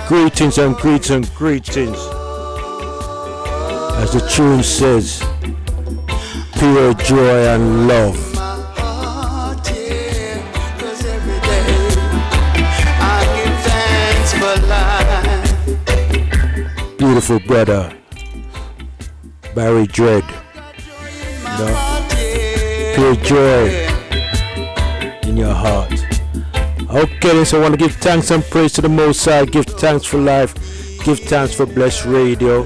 Greetings and greetings and greetings. As the tune says, pure joy and love. Beautiful brother, Barry Dread. Pure joy in your heart. Okay, so I want to give thanks and praise to the Most High. Give thanks for life. Give thanks for blessed radio.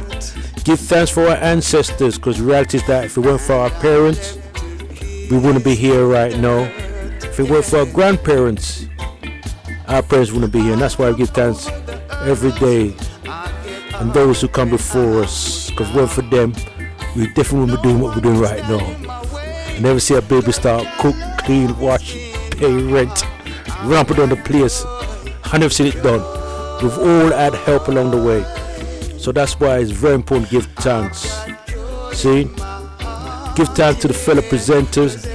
Give thanks for our ancestors, because the reality is that if it weren't for our parents, we wouldn't be here right now. If it weren't for our grandparents, our parents wouldn't be here. And that's why we give thanks every day. And those who come before us, because if it weren't for them, we definitely wouldn't be doing what we're doing right now. I never see a baby start cook, clean, wash, pay rent, ramp it on the place. I never seen it done. We've all had help along the way. So that's why it's very important to give thanks. See? Give thanks to the fellow presenters,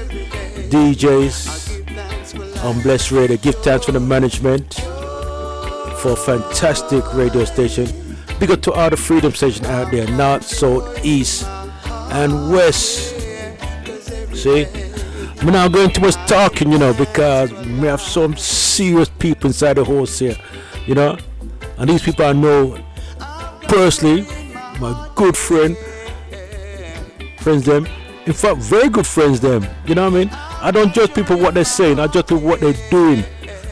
DJs on Blessed Radio. Give thanks for the management for a fantastic radio station. Big up to all the freedom stations out there, north, south, east, and west. See? We're not going too much talking, because we have some serious people inside the house here, and these people I know personally, my good friends them, in fact very good friends them, you know what I mean? I don't judge people what they're saying, I judge people what they're doing,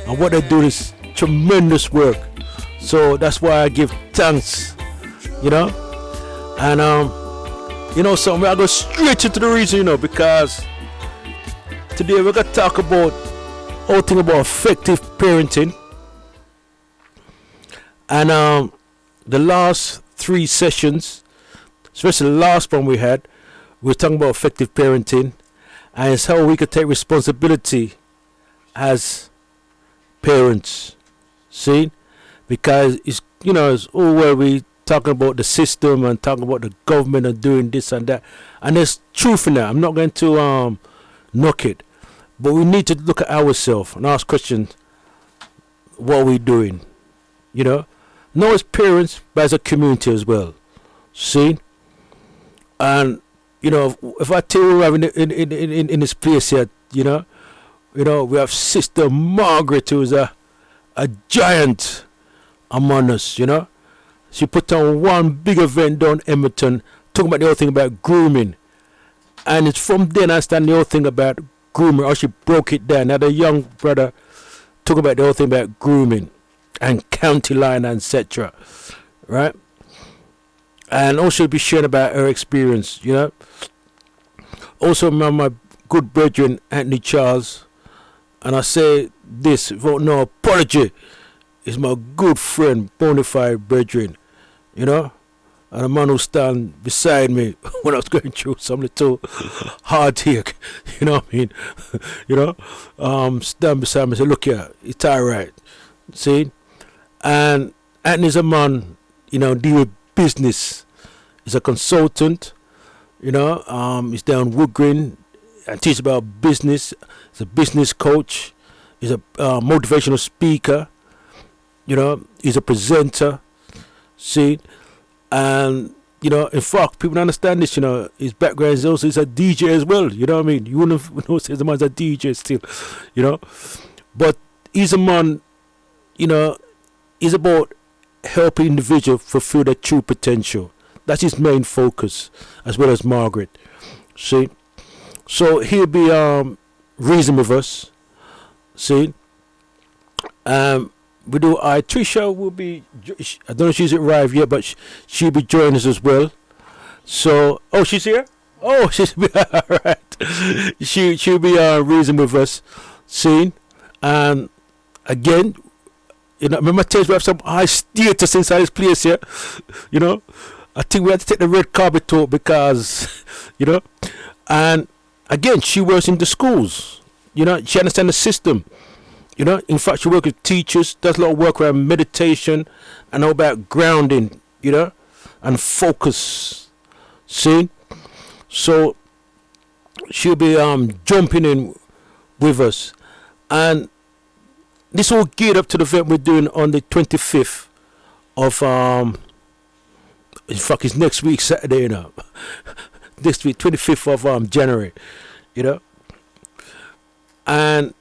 and what they're doing is tremendous work. So that's why I give thanks, and so I go straight into the reason, because today we're going to talk about all thing about effective parenting. And the last 3 sessions, especially the last one we had, we were talking about effective parenting, and it's how we could take responsibility as parents. See? Because it's all where we talking about the system and talking about the government and doing this and that. And there's truth in that. I'm not going to knock it. But we need to look at ourselves and ask questions. What are we doing? Not as parents, but as a community as well. See? And, if I tell you in this place here, we have Sista Margaret, who is a giant among us, She put on one big event down Edmonton, talking about the whole thing about grooming. And it's from then I understand the whole thing about grooming, or she broke it down. Now the young brother talking about the whole thing about grooming and county line, etc. Right? And also be sharing about her experience, Also my good brethren, Anthony Charles, and I say this without no apology, is my good friend, bona fide brethren, and a man who stand beside me when I was going through some little heartache, you know what I mean? Stand beside me and say, look here, it's alright. See? And Anthony's a man, deal with business. He's a consultant, he's down Wood Green and teaches about business. He's a business coach. He's a motivational speaker. He's a presenter. See? And, in fact, people don't understand this, his background is also, he's a DJ as well, you know what I mean? You wouldn't know the man's a DJ still, But he's a man, he's about helping individuals fulfill their true potential. That's his main focus, as well as Margaret. See? So he'll be reasoning with us. See? We do Itrica will be, I don't know if she's arrived yet, but she'll be joining us as well. So, she's here? She's alright. She'll be reasoning with us soon. And again, remember I tell you we have some high status inside this place here. I think we have to take the red carpet talk because, and again, she works in the schools. She understands the system. In fact, she works with teachers, does a lot of work around meditation and all about grounding, and focus. See? So she'll be jumping in with us. And this all geared up to the event we're doing on the 25th of in fact it's next week Saturday, you know. Next week, 25th of January, you know. And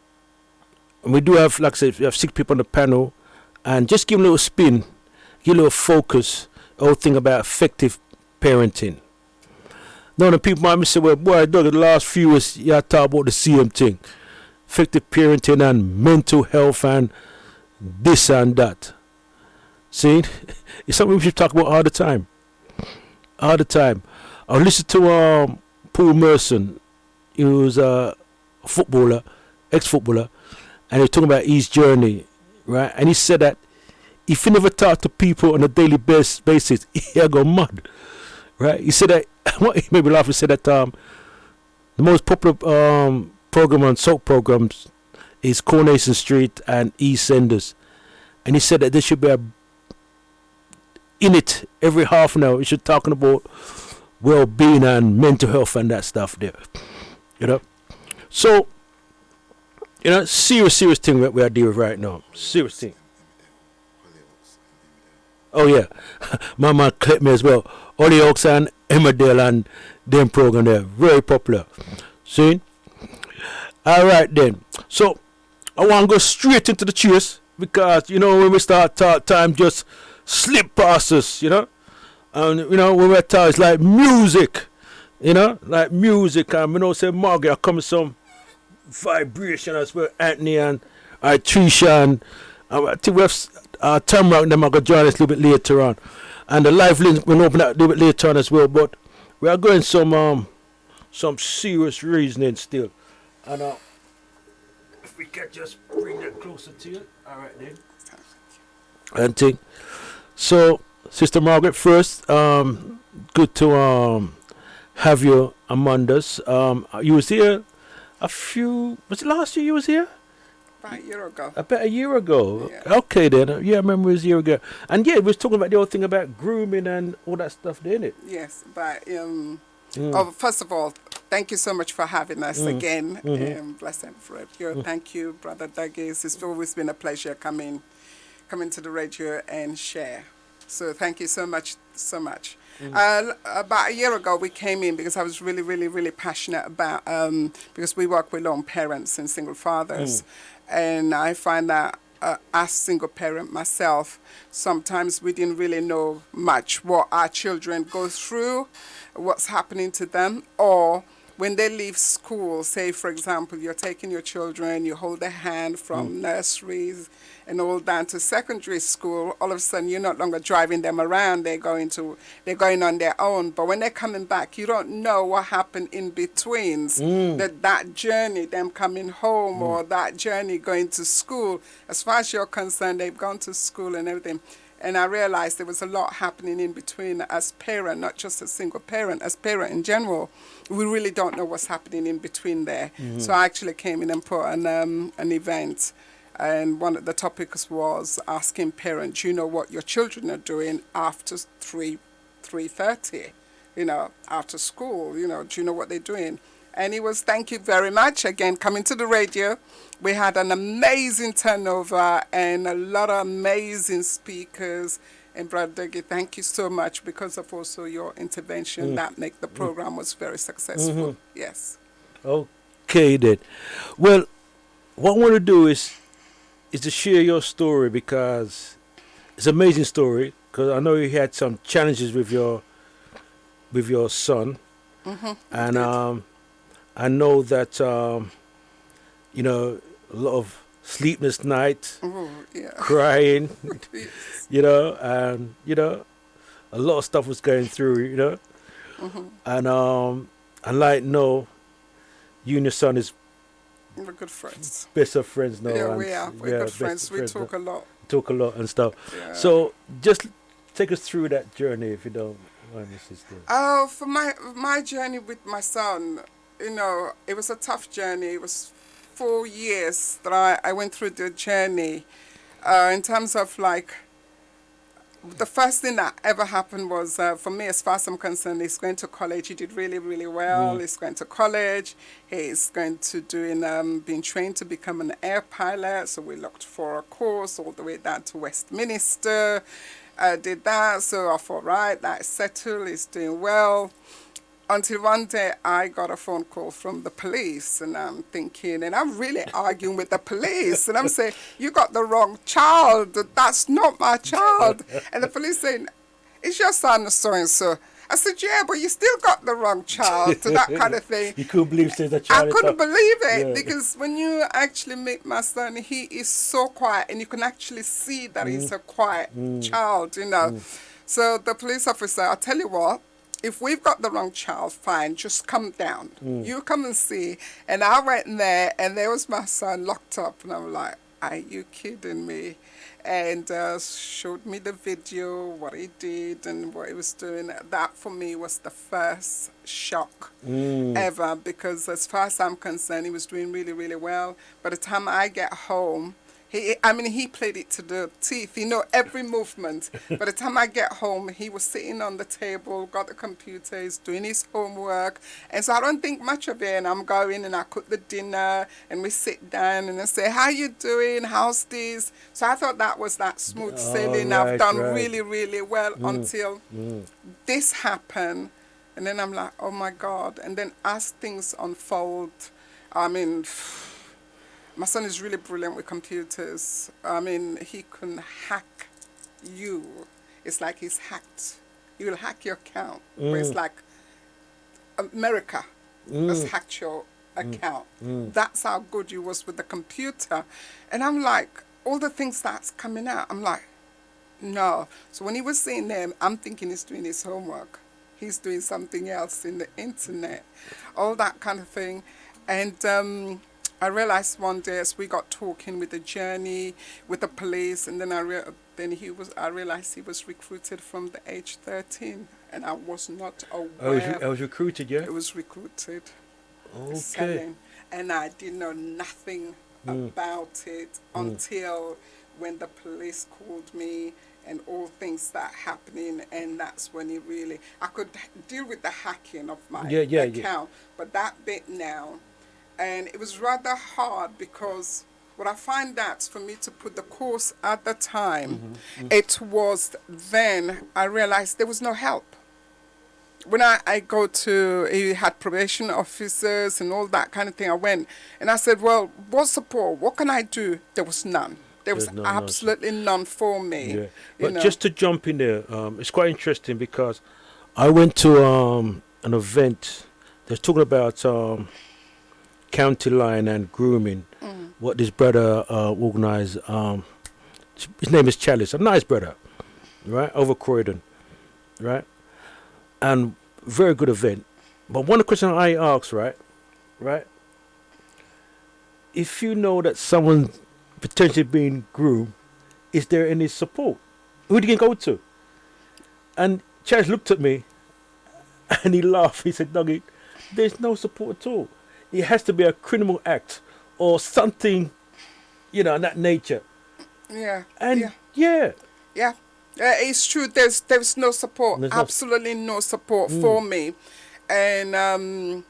we do have, like I said, we have 6 people on the panel, and just give a little spin, give a little focus, the whole thing about effective parenting. Now the people might say, well, boy, Doug, the last few years, you talk about the same thing. Effective parenting and mental health and this and that. See? It's something we should talk about all the time. All the time. I listened to Paul Merson. He was a footballer, ex-footballer, and he was talking about his journey, right? And he said that if he never talk to people on a daily basis, he'll go mad, right? He said that, what he made me laugh, he said that the most popular program on soap programs is Coronation Street and EastEnders. And he said that there should be in it every half an hour, we should talking about well-being and mental health and that stuff there, you know. So, you know, serious thing that we are dealing with right now. Serious thing. Oh yeah, my man clipped me as well. Hollyoaks and Emmerdale and them program there, very popular. See? All right then. So I want to go straight into the chase because you know when we start time just slip past us, you know. And you know when we talk, it's like music, you know, like music. And you know, say Margaret, I come with some vibration as well. Anthony and Itrica and I think we have Tamara and them are going to join us a little bit later on, and the live link will open up a little bit later on as well. But we are going some serious reasoning still, and if we can just bring that closer to you, all right then. And thing. So, Sista Margaret, first, good to have you among us. You was here was it last year you was here? About a year ago. About a year ago. Yeah. Okay then. Yeah, I remember it was a year ago. And yeah, we was talking about the whole thing about grooming and all that stuff, didn't it? Yes, but first of all, thank you so much for having us again. Bless them for you. Thank you, Brother Dougie. It's always been a pleasure coming to the radio and share. So thank you so much. About a year ago, we came in because I was really, really, really passionate about, because we work with lone parents and single fathers. And I find that as single parent myself, sometimes we didn't really know much what our children go through, what's happening to them, or when they leave school, say, for example, you're taking your children, you hold their hand from nurseries and all down to secondary school, all of a sudden you're no longer driving them around, they're going on their own. But when they're coming back, you don't know what happened in between. That journey, them coming home or that journey going to school, as far as you're concerned, they've gone to school and everything. And I realized there was a lot happening in between as parent, not just a single parent, as parent in general. We really don't know what's happening in between there. So I actually came in and put an event, and one of the topics was asking parents, you know what your children are doing after 3:30, you know, after school, you know, do you know what they're doing? And it was, thank you very much, again, coming to the radio. We had an amazing turnover and a lot of amazing speakers. And Brother Dougie, thank you so much because of also your intervention that make the program was very successful. Yes. Okay then. Well, what I want to do is to share your story because it's an amazing story. Because I know you had some challenges with your son, and I know that you know, a lot of sleepless nights, crying, you know, and you know, a lot of stuff was going through, you know, and like no, you and your son is we're good friends, best of friends now. Yeah, and, we are. We're good friends. We talk a lot. Talk a lot and stuff. Yeah. So just take us through that journey, if you don't mind, sister. Oh, for my journey with my son, you know, it was a tough journey. It was 4 years that I went through the journey. In terms of like, the first thing that ever happened was, for me, as far as I'm concerned, he's going to college. He did really, really well. He's going to college. He's going to being trained to become an air pilot. So we looked for a course all the way down to Westminster. I did that, so I thought, right, that's settled, he's doing well. Until one day I got a phone call from the police, and I'm thinking, and I'm really arguing with the police, and I'm saying, you got the wrong child, that's not my child. And the police saying, is your son so-and-so? I said, yeah, but you still got the wrong child, to that kind of thing. You couldn't believe there's a child. I couldn't believe it, Yeah. because when you actually meet my son, he is so quiet, and you can actually see that he's a quiet child, you know. So the police officer, I'll tell you what, if we've got the wrong child, fine, just come down. You come and see. And I went there, and there was my son locked up, and I'm like, are you kidding me? And showed me the video, what he did and what he was doing. That for me was the first shock ever, because as far as I'm concerned, he was doing really, really well. By the time I get home, he played it to the teeth, you know, every movement. By the time I get home, he was sitting on the table, got the computer, he's doing his homework. And so I don't think much of it. And I'm going and I cook the dinner and we sit down and I say, how you doing? How's this? So I thought that was that smooth sailing. I've done really, really well until this happened. And then I'm like, oh my God. And then as things unfold, I mean, my son is really brilliant with computers. I mean, he can hack you. It's like he's hacked. He will hack your account. But it's like America has hacked your account. That's how good he was with the computer. And I'm like, all the things that's coming out, I'm like, no. So when he was saying them, I'm thinking he's doing his homework. He's doing something else in the internet. All that kind of thing. And I realized one day as we got talking with the journey, with the police, and then I realized he was recruited from the age 13, and I was not aware. I was recruited, yeah? It was recruited. Okay. Selling, and I did know nothing about it until when the police called me and all things start happening, and that's when it really, I could deal with the hacking of my account, but that bit now. And it was rather hard because what I find out for me to put the course at the time, it was then I realized there was no help. When I go to, he had probation officers and all that kind of thing, I went and I said, well, what support? What can I do? There was none. There was absolutely none for me. Yeah. But just to jump in there, it's quite interesting because I went to an event. They're talking about county line and grooming, what this brother organized. His name is Chalice, a nice brother, right, over Croydon, right, and very good event. But one question I asked, right, if you know that someone's potentially being groomed, is there any support? Who do you go to? And Chalice looked at me, and he laughed. He said, Dougie, there's no support at all. It has to be a criminal act or something, in that nature. Yeah. And yeah. It's true. There's no support. Absolutely no support for me, and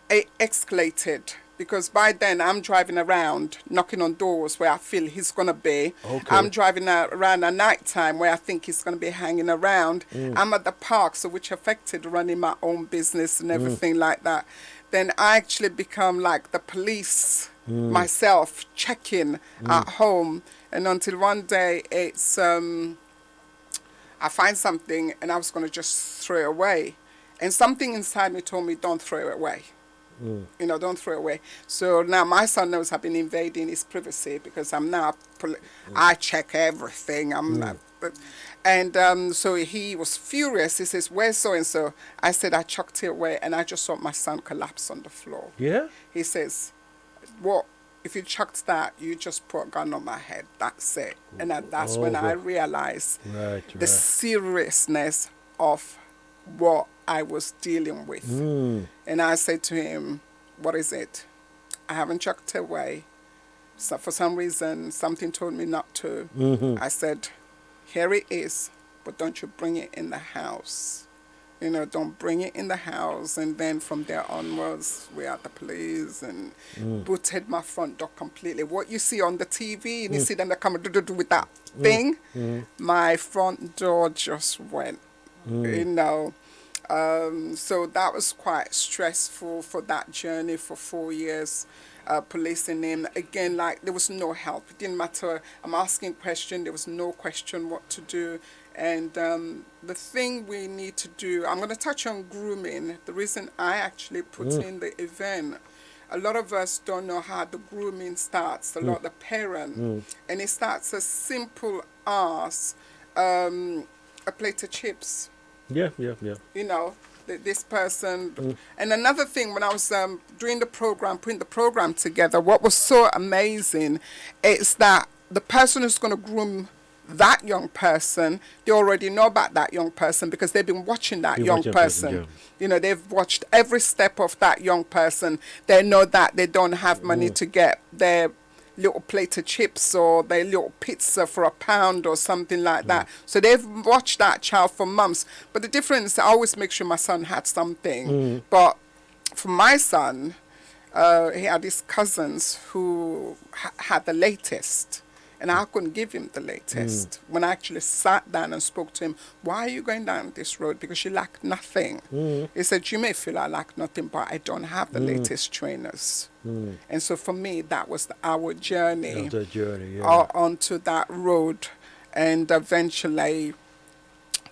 it escalated because by then I'm driving around knocking on doors where I feel he's gonna be. Okay. I'm driving around at night time where I think he's gonna be hanging around. I'm at the park, so which affected running my own business and everything like that. Then I actually become like the police myself, checking at home. And until one day it's, I find something and I was going to just throw it away. And something inside me told me, don't throw it away. Don't throw it away. So now my son knows I've been invading his privacy because I'm now, I check everything. So he was furious. He says, where's so-and-so? I said, I chucked it away, and I just saw my son collapse on the floor. Yeah? He says, what? If you chucked that, you just put a gun on my head. That's it. And that's when I realized the seriousness of what I was dealing with. And I said to him, what is it? I haven't chucked it away. So for some reason, something told me not to. I said, here it is, but don't you bring it in the house. You know, don't bring it in the house. And then from there onwards, we had the police and booted my front door completely. What you see on the TV, and you see them that come with that thing, my front door just went, you know. So that was quite stressful for that journey for 4 years. Policing him again, like there was no help. It didn't matter. I'm asking question. There was no question what to do. And the thing we need to do, I'm going to touch on grooming. The reason I actually put in the event, a lot of us don't know how the grooming starts. A lot of the parent, and it starts as simple as a plate of chips. Yeah. You know, this person. And another thing, when I was doing the program, putting the program together, what was so amazing is that the person who's going to groom that young person, they already know about that young person because they've been watching that young person. You know, they've watched every step of that young person. They know that they don't have money to get their little plate of chips or their little pizza for £1 or something like that. So they've watched that child for months. But the difference, I always make sure my son had something. But for my son, he had his cousins who had the latest. And I couldn't give him the latest. When I actually sat down and spoke to him, why are you going down this road? Because you lack nothing. He said, you may feel I lack nothing, but I don't have the latest trainers. And so for me, that was our journey, onto that road. And eventually,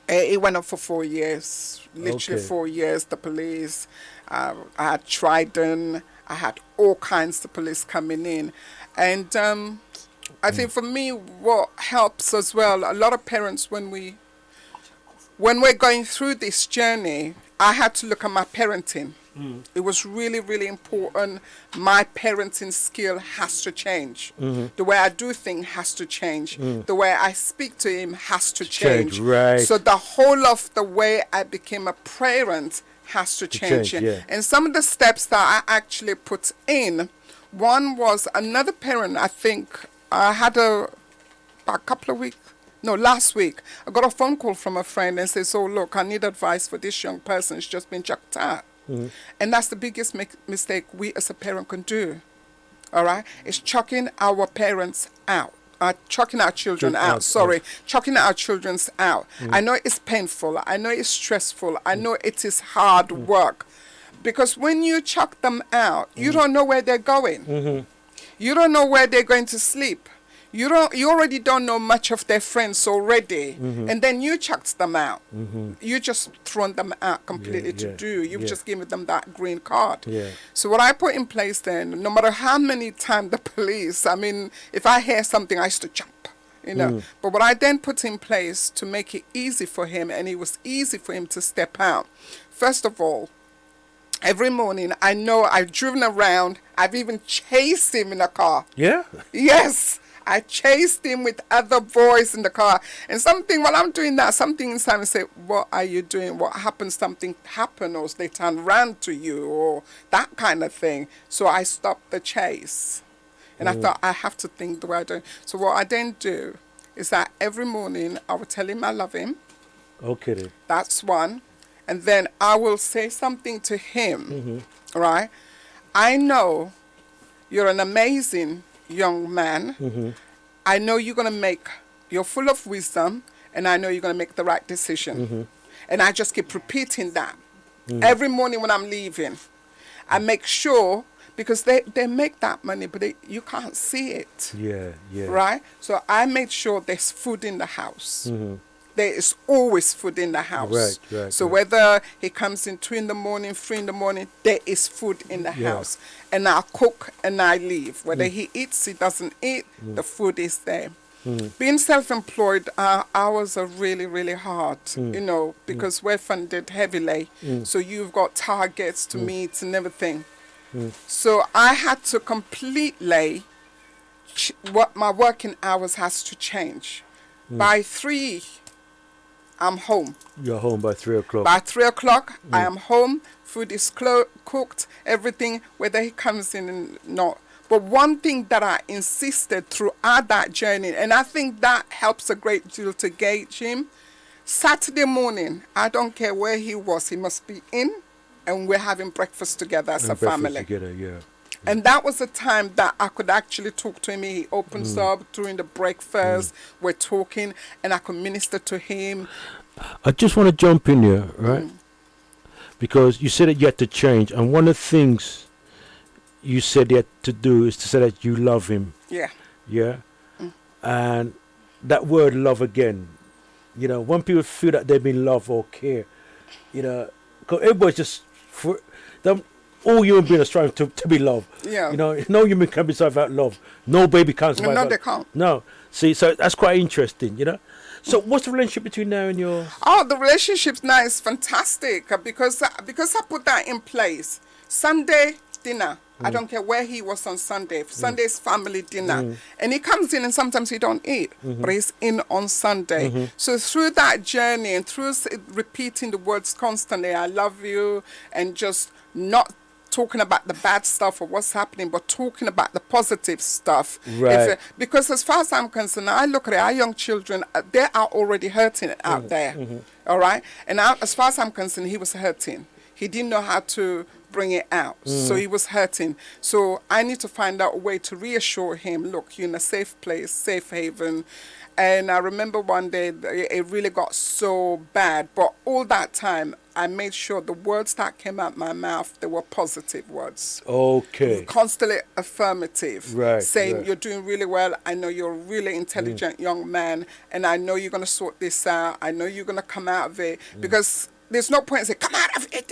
it went on for 4 years, literally 4 years, the police. I had Trident. I had all kinds of police coming in. And I think for me, what helps as well, a lot of parents, when we're going through this journey, I had to look at my parenting. It was really, really important. My parenting skill has to change. The way I do things has to change. The way I speak to him has to change. Right. So the whole of the way I became a parent has to change. And some of the steps that I actually put in, one was another parent, I think, I had about a couple of weeks, no, last week, I got a phone call from a friend and says, oh, look, I need advice for this young person. It's just been chucked out. And that's the biggest mistake we as a parent can do, all right? It's chucking our parents out. Chucking our children out, chucking our children out. I know it's painful. I know it's stressful. I know it is hard work. Because when you chuck them out, you don't know where they're going. You don't know where they're going to sleep. You already don't know much of their friends already. And then you chucked them out. You just thrown them out completely You've just given them that green card. So what I put in place then, no matter how many times the police, I mean, if I hear something, I used to jump, you know. But what I then put in place to make it easy for him, and it was easy for him to step out. First of all, every morning, I know I've driven around. I've even chased him in a car. Yeah? Yes. I chased him with other boys in the car. And while I'm doing that, something inside me say, what are you doing? What happened? Something happened, or they turned around to you, or that kind of thing. So I stopped the chase. And I thought, I have to think the way I do. So what I then do is that every morning, I will tell him I love him. Okay. That's one. And then I will say something to him, right? I know you're an amazing young man. I know you're full of wisdom, and I know you're going to make the right decision. And I just keep repeating that every morning when I'm leaving. I make sure, because they make that money, but you can't see it. Right? So I made sure there's food in the house. There is always food in the house. So whether he comes in 2 in the morning, 3 in the morning, there is food in the house. And I cook and I leave. Whether he eats, he doesn't eat, the food is there. Being self-employed, our hours are really, really hard, you know, because we're funded heavily. So you've got targets to meet and everything. So I had to completely, what my working hours has to change. By 3, I'm home. You're home by 3 o'clock. By 3 o'clock, I am home. Food is cooked, everything, whether he comes in or not. But one thing that I insisted throughout that journey, and I think that helps a great deal to gauge him, Saturday morning, I don't care where he was, he must be in, and we're having breakfast together as a family. Together, yeah. And that was the time that I could actually talk to him. He opens up during the breakfast. We're talking, and I could minister to him. I just want to jump in here, right? Because you said that you had to change, and one of the things you said you had to do is to say that you love him. Yeah. Yeah. And that word love again, you know, when people feel that they've been loved or care, you know, because everybody's just, for them, all human beings are trying to be loved. Yeah. You know, no human can be survived without love. No baby can survive. No, they can't. No. See, so that's quite interesting, you know. So what's the relationship between now and your... Oh, the relationship now is fantastic because I put that in place. Sunday dinner. I don't care where he was on Sunday. Sunday's family dinner. And he comes in and sometimes he don't eat, but he's in on Sunday. So through that journey and through repeating the words constantly, I love you, and just not talking about the bad stuff or what's happening, but talking about the positive stuff. Right. Because as far as I'm concerned, I look at it, our young children, they are already hurting out there. All right? And as far as I'm concerned, he was hurting. He didn't know how to bring it out. So he was hurting. So I need to find out a way to reassure him, look, you're in a safe place, safe haven. And I remember one day it really got so bad, but all that time I made sure the words that came out my mouth, they were positive words. Okay. Constantly affirmative. Right. Saying, you're doing really well. I know you're a really intelligent young man, and I know you're going to sort this out. I know you're going to come out of it. Because there's no point in saying, come out of it.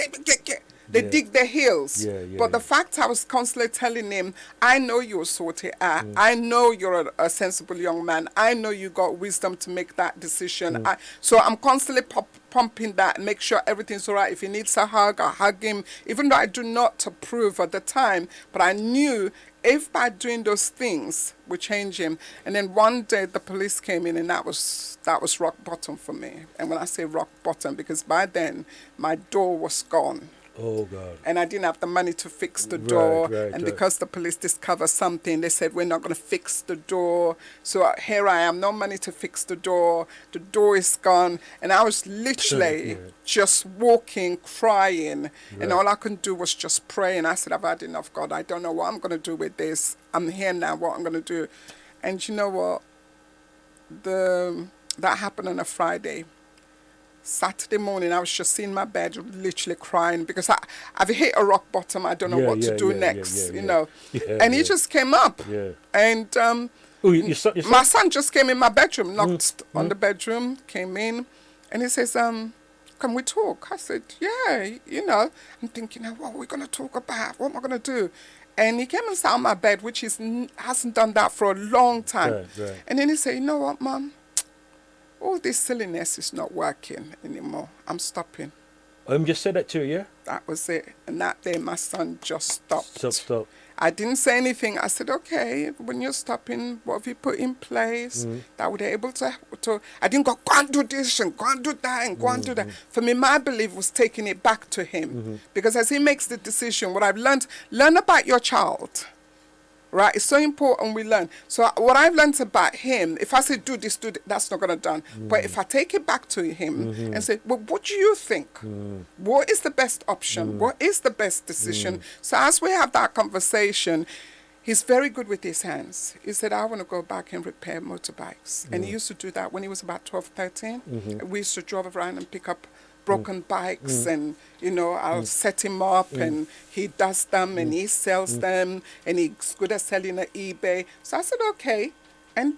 They dig their heels. But the fact I was constantly telling him, I know you'll sort it out. I know you're a sensible young man. I know you got wisdom to make that decision. So I'm constantly pumping that and make sure everything's all right. If he needs a hug, I hug him. Even though I do not approve at the time, but I knew if by doing those things would change him. And then one day the police came in, and that was rock bottom for me. And when I say rock bottom, because by then my door was gone. Oh, God. And I didn't have the money to fix the door. And because the police discovered something, they said, we're not going to fix the door. So here I am, no money to fix the door. The door is gone. And I was literally just walking, crying. And all I could do was just pray. And I said, I've had enough, God. I don't know what I'm going to do with this. I'm here now, what I'm going to do. And you know what? That happened on a Friday. Saturday morning, I was just in my bed, literally crying because I've hit a rock bottom. I don't know what to do next, you know. And he just came up. And my son just came in my bedroom, knocked on the bedroom, came in, and he says, can we talk? I said, yeah, you know. I'm thinking, what are we going to talk about? What am I going to do? And he came and sat on my bed, which hasn't done that for a long time. And then he said, you know what, Mom? All this silliness is not working anymore. I'm stopping. Just said that to you, yeah? That was it. And that day, my son just stopped. Stop. I didn't say anything. I said, okay, when you're stopping, what have you put in place that would be able to... I didn't go and do this and go and do that and go and do that. For me, my belief was taking it back to him. Because as he makes the decision, what I've learn about your child. Right, it's so important we learn. So what I've learned about him, if I say do this, that's not gonna done. But if I take it back to him and say, well, what do you think? What is the best option? What is the best decision? So as we have that conversation, he's very good with his hands. He said, I want to go back and repair motorbikes. And he used to do that when he was about 12, 13. We used to drive around and pick up broken bikes, and you know, I'll set him up and he does them and he sells them, and he's good at selling at eBay. So I said, okay. And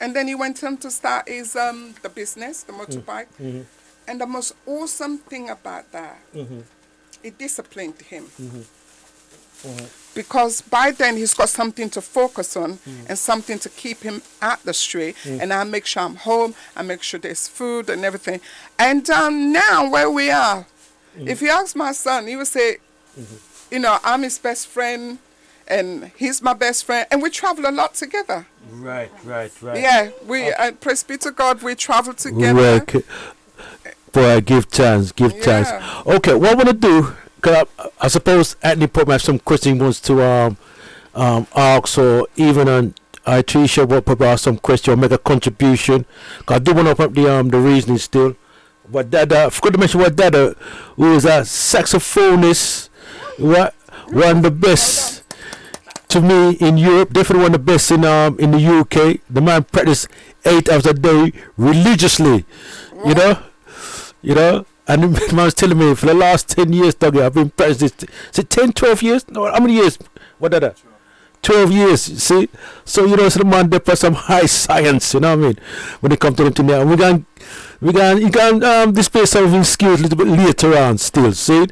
and then he went on to start his the business, the motorbike. And the most awesome thing about that, it disciplined him. Because by then he's got something to focus on and something to keep him at the street. And I make sure I'm home, I make sure there's food and everything. And now where we are, if you ask my son, he would say, you know, I'm his best friend and he's my best friend, and we travel a lot together. Right. Yeah, we praise be to God, we travel together. Right. Boy, give thanks. Okay, what I want to do, because I suppose Anthony probably have some questions he wants to ask, or even Itrica will probably ask some question or make a contribution. 'Cause I do want to open up the reasoning still. Wadada, I forgot to mention Wadada, who is a saxophonist, one of the best to me in Europe, definitely one of the best in the UK. The man practiced 8 hours a day religiously, you know. And the man was telling me for the last 10 years, Dougie, I've been practicing. Is it 10, 12 years? No, how many years? Wadada? 12 years, you see. So so the man there for some high science, you know what I mean, when it comes to them thing there. And you can display some of his skills a little bit later on still, see,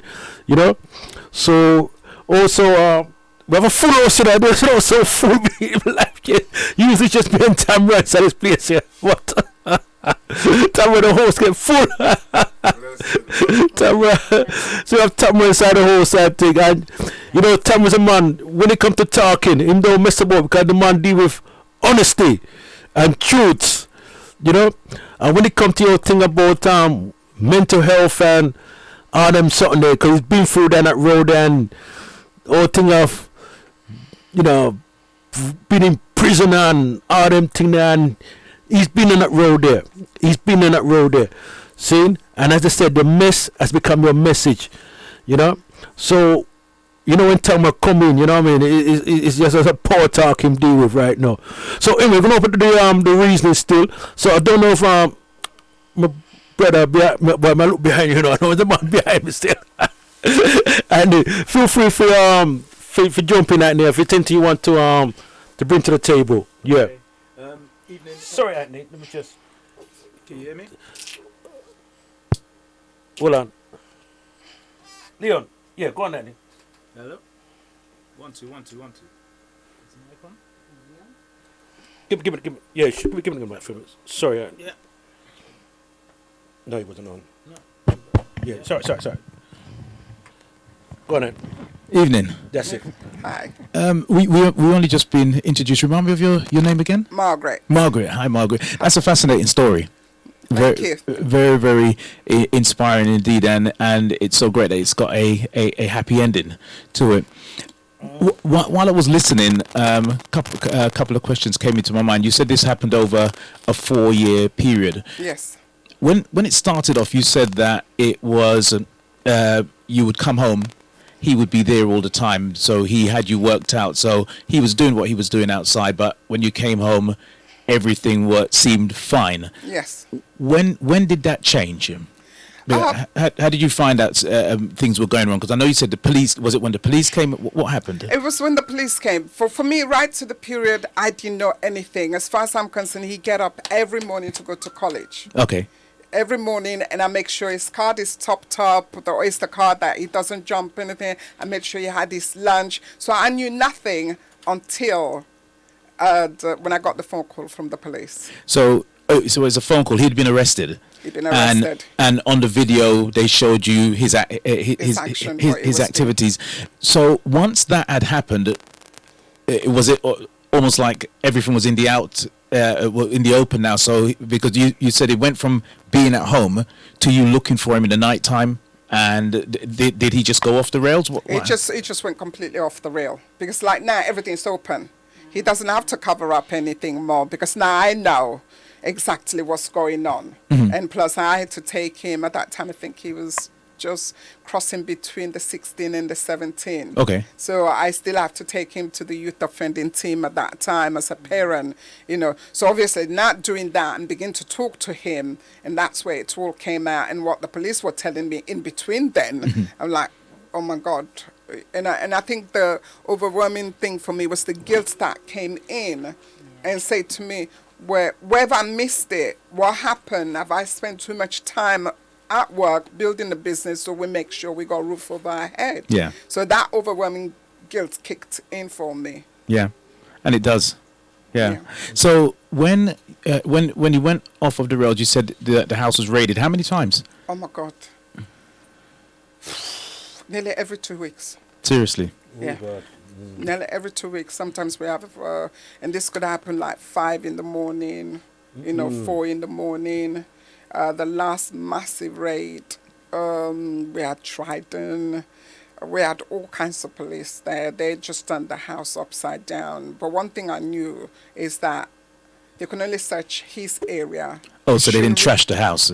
so also we have a full house today. There's also full people like usually just me and Tamara at this place here. What? Tamara, the host get full. Tamara, so you have Tamara inside the host side thing, and Tamara's a man when it comes to talking, him don't mess about because the man deal with honesty and truth, and when it comes to your thing about mental health and all them something there, because he's been through that road and all thing of been in prison and all them thing there, and he's been on that road there. See? And as I said, the mess has become your message, So, when Tamara come in, it's just a power talk him deal with right now. So anyway, we're going to open the reasoning still. So I don't know if my brother, I look behind I know the man behind me still. And feel free for jumping out there if you think you want to bring to the table. Yeah. Okay. Evening. Sorry, Anthony. Let me just. Can you hear me? Hold on. Leon. Yeah, go on, Anthony. Hello. 1 2 1 2 1 2. Is the mic on? Give it. Yeah, give it a mic for me. Sorry, Anthony. Yeah. No, he wasn't on. No. Yeah, sorry. Go on, Anthony. Evening. That's it. Hi. We only just been introduced. Remind me of your name again? Margaret. Margaret. Hi, Margaret. That's a fascinating story. Thank you. Very, very inspiring indeed, and it's so great that it's got a happy ending to it. While I was listening, a couple of questions came into my mind. You said this happened over a 4-year period. Yes. When it started off, you said that it was you would come home, he would be there all the time, so he had you worked out. So he was doing what he was doing outside, but when you came home, everything seemed fine. Yes. When did that change? How did you find out things were going wrong? Because I know you said the police. Was it when the police came? What happened? It was when the police came. For me, right to the period, I didn't know anything. As far as I'm concerned, he get up every morning to go to college. Okay. Every morning, and I make sure his card is topped up, the Oyster card, that he doesn't jump anything. I made sure he had his lunch. So I knew nothing until when I got the phone call from the police. So it was a phone call. He'd been arrested. He'd been arrested. And on the video, they showed you his activities. So once that had happened, was it almost like everything was in the open now? So because you said it went from being at home to you looking for him in the nighttime, and did he just go off the rails? It just went completely off the rail, because like now everything's open. He doesn't have to cover up anything more, because now I know exactly what's going on. Mm-hmm. And plus I had to take him at that time. I think he was just crossing between the 16 and the 17. Okay. So I still have to take him to the youth offending team at that time as a parent, So obviously not doing that and begin to talk to him, and that's where it all came out. And what the police were telling me in between then, mm-hmm. I'm like, oh my God. And I think the overwhelming thing for me was the guilt that came in and said to me, wherever I missed it, what happened? Have I spent too much time at work building the business so we make sure we got a roof over our head? Yeah. So that overwhelming guilt kicked in for me. Yeah, and it does. Yeah. So when you went off of the rails, you said the house was raided. How many times? Oh my God. Nearly every 2 weeks. Seriously? Yeah. Nearly every 2 weeks. Sometimes we have, and this could happen like 5 in the morning, 4 in the morning. The last massive raid, we had Triton. We had all kinds of police there. They just turned the house upside down. But one thing I knew is that they can only search his area. Oh, so they didn't trash the house.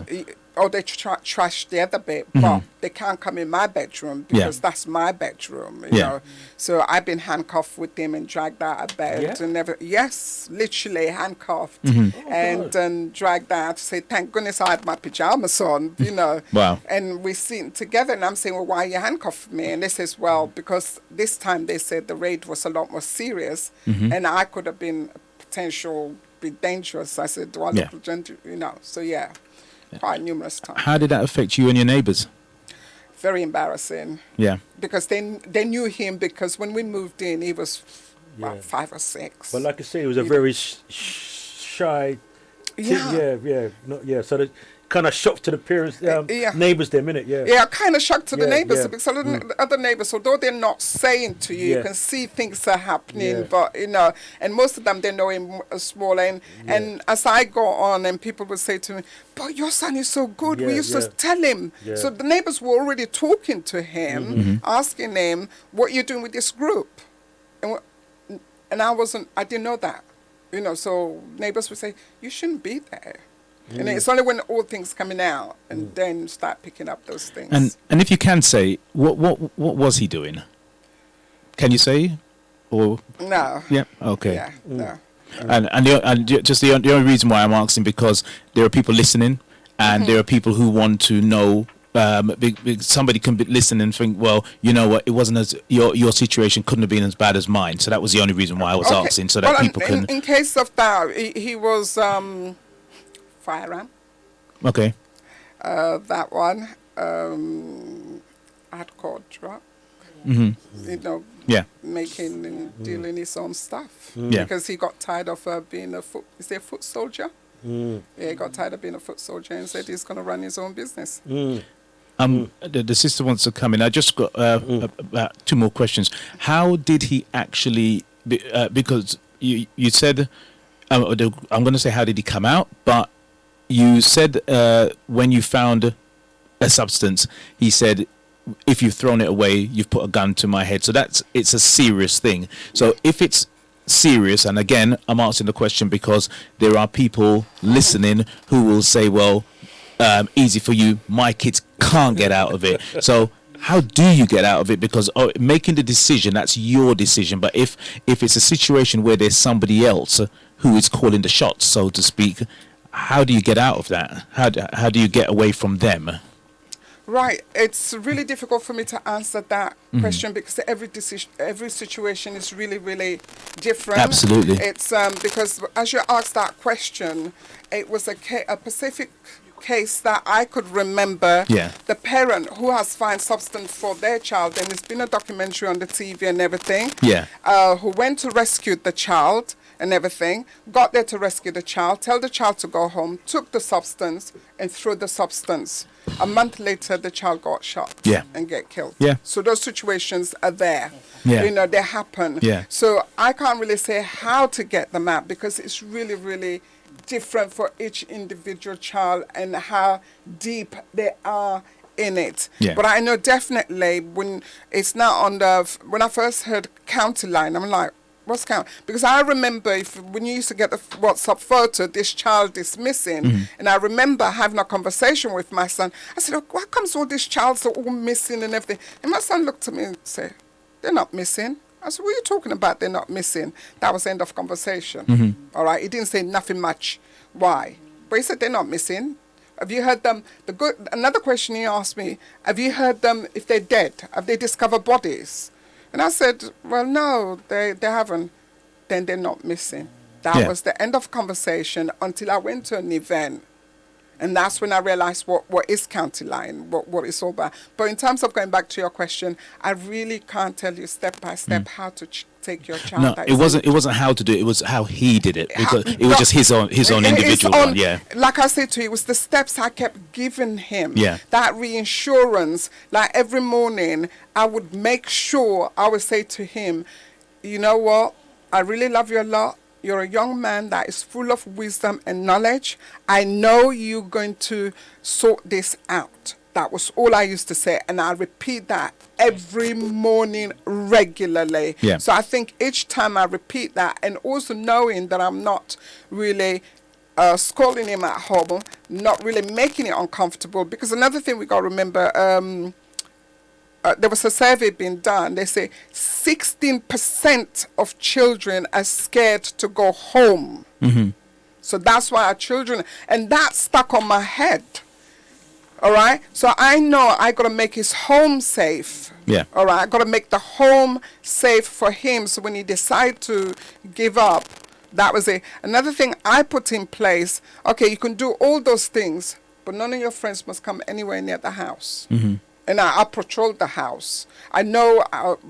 Oh, they trashed the other bit, but they can't come in my bedroom because that's my bedroom, you know. So I've been handcuffed with them and dragged out of bed and never. Yes, literally handcuffed and dragged out to say, thank goodness I had my pajamas on, you know. Wow. And we're sitting together, and I'm saying, well, why you handcuffed me? And they says, well, because this time they said the raid was a lot more serious, and I could have been be dangerous. I said, well, you know. So quite numerous times. How did that affect you and your neighbours? Very embarrassing. Yeah. Because they knew him because when we moved in, he was about 5 or 6. But like I say, he was a very shy. So they kind of shocked to the parents, neighbours them, innit? Kind of shocked to the neighbours because the other neighbours, although they're not saying to you, you can see things are happening, but you know, and most of them they know him small. And as I go on, and people would say to me, "But your son is so good. We used to tell him." So the neighbours were already talking to him, asking him, "What are you doing with this group?" And I didn't know that, you know. So neighbours would say, "You shouldn't be there." And it's only when all things coming out and then start picking up those things. And if you can say, what was he doing? Can you say? Or no. Yeah. Okay. Yeah. No. And just the only reason why I'm asking, because there are people listening, and there are people who want to know. Somebody can listen and think, well, you know what? It wasn't as your situation couldn't have been as bad as mine. So that was the only reason why I was asking, so that people can. In case of that, he was. Firearm. Okay. That one. Hardcore drug. You know. Yeah. Making and dealing his own stuff. Yeah. Because he got tired of being a foot soldier? Yeah, he got tired of being a foot soldier and said he's going to run his own business. The sister wants to come in. I just got about 2 more questions. How did he actually? Because you said, I'm going to say, how did he come out? But you said when you found a substance, he said, if you've thrown it away, you've put a gun to my head. So it's a serious thing. So if it's serious, and again, I'm asking the question because there are people listening who will say, well, easy for you, my kids can't get out of it. So how do you get out of it? Because making the decision, that's your decision. But if it's a situation where there's somebody else who is calling the shots, so to speak, how do you get out of that? How do you get away from them? Right, it's really difficult for me to answer that question because every situation is really, really different. Absolutely. It's because as you asked that question, it was a specific case that I could remember. Yeah. The parent who has found substance for their child, and there's been a documentary on the TV and everything. Yeah. Who went to rescue the child and everything, got there to rescue the child, tell the child to go home, took the substance and threw the substance. A month later, the child got shot and get killed. Yeah. So those situations are there. Yeah. You know, they happen. Yeah. So I can't really say how to get them out because it's really, really different for each individual child and how deep they are in it. Yeah. But I know definitely when it's not on when I first heard county line, I'm like, what's count? Because I remember when you used to get the WhatsApp photo, this child is missing. And I remember having a conversation with my son. I said, why comes all these childs are all missing and everything? And my son looked at me and said, they're not missing. I said, what are you talking about? They're not missing. That was the end of conversation. All right. He didn't say nothing much. Why? But he said, they're not missing. Have you heard them? Another question he asked me, have you heard them if they're dead? Have they discovered bodies? And I said, well, no, they haven't. Then they're not missing. That was the end of conversation until I went to an event. And that's when I realized what is county line, what it's all about. But in terms of going back to your question, I really can't tell you step by step how to take your child. No, it wasn't how to do it. It was how he did it. Because it was just his own individual one. Yeah. Like I said to you, it was the steps I kept giving him. Yeah. That reassurance. Like every morning, I would make sure I would say to him, you know what? I really love you a lot. You're a young man that is full of wisdom and knowledge. I know you're going to sort this out. That was all I used to say, and I repeat that every morning regularly. Yeah. So I think each time I repeat that, and also knowing that I'm not really scolding him at home, not really making it uncomfortable. Because another thing we got to remember, there was a survey being done. They say 16% of children are scared to go home. Mm-hmm. So that's why our children, and that stuck on my head. All right. So I know I got to make his home safe. Yeah. All right. I got to make the home safe for him. So when he decide to give up, that was it. Another thing I put in place. Okay, you can do all those things, but none of your friends must come anywhere near the house. Mm-hmm. And I patrolled the house. I know,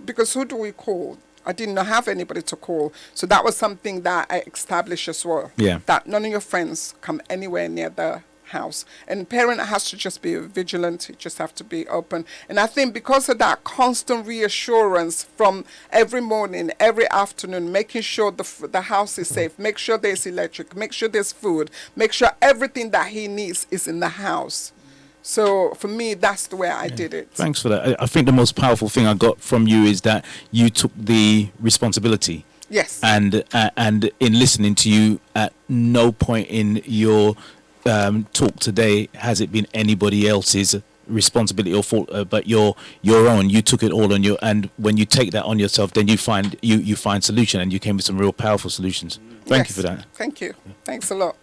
because who do we call? I didn't have anybody to call. So that was something that I established as well. Yeah. That none of your friends come anywhere near the house. And parent has to just be vigilant. You just have to be open. And I think because of that constant reassurance from every morning, every afternoon, making sure the house is safe, make sure there's electric, make sure there's food, make sure everything that he needs is in the house. So for me, that's the way I did it. Thanks for that. I think the most powerful thing I got from you is that you took the responsibility. Yes. And in listening to you, at no point in your talk today has it been anybody else's responsibility or fault, but your own. You took it all on your, and when you take that on yourself, then you find solution, and you came with some real powerful solutions. Thank you for that. Thank you. Thanks a lot.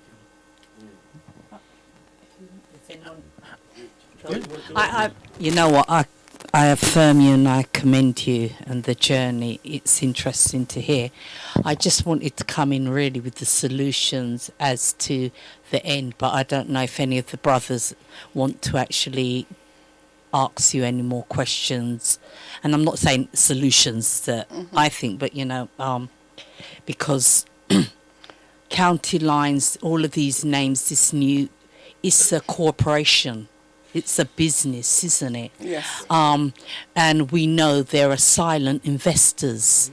You know what, I affirm you and I commend you and the journey. It's interesting to hear. I just wanted to come in really with the solutions as to the end, but I don't know if any of the brothers want to actually ask you any more questions. And I'm not saying solutions that I think, but because county lines, all of these names, this new, it's a corporation. It's a business, isn't it? Yes. And we know there are silent investors.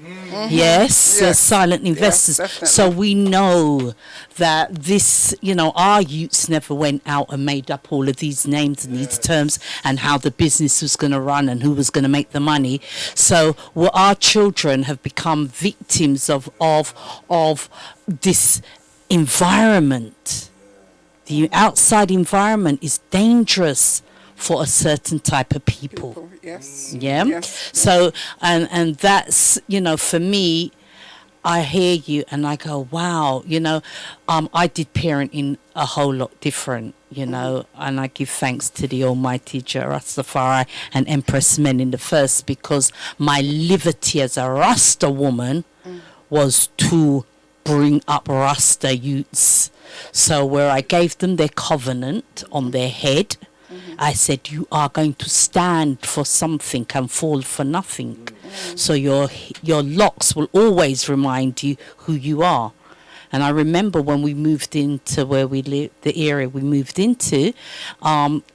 Yes, silent investors. Yes, so we know that this, our youths never went out and made up all of these names and these terms and how the business was going to run and who was going to make the money. So our children have become victims of this environment. The outside environment is dangerous for a certain type of people. Yes. Yeah. Yes. So, and that's, for me, I hear you and I go, wow, I did parenting a whole lot different, and I give thanks to the Almighty Jah Rastafari and Empress Menin the First, because my liberty as a Rasta woman was to bring up Rasta youths. So where I gave them their covenant on their head, I said, you are going to stand for something and fall for nothing. So your locks will always remind you who you are. And I remember when we moved into where we live, the area we moved into,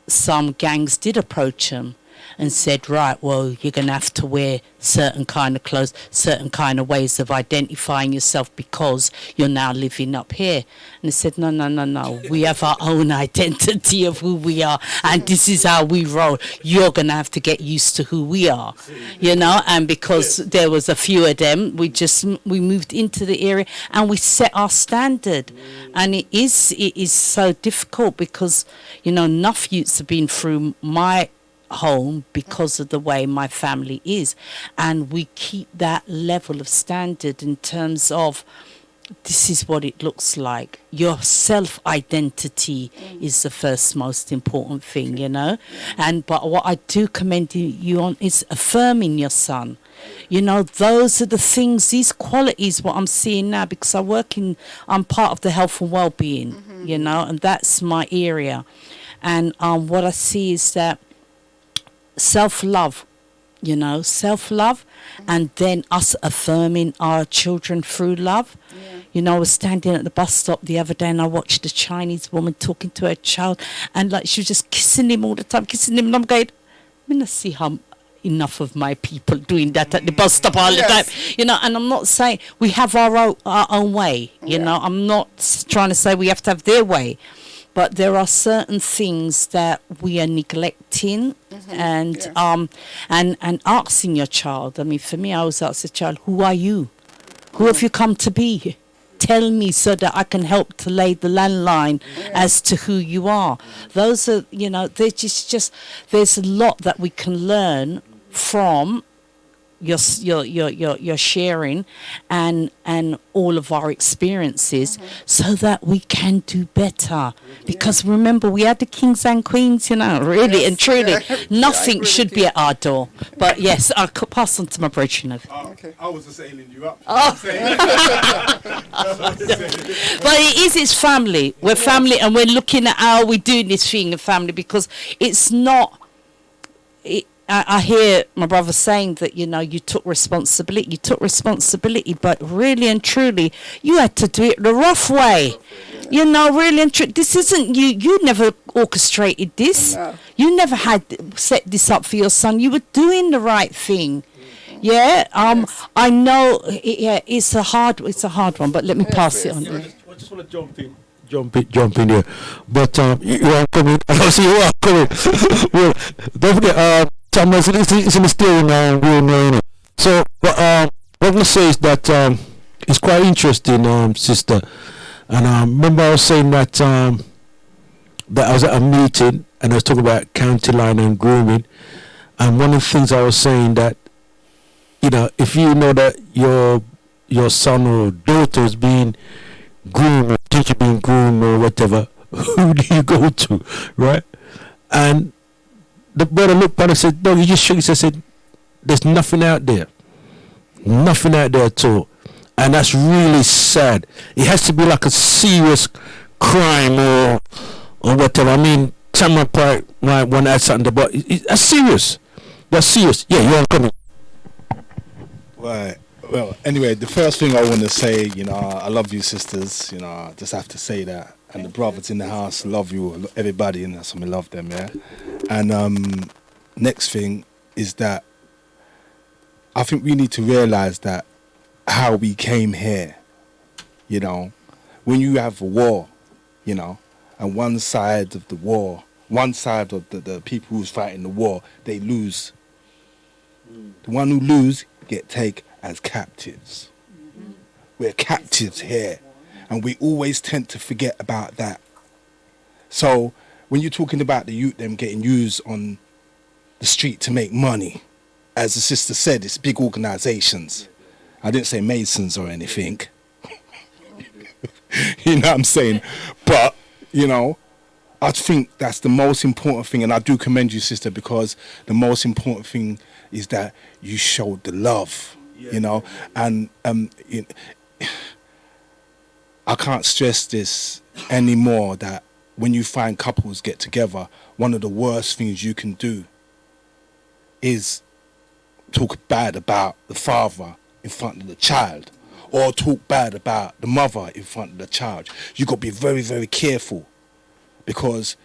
some gangs did approach them and said, right, well, you're going to have to wear certain kind of clothes, certain kind of ways of identifying yourself because you're now living up here. And they said, no. We have our own identity of who we are, and this is how we roll. You're going to have to get used to who we are, and because there was a few of them, we moved into the area and we set our standard. And it is so difficult because, enough youths have been through my home because of the way my family is, and we keep that level of standard in terms of this is what it looks like. Your self-identity is the first most important thing, but what I do commend you on is affirming your son. Those are the things, these qualities, what I'm seeing now, because I'm part of the health and well-being, and that's my area. And what I see is that self-love, and then us affirming our children through love. I was standing at the bus stop the other day and I watched a Chinese woman talking to her child, and she was just kissing him all the time, and I'm going, I mean, I see how enough of my people doing that at the bus stop all the time, and I'm not saying we have our own way, I'm not trying to say we have to have their way, but there are certain things that we are neglecting, and and asking your child. I mean, for me, I always ask the child, "Who are you? Who have you come to be? Tell me so that I can help to lay the landline as to who you are." Those are, you know, there's just there's a lot that we can learn from your sharing and all of our experiences, so that we can do better. Because remember, we are the kings and queens, you know, really and truly. Nothing should be at our door. But yes, I'll pass on to my brother. Okay. I was just ailing you up. Oh. But it's family. We're family, and we're looking at how we're doing this thing in family, because it's not. I hear my brother saying that, you know, you took responsibility, but really and truly, you had to do it the rough way. You know, really and truly, this isn't you. You never orchestrated this. No. You never had set this up for your son. You were doing the right thing. Yeah. I know. It's a hard one, but let me pass it on. I just want to jump in here. But you are coming. I don't see you are coming. Well, don't forget, it's in the steering wheel. So, what I'm going to say is that it's quite interesting, sister. And remember, I was saying that I was at a meeting and I was talking about county line and grooming. And one of the things I was saying that, you know, if you know that your son or daughter is being groomed, or teacher being groomed or whatever, who do you go to, right? And the brother looked back and said, "No, you just shook his head." Said, "There's nothing out there at all," and that's really sad. It has to be like a serious crime or whatever. I mean, someone might want to add something, but that's serious. That's serious. Yeah, you're coming. Right. Well, anyway, the first thing I want to say, you know, I love you, sisters. You know, I just have to say that. And the brothers in the house love you, everybody in there, so we love them, yeah. And next thing is that I think we need to realize that how we came here, you know, when you have a war, you know, and one side of the war, one side of the people who's fighting the war, they lose. The one who lose get taken as captives. We're captives here, and we always tend to forget about that. So when you're talking about the youth, them getting used on the street to make money, as the sister said, it's big organizations. I didn't say Masons or anything. You know what I'm saying? But, you know, I think that's the most important thing, and I do commend you, sister, because the most important thing is that you showed the love, you know, and I can't stress this anymore, that when you find couples get together, one of the worst things you can do is talk bad about the father in front of the child, or talk bad about the mother in front of the child. You got to be very, very careful, because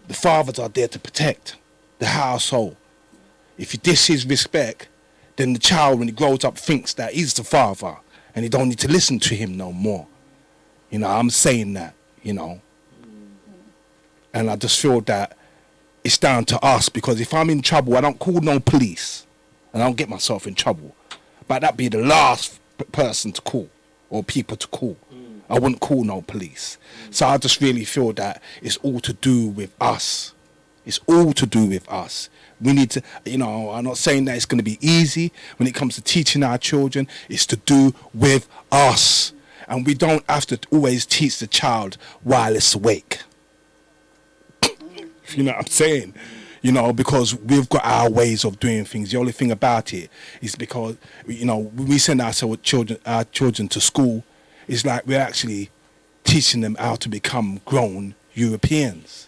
the fathers are there to protect the household. If you disrespect, then the child, when he grows up, thinks that he's the father and he don't need to listen to him no more. You know, I'm saying that, you know. And I just feel that it's down to us, because if I'm in trouble, I don't call no police and I don't get myself in trouble. But that'd be the last person to call, or people to call. I wouldn't call no police. So I just really feel that it's all to do with us. It's all to do with us. We need to, you know, I'm not saying that it's going to be easy when it comes to teaching our children. It's to do with us. And we don't have to always teach the child while it's awake. You know what I'm saying? You know, because we've got our ways of doing things. The only thing about it is because, you know, when we send our children to school, it's like we're actually teaching them how to become grown Europeans.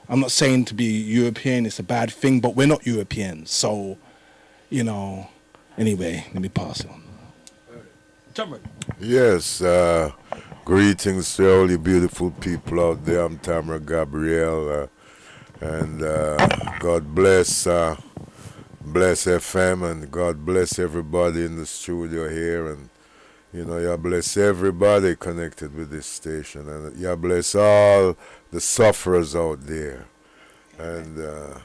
I'm not saying to be European is a bad thing, but we're not Europeans. So, you know, anyway, let me pass it on. Yes, greetings to all you beautiful people out there. I'm Tamara Gabriel, and God bless FM, and God bless everybody in the studio here, and You know, you bless everybody connected with this station, and you bless all the sufferers out there. And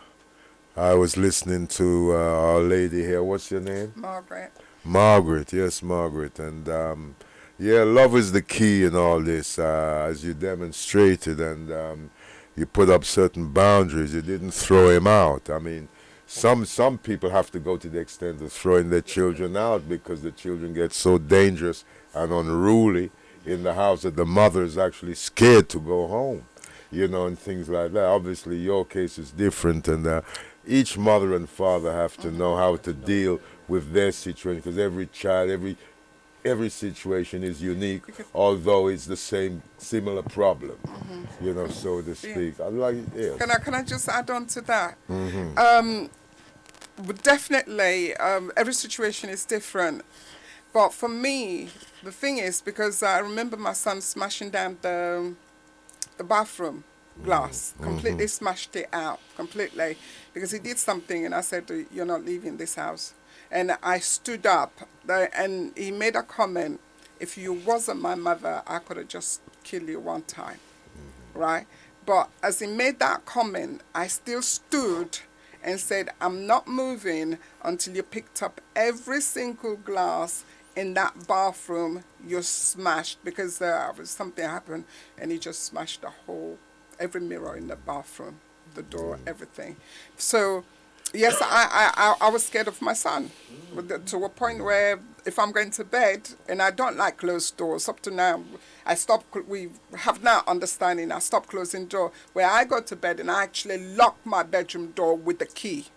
I was listening to our lady here. What's your name? Margaret. Margaret, yes, Margaret. And yeah, love is the key in all this, as you demonstrated. And you put up certain boundaries. You didn't throw him out. I mean, some people have to go to the extent of throwing their children out because the children get so dangerous and unruly in the house that the mother is actually scared to go home, you know, and things like that. Obviously, your case is different, and each mother and father have to know how to deal with their situation, because every child, every situation is unique, although it's the same similar problem, you know, so to speak. I'd like, yes. Can I just add on to that? But definitely, every situation is different. But for me, the thing is, because I remember my son smashing down the bathroom glass, completely smashed it out, completely, because he did something, and I said, "You're not leaving this house." And I stood up, and he made a comment, "If you wasn't my mother, I could have just killed you one time," right? But as he made that comment, I still stood and said, "I'm not moving until you picked up every single glass in that bathroom you smashed," because something happened, and he just smashed every mirror in the bathroom, the door, everything. So, yes, I was scared of my son, to a point where if I'm going to bed, and I don't like closed doors, up to now, we have now understanding, I stopped closing door, where I go to bed and I actually lock my bedroom door with the key.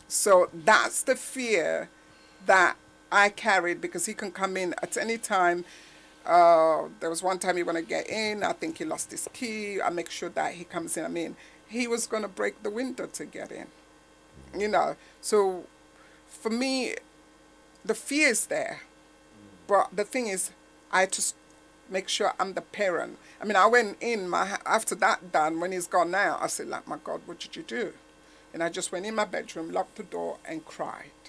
So that's the fear that I carried, because he can come in at any time. There was one time he wanted to get in, I think he lost his key, I make sure that he comes in. I mean, he was going to break the window to get in, you know. So for me, the fear is there. But the thing is, I had to make sure I'm the parent. I mean, I went in, after that done, when he's gone now, I said, like, "My God, what did you do?" And I just went in my bedroom, locked the door, and cried,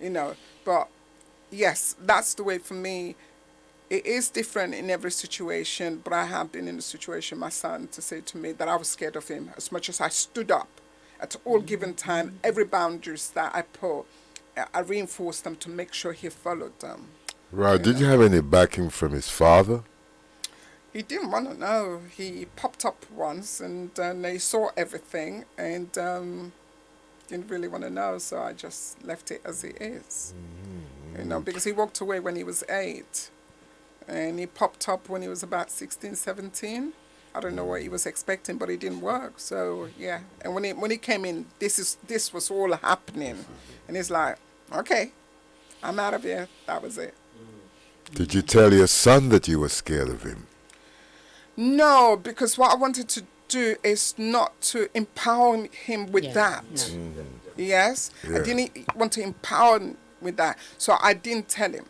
you know. But yes, that's the way for me. It is different in every situation, but I have been in a situation, my son, to say to me that I was scared of him as much as I stood up at all given time. Every boundaries that I put, I reinforced them to make sure he followed them. Right. Did you have any backing from his father? He didn't want to know. He popped up once, and they saw everything, and didn't really want to know, so I just left it as it is. You know, because he walked away when he was 8. And he popped up when he was about 16, 17. I don't know what he was expecting, but it didn't work. So, yeah. And when he came in, this was all happening. And he's like, "Okay, I'm out of here." That was it. Did you tell your son that you were scared of him? No, because what I wanted to do is not to empower him with that. No. Yes? Yeah. I didn't want to empower him with that. So I didn't tell him.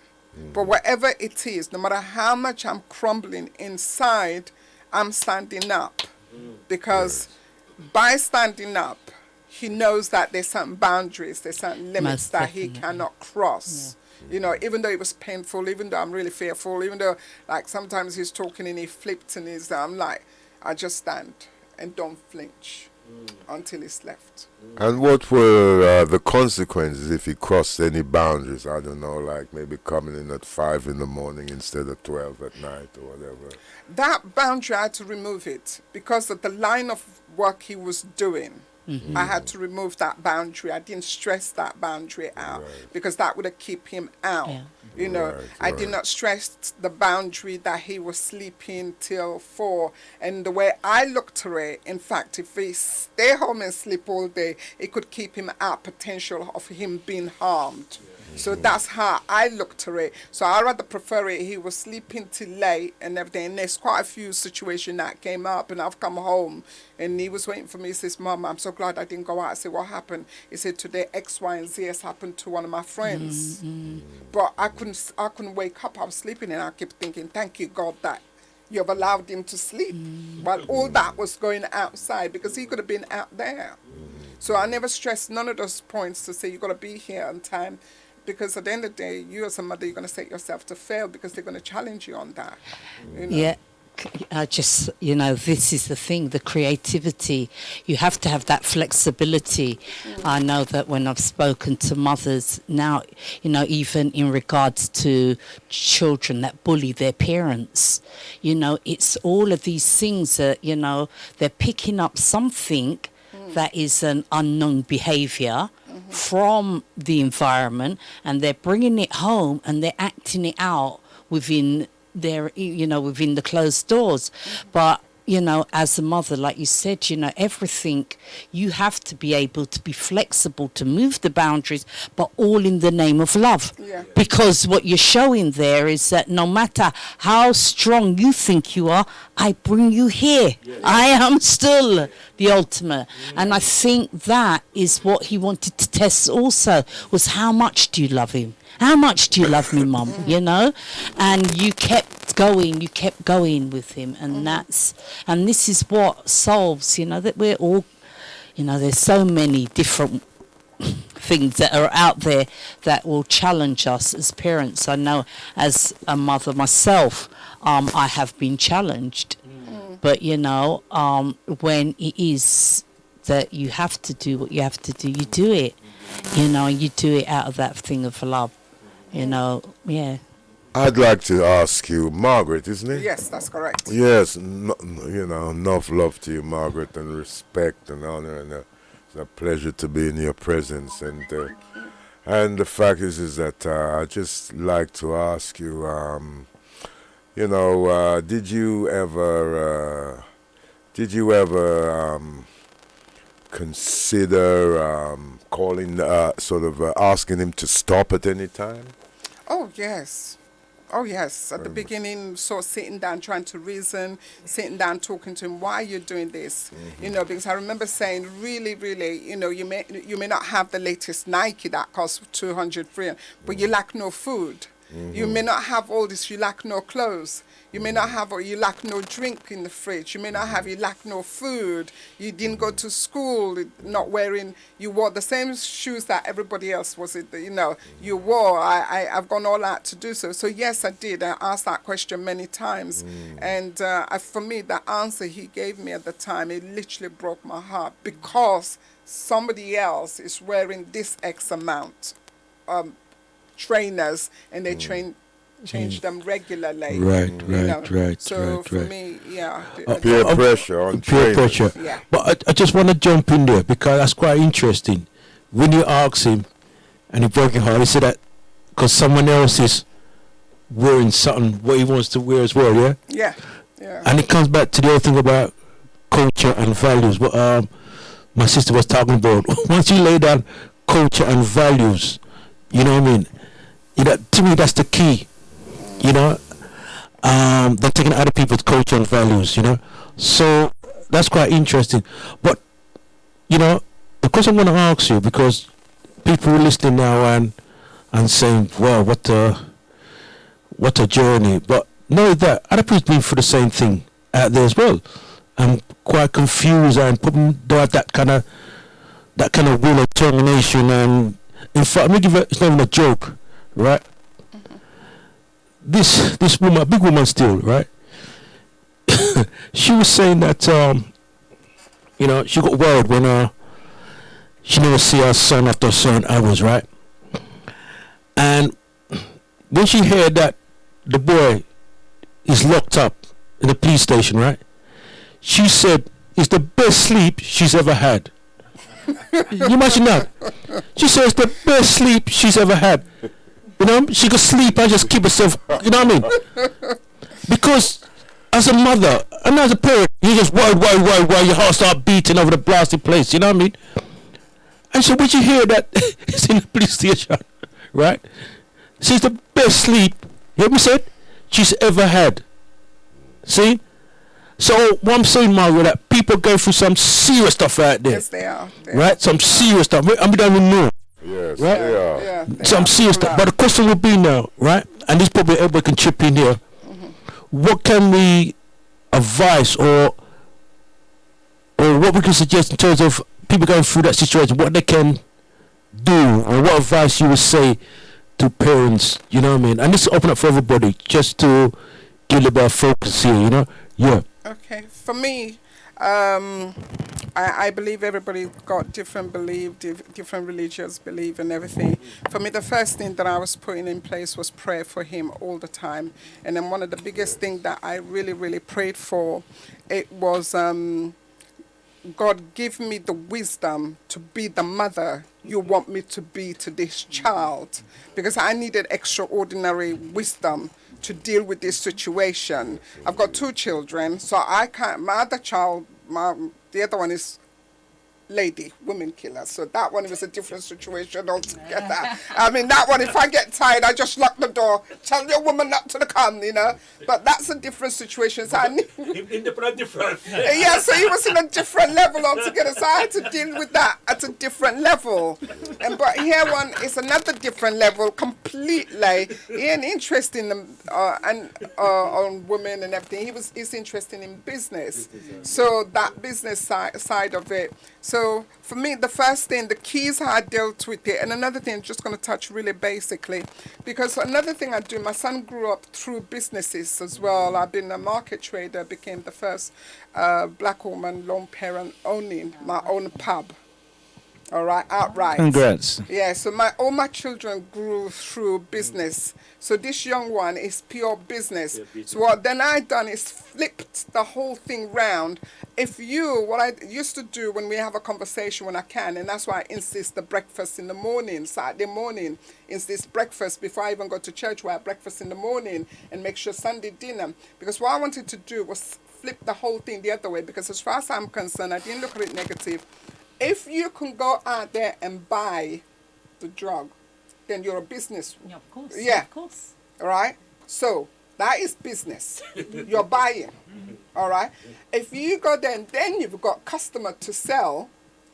But whatever it is, no matter how much I'm crumbling inside, I'm standing up. Because by standing up, he knows that there's certain boundaries, there's certain limits that he cannot cross. Yeah. You know, even though it was painful, even though I'm really fearful, even though, like, sometimes he's talking and he flipped and I'm like, I just stand and don't flinch until he's left. And what were the consequences if he crossed any boundaries? I don't know, like maybe coming in at 5 in the morning instead of 12 at night or whatever. That boundary, I had to remove it because of the line of work he was doing. I had to remove that boundary. I didn't stress that boundary out because that would have kept him out. Yeah. You know, I did not stress the boundary that he was sleeping till 4. And the way I looked at it, in fact, if he stay home and sleep all day, it could keep him out potential of him being harmed. So that's how I looked at it. So I rather prefer it. He was sleeping till late and everything. And there's quite a few situations that came up, and I've come home and he was waiting for me. He says, "Mom, I'm so glad I didn't go out." I said, "What happened?" He said, "Today X, Y, and Z has happened to one of my friends." But I couldn't wake up. I was sleeping, and I kept thinking, "Thank you, God, that you've allowed him to sleep." While all that was going outside, because he could have been out there. So I never stressed none of those points to say you got to be here on time. because at the end of the day, you as a mother, you're going to set yourself to fail because they're going to challenge you on that. You know? Yeah. I just, you know, this is the thing, the creativity. You have to have that flexibility. I know that when I've spoken to mothers now, you know, even in regards to children that bully their parents, you know, it's all of these things that, you know, they're picking up something that is an unknown behavior from the environment, and they're bringing it home and they're acting it out within their, you know, within the closed doors. But, you know, as a mother, like you said, you know, everything, you have to be able to be flexible to move the boundaries, but all in the name of love. Yeah. Because what you're showing there is that no matter how strong you think you are, I bring you here. I am still the ultimate. And I think that is what he wanted to test also, was how much do you love him? How much do you love me, Mum? You know? And you kept going with him. And and this is what solves, you know, that we're all, you know, there's so many different things that are out there that will challenge us as parents. I know as a mother myself, I have been challenged. But, you know, when it is that you have to do what you have to do, you do it. You know, and you do it out of that thing of love. You know, yeah. I'd like to ask you, Margaret, isn't it? Yes, that's correct. Yes, you know, enough love to you, Margaret, and respect and honor, and it's a pleasure to be in your presence. And the fact is that I'd just like to ask you, you know, did you ever consider calling, asking him to stop at any time? Oh, yes. Oh, yes. At the beginning, sort of sitting down, trying to reason, sitting down, talking to him, why are you doing this? You know, because I remember saying, really, really, you know, you may not have the latest Nike that costs 200, 300, but you lack no food. You may not have all this, you lack no clothes. You may not have, or you lack no drink in the fridge. You may not have, you lack no food. You didn't go to school, not wearing, you wore the same shoes that everybody else was, you know, you wore. I've gone all out to do so. So yes, I did. I asked that question many times. And for me, the answer he gave me at the time, it literally broke my heart, because somebody else is wearing this X amount trainers, and they change them regularly. Right. So for me, yeah. Peer pressure on Peer trainers. pressure. Yeah. But I just want to jump in there, because that's quite interesting. When you ask him, and he broke your heart, he said that because someone else is wearing something what he wants to wear as well, yeah? Yeah. And it comes back to the other thing about culture and values, what my sister was talking about. Once you lay down culture and values, you know what I mean? You know, to me, that's the key. You know, they're taking other people's culture and values. You know, so that's quite interesting. But you know, the question I'm going to ask you, because people are listening now and saying, "Wow, what a journey!" But know that other people's been through the same thing out there as well. I'm quite confused and putting that kind of will and determination. And in fact, let me give it. It's not even a joke. Right, this woman, a big woman still, right? She was saying that you know, she got worried when she never see her son after certain hours, right? And when she heard that the boy is locked up in the police station, right? She said it's the best sleep she's ever had. You imagine that? She said it's the best sleep she's ever had. You know, she could sleep and just keep herself, you know what I mean? Because as a mother and as a parent, you just worried, your heart start beating over the blasted place, you know what I mean? And so when you hear that it's in the police station, right? She's the best sleep, you hear me say, she's ever had. See? So what I'm saying, Margaret, that people go through some serious stuff out there. Yes, they are. Right? Some serious stuff. I mean, don't even know. Yes, Right? they are. Yeah, Some serious stuff. But the question will be now, right? And this probably everybody can chip in here. What can we advise or what we can suggest in terms of people going through that situation, what they can do, or what advice you would say to parents, you know what I mean? And this is open up for everybody, just to give a bit of focus here, you know? Yeah. Okay, for me, I believe everybody got different belief, different religious belief and everything. For me, the first thing that I was putting in place was prayer for him all the time. And then one of the biggest things that I really, really prayed for, it was God, give me the wisdom to be the mother you want me to be to this child, because I needed extraordinary wisdom to deal with this situation. I've got 2 children, so I can't, my other child, the other one is lady, woman killer. So that one was a different situation altogether. I mean, that one, if I get tired, I just lock the door, tell your woman not to come, you know. But that's a different situation. So I need, different. yeah, so he was in a different level altogether. So I had to deal with that at a different level. But here one is another different level completely. He ain't interested in on women and everything. He's interested in business. So that business side of it. So for me, the first thing, the keys how I dealt with it, and another thing I'm just going to touch really basically, because another thing I do, my son grew up through businesses as well. I've been a market trader, became the first black woman lone parent owning my own pub. All right, outright. Congrats. Yeah, so all my children grew through business. So this young one is pure business. So what then I done is flipped the whole thing round. What I used to do when we have a conversation when I can, and that's why I insist the breakfast in the morning, Saturday morning, insist breakfast before I even go to church, where I have breakfast in the morning and make sure Sunday dinner. Because what I wanted to do was flip the whole thing the other way, because as far as I'm concerned, I didn't look at it negative. If you can go out there and buy the drug, then you're a business. Yeah, of course. Yeah. Of course. All right? So that is business. You're buying. All right? If you go there and then you've got customer to sell,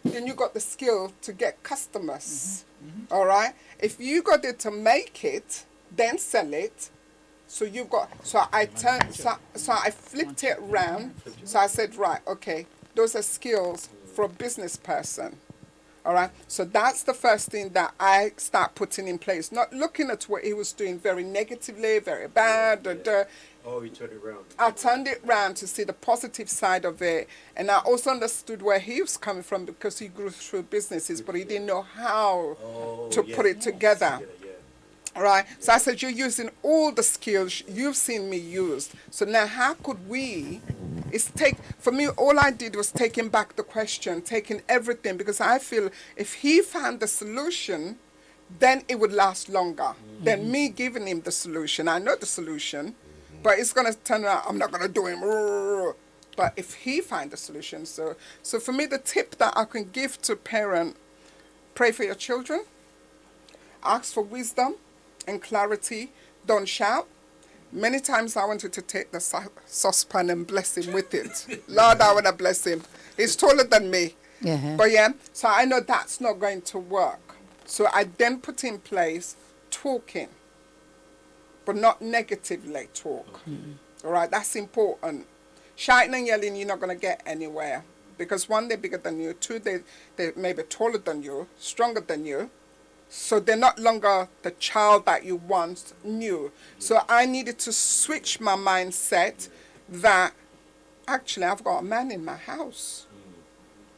then you got the skill to get customers. All right? If you go there to make it, then sell it, so you got, so I flipped it around. So I said, right, okay, those are skills for a business person. All right, so that's the first thing that I start putting in place, not looking at what he was doing very negatively, very bad. Oh, you turned it around. I turned it around to see the positive side of it, and I also understood where he was coming from, because he grew through businesses, but he didn't know how to put it together. All right, so I said, you're using all the skills you've seen me use. So now how could we, for me, all I did was taking back the question, taking everything, because I feel if he found the solution, then it would last longer than me giving him the solution. I know the solution, but it's going to turn around, I'm not going to do him. But if he find the solution, so for me, the tip that I can give to parent, pray for your children, ask for wisdom and clarity, don't shout. Many times I wanted to take the saucepan and bless him with it. Lord, I want to bless him. He's taller than me. Yeah. But yeah, so I know that's not going to work. So I then put in place talking, but not negatively talk. All right, that's important. Shouting and yelling, you're not going to get anywhere. Because one, they're bigger than you. Two, they may be taller than you, stronger than you. So they're not longer the child that you once knew. So I needed to switch my mindset that actually I've got a man in my house.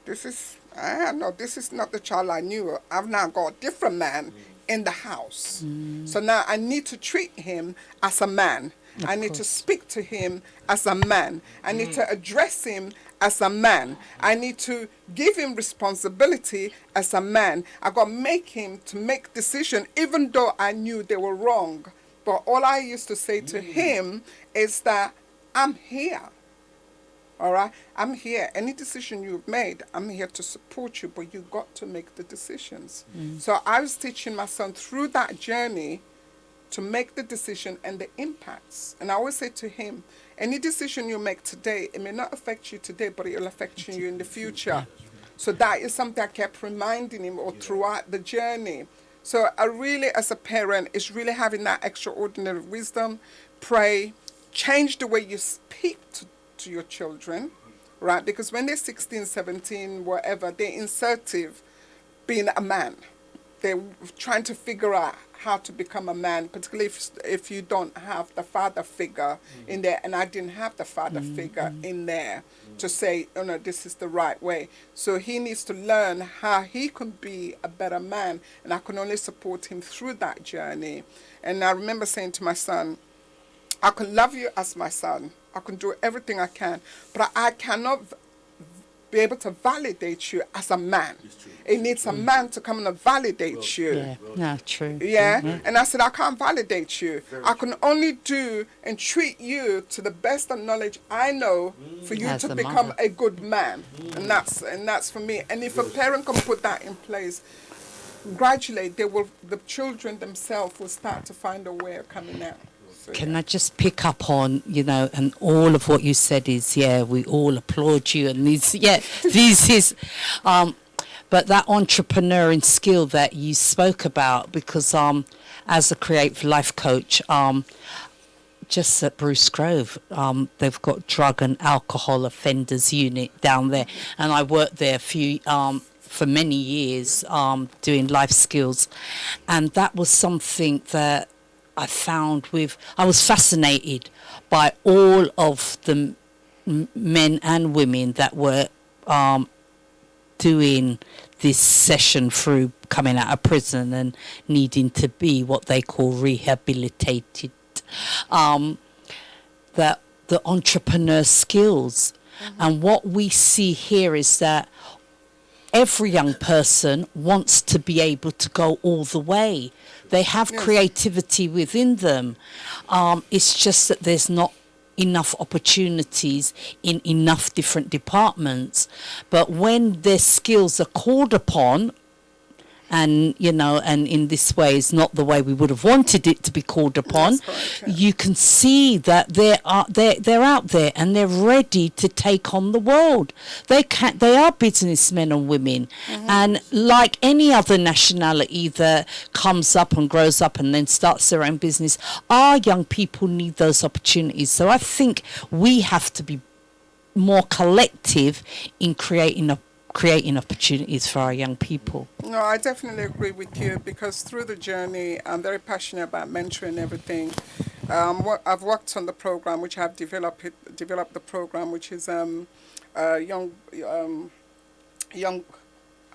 This is not the child I knew. I've now got a different man in the house. So now I need to treat him as a man. I need to speak to him as a man. I need to address him as a man. I need to give him responsibility as a man. I got to make him to make decisions, even though I knew they were wrong. But all I used to say to him is that I'm here. All right? I'm here. Any decision you've made, I'm here to support you, but you got to make the decisions. So I was teaching my son through that journey to make the decision and the impacts. And I always say to him, any decision you make today, it may not affect you today, but it will affect you in the future. So that is something I kept reminding him all throughout the journey. So I really, as a parent, is really having that extraordinary wisdom, pray, change the way you speak to your children, right? Because when they're 16, 17, whatever, they're insertive being a man. they're trying to figure out how to become a man, particularly if you don't have the father figure in there. And I didn't have the father figure in there to say, oh no, this is the right way. So he needs to learn how he can be a better man, and I can only support him through that journey. And I remember saying to my son, I can love you as my son, I can do everything I can, but I cannot be able to validate you as a man. It needs a man to come and validate you. Yeah, no, true. Yeah? And I said, I can't validate you. I can only do and treat you to the best of knowledge I know for you As to a become mother. a good man. And that's for me. And if a parent can put that in place, gradually the children themselves will start to find a way of coming out. So, Can I just pick up on, and all of what you said is, we all applaud you, and this is, but that entrepreneuring skill that you spoke about, because as a creative life coach, just at Bruce Grove, they've got drug and alcohol offenders unit down there, and I worked there for many years doing life skills, and that was something that I found I was fascinated by all of the men and women that were doing this session through coming out of prison and needing to be what they call rehabilitated. The entrepreneur skills. And what we see here is that every young person wants to be able to go all the way. They have creativity within them. It's just that there's not enough opportunities in enough different departments. But when their skills are called upon, and and in this way is not the way we would have wanted it to be called upon, you can see that they're out there and they're ready to take on the world. They are businessmen and women, and like any other nationality that comes up and grows up and then starts their own business, our young people need those opportunities. So I think we have to be more collective in creating opportunities for our young people. No, I definitely agree with you, because through the journey, I'm very passionate about mentoring everything. I've worked on the program, which I've developed the program, which is young. I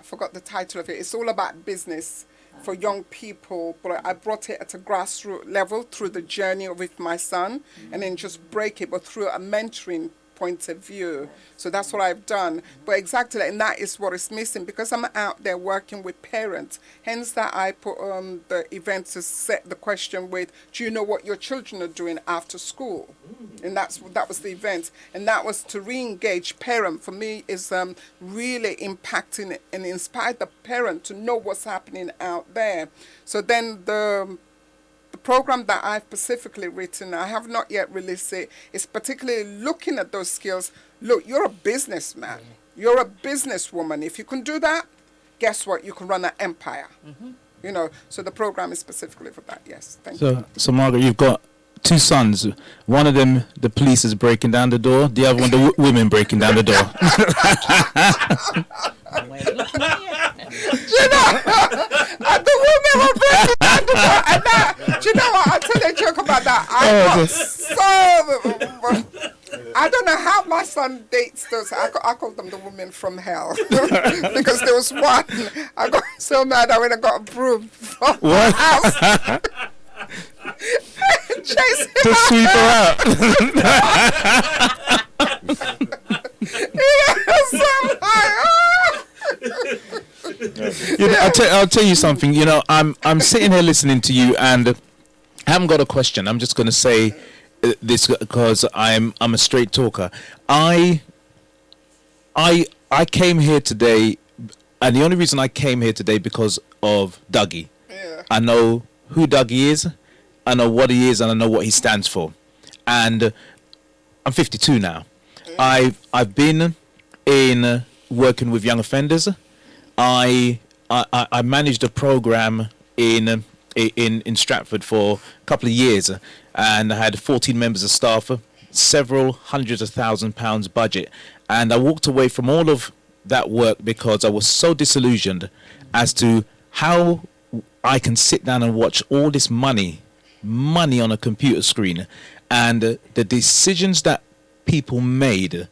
forgot the title of it. It's all about business for young people, but I brought it at a grassroots level through the journey with my son, and then just break it, but through a mentoring point of view. So that's what I've done. But exactly, and that is what is missing, because I'm out there working with parents. Hence that I put on the event to set the question with, do you know what your children are doing after school? And that was the event. And that was to re-engage parent. For me, is really impacting and inspire the parent to know what's happening out there. So then the program that I've specifically written, I have not yet released it, is particularly looking at those skills. Look, you're a businessman. You're a businesswoman. If you can do that, guess what? You can run an empire. So the program is specifically for that. Yes, thank you. So Margaret, you've got two sons. One of them, the police is breaking down the door. The other one, the women breaking down the door. The women were breaking down the door, and do you know what? I'll tell you a joke about that. I don't know how my son dates those. I call them the women from hell. Because there was one, I got so mad I went and got a broom from my house. Chase him to sweep her out. I'll tell you something. I'm sitting here listening to you, and I haven't got a question. I'm just going to say this because I'm a straight talker. I came here today, and the only reason I came here today because of Dougie. Yeah. I know who Dougie is, I know what he is, and I know what he stands for. And I'm 52 now. I've been in working with young offenders. I managed a program in Stratford for a couple of years, and I had 14 members of staff, several hundreds of £1,000s budget, and I walked away from all of that work because I was so disillusioned as to how I can sit down and watch all this money on a computer screen, and the decisions that people made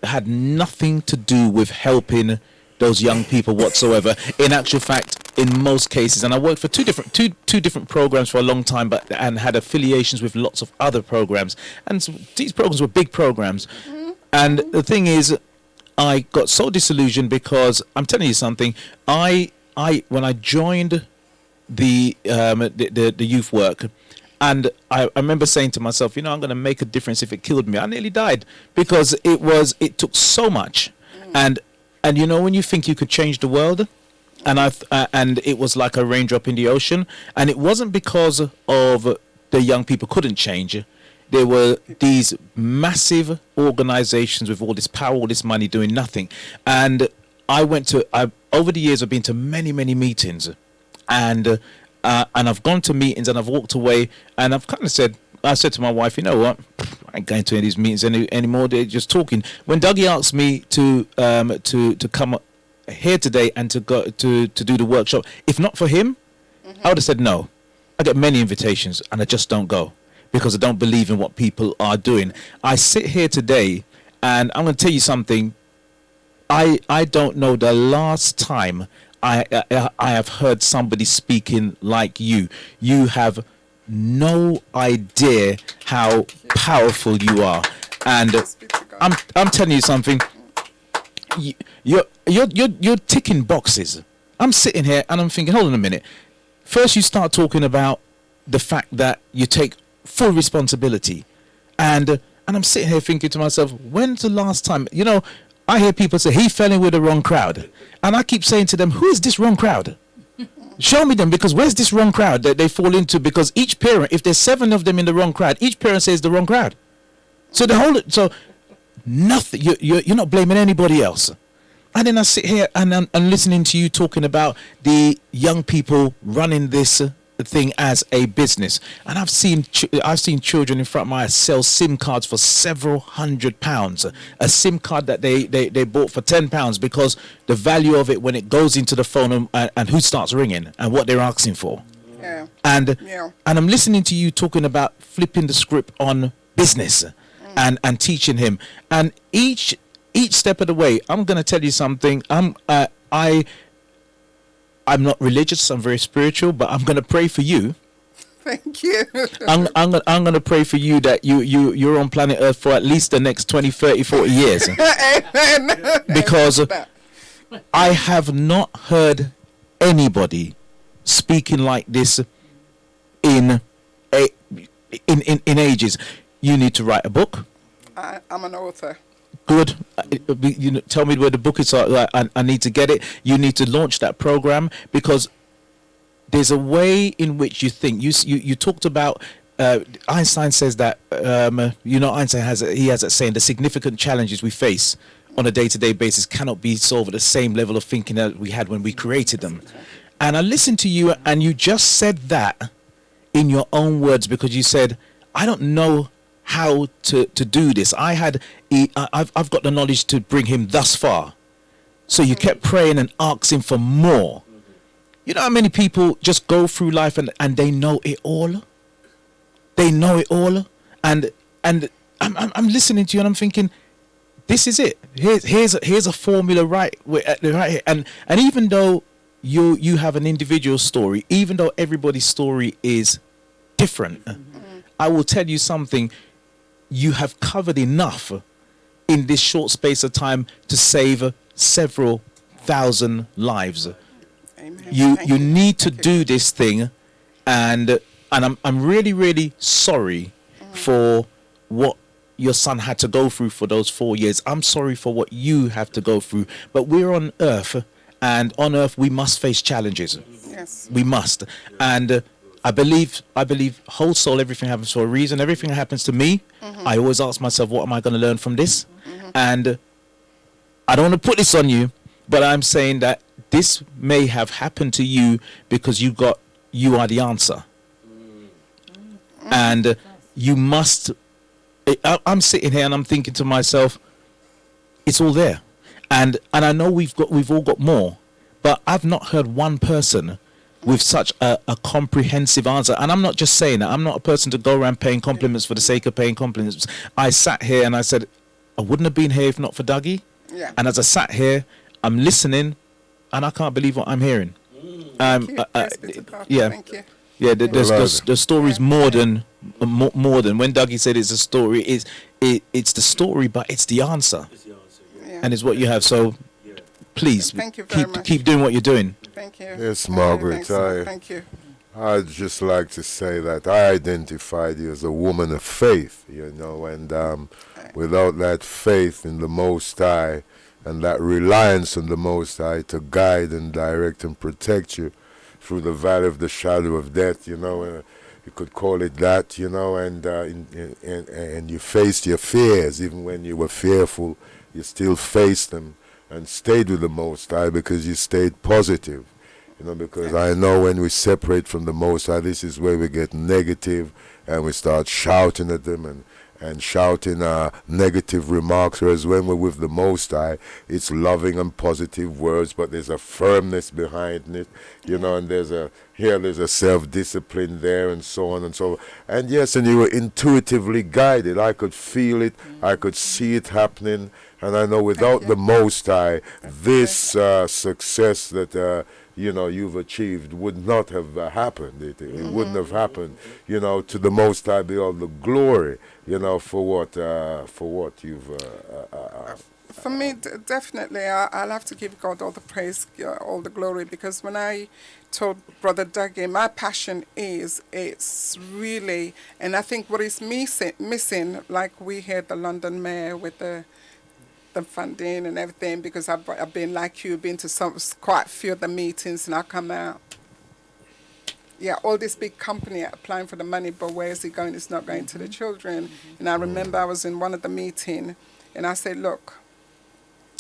had nothing to do with helping those young people whatsoever. In actual fact, in most cases, and I worked for two different programs for a long time, and had affiliations with lots of other programs, and so these programs were big programs. And the thing is, I got so disillusioned because I'm telling you something. When I joined the youth work, and I remember saying to myself, I'm going to make a difference if it killed me. I nearly died because it took so much, and when you think you could change the world, and it was like a raindrop in the ocean, and it wasn't because of the young people couldn't change. There were these massive organizations with all this power, all this money doing nothing. And over the years, I've been to many, many meetings, and I've gone to meetings and I've walked away, and I've kind of said to my wife, you know what, I ain't going to any of these meetings anymore. They're just talking. When Dougie asked me to come here today and to go to do the workshop, if not for him, I would have said no. I get many invitations and I just don't go, because I don't believe in what people are doing. I sit here today, and I'm going to tell you something. I don't know the last time I have heard somebody speaking like you. You have no idea how powerful you are, and I'm telling you something. You're ticking boxes. I'm sitting here and I'm thinking, hold on a minute. First, you start talking about the fact that you take full responsibility, and I'm sitting here thinking to myself, when's the last time? I hear people say he fell in with the wrong crowd, and I keep saying to them, who is this wrong crowd? Show me them, because where's this wrong crowd that they fall into? Because each parent, if there's 7 of them in the wrong crowd, each parent says the wrong crowd. So nothing. You're not blaming anybody else. And then I sit here and I'm listening to you talking about the young people running this thing as a business, and I've seen children in front of my eyes sell SIM cards for several £100s. A SIM card that they bought for £10, because the value of it when it goes into the phone, and who starts ringing and what they're asking for. Yeah. And I'm listening to you talking about flipping the script on business and teaching him, and each step of the way, I'm going to tell you something. I'm not religious. I'm very spiritual, but I'm going to pray for you. Thank you. I'm going to pray for you that you're on planet Earth for at least the next 20, 30, 40 years. Amen. Because I have not heard anybody speaking like this in ages. You need to write a book. I'm an author. Good. Tell me where the book is. I need to get it. You need to launch that program, because there's a way in which you think. You talked about Einstein says that Einstein has that saying, the significant challenges we face on a day-to-day basis cannot be solved at the same level of thinking that we had when we created them. And I listened to you, and you just said that in your own words, because you said, I don't know how to do this. I've got the knowledge to bring him thus far. So you kept praying and asking for more. You know how many people just go through life and they know it all? They know it all. And I'm listening to you and I'm thinking, this is it. Here's a formula right here. And even though you have an individual story, even though everybody's story is different, I will tell you something. You have covered enough in this short space of time to save several thousand lives. Amen. You need to do this thing, and I'm really, really sorry for what your son had to go through for those 4 years. I'm sorry for what you have to go through. But we're on earth, and on earth we must face challenges. Yes. We must. And I believe whole soul, everything happens for a reason. Everything that happens to me, I always ask myself, what am I going to learn from this? And I don't want to put this on you, but I'm saying that this may have happened to you because you are the answer. And you must. I'm sitting here and I'm thinking to myself, it's all there. And I know we've all got more, but I've not heard one person with such a comprehensive answer. And I'm not just saying that. I'm not a person to go around paying compliments for the sake of paying compliments. I sat here and I said, I wouldn't have been here if not for Dougie. Yeah. And as I sat here, I'm listening, and I can't believe what I'm hearing. Thank you. Praise be to God. Yeah. Thank you. Yeah, the story's more than when Dougie said it's a story. It's the story, but it's the answer, Yeah. and it's what you have. So please Thank you very much. keep doing what you're doing. Thank you. Yes, Margaret, Thank you. I'd just like to say that I identified you as a woman of faith, you know, and without that faith in the Most High and that reliance on the Most High to guide and direct and protect you through the valley of the shadow of death, you know, you could call it that, you know, and you faced your fears. Even when you were fearful, you still faced them and stayed with the Most High because you stayed positive. You know, because I know when we separate from the Most High, this is where we get negative and we start shouting at them and shouting negative remarks, whereas when we're with the Most High, it's loving and positive words, but there's a firmness behind it, you know, and there's a self-discipline there and so on and so on. And yes, and you were intuitively guided. I could feel it, I could see it happening, and I know without the Most High, this success that you know, you've achieved would not have happened. It wouldn't have happened. You know, to the Most High be all the glory, you know, for what you've... For me, definitely, I'll have to give God all the praise, all the glory, because when I told Brother Dougie, my passion it's really, and I think what is missing, like we had the London Mayor with the funding and everything, because I've been like you, been to quite a few of the meetings, and I come out, yeah, all this big company applying for the money, but where is it going? It's not going to the children. And I remember I was in one of the meeting, and I said, look,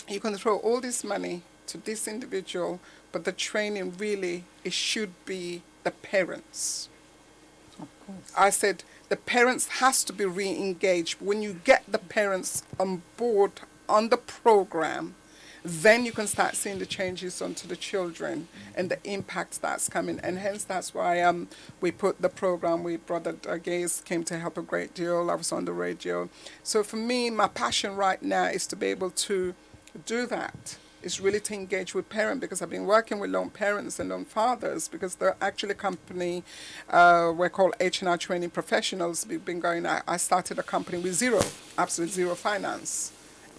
you can throw all this money to this individual, but the training really, it should be the parents. Of course. I said, the parents has to be re-engaged. When you get the parents on board on the program, then you can start seeing the changes onto the children and the impact that's coming. And hence that's why we put the program with Brother Dougie came to help a great deal. I was on the radio. So for me, my passion right now is to be able to do that. It's really to engage with parents, because I've been working with lone parents and lone fathers, because they're actually a company, we're called H&R Training Professionals. We've been going, I started a company with absolute zero finance.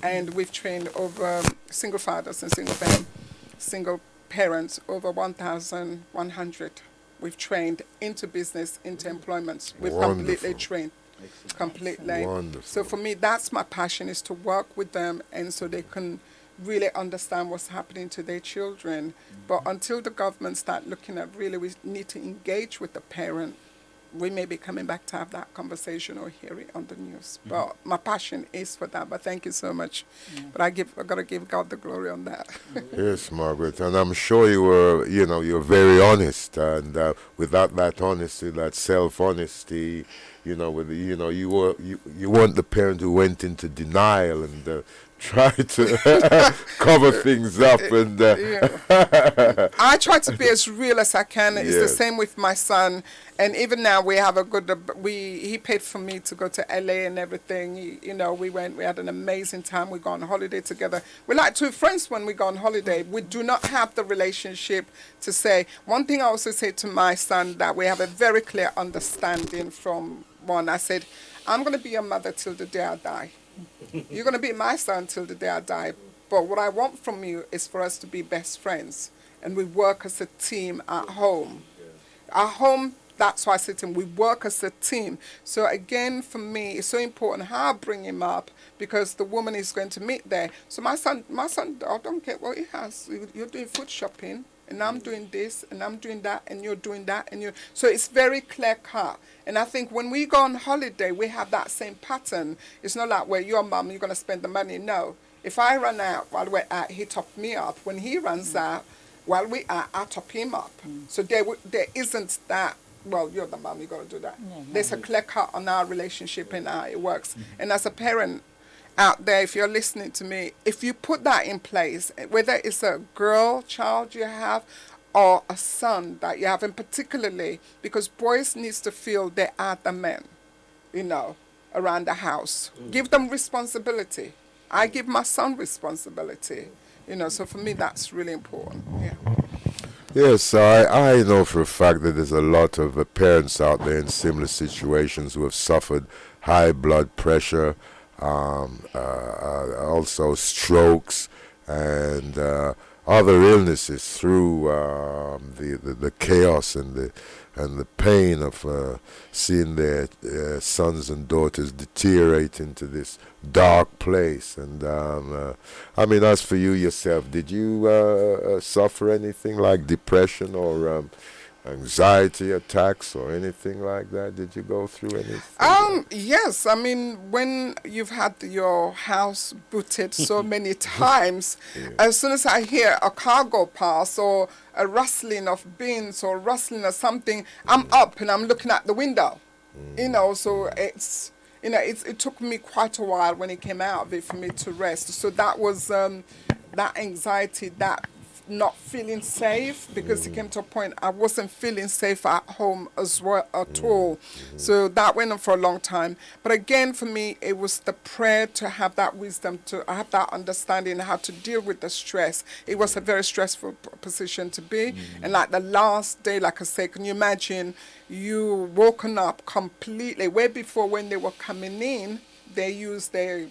And we've trained over single fathers and single parents, over 1,100. We've trained into business, into employment. We've completely trained, completely. Wonderful. So for me, that's my passion, is to work with them, and so they can really understand what's happening to their children. But until the government start looking at, really, we need to engage with the parent. We may be coming back to have that conversation or hear it on the news. But my passion is for that. But thank you so much. But I got to give God the glory on that. Yes, Margaret, and I'm sure you were, you know, you're very honest, and without that honesty, that self-honesty, you know, you weren't the parent who went into denial and tried to cover things up, and I try to be as real as I can. It's the same with my son, and even now we have a good. He paid for me to go to LA and everything. You know, we went. We had an amazing time. We go on holiday together. We're like two friends when we go on holiday. We do not have the relationship to say. One thing I also say to my son, that we have a very clear understanding from one. I said, I'm going to be your mother till the day I die. You're going to be my son till the day I die. But what I want from you is for us to be best friends. And we work as a team at home. At home, that's why I said to him, we work as a team. So again, for me, it's so important how I bring him up, because the woman is going to meet there. So my son, I don't care what he has. You're doing food shopping, and I'm doing this, and I'm doing that, and you're doing that, and you're... So it's very clear-cut. And I think when we go on holiday, we have that same pattern. It's not like, well, your mum, you're going to spend the money. No. If I run out while we're out, he top me up. When he runs out, while we are, I top him up. So there isn't that, well, you're the mum, you got to do that. There's a clear cut on our relationship and how it works. And as a parent out there, if you're listening to me, if you put that in place, whether it's a girl child you have or a son that you have, and particularly because boys needs to feel they are the men, you know, around the house. Give them responsibility. I give my son responsibility, you know, so for me that's really important. Yeah. Yes, I know for a fact that there's a lot of parents out there in similar situations who have suffered high blood pressure, also strokes, and other illnesses through the chaos and the pain of seeing their sons and daughters deteriorate into this dark place. And I mean, as for you yourself, did you suffer anything like depression or anxiety attacks or anything like that? Did you go through anything? Yes, I mean, when you've had your house booted so many times, as soon as I hear a car go past or a rustling of bins or rustling of something, I'm up and I'm looking at the window, you know, so it's, you know, it took me quite a while when it came out of it for me to rest. So that was that anxiety, that not feeling safe, because it came to a point I wasn't feeling safe at home as well at all. So that went on for a long time. But again, for me, it was the prayer to have that wisdom, to have that understanding how to deal with the stress. It was a very stressful position to be. And like the last day, like I say, can you imagine you woken up completely, way before when they were coming in, they used their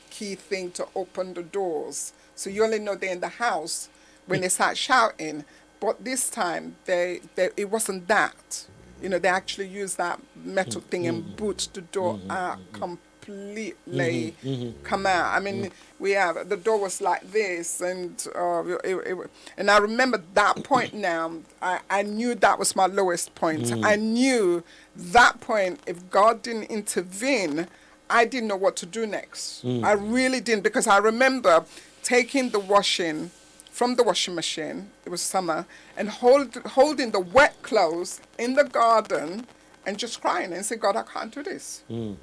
key thing to open the doors. So you only know they're in the house when they start shouting, but this time it wasn't that. You know, they actually used that metal thing and boot the door out completely, come out. I mean, the door was like this, and and I remember that point now. I knew that was my lowest point. I knew that point, if God didn't intervene, I didn't know what to do next. I really didn't, because I remember taking the washing from the washing machine, it was summer, and holding the wet clothes in the garden and just crying and saying, God, I can't do this. You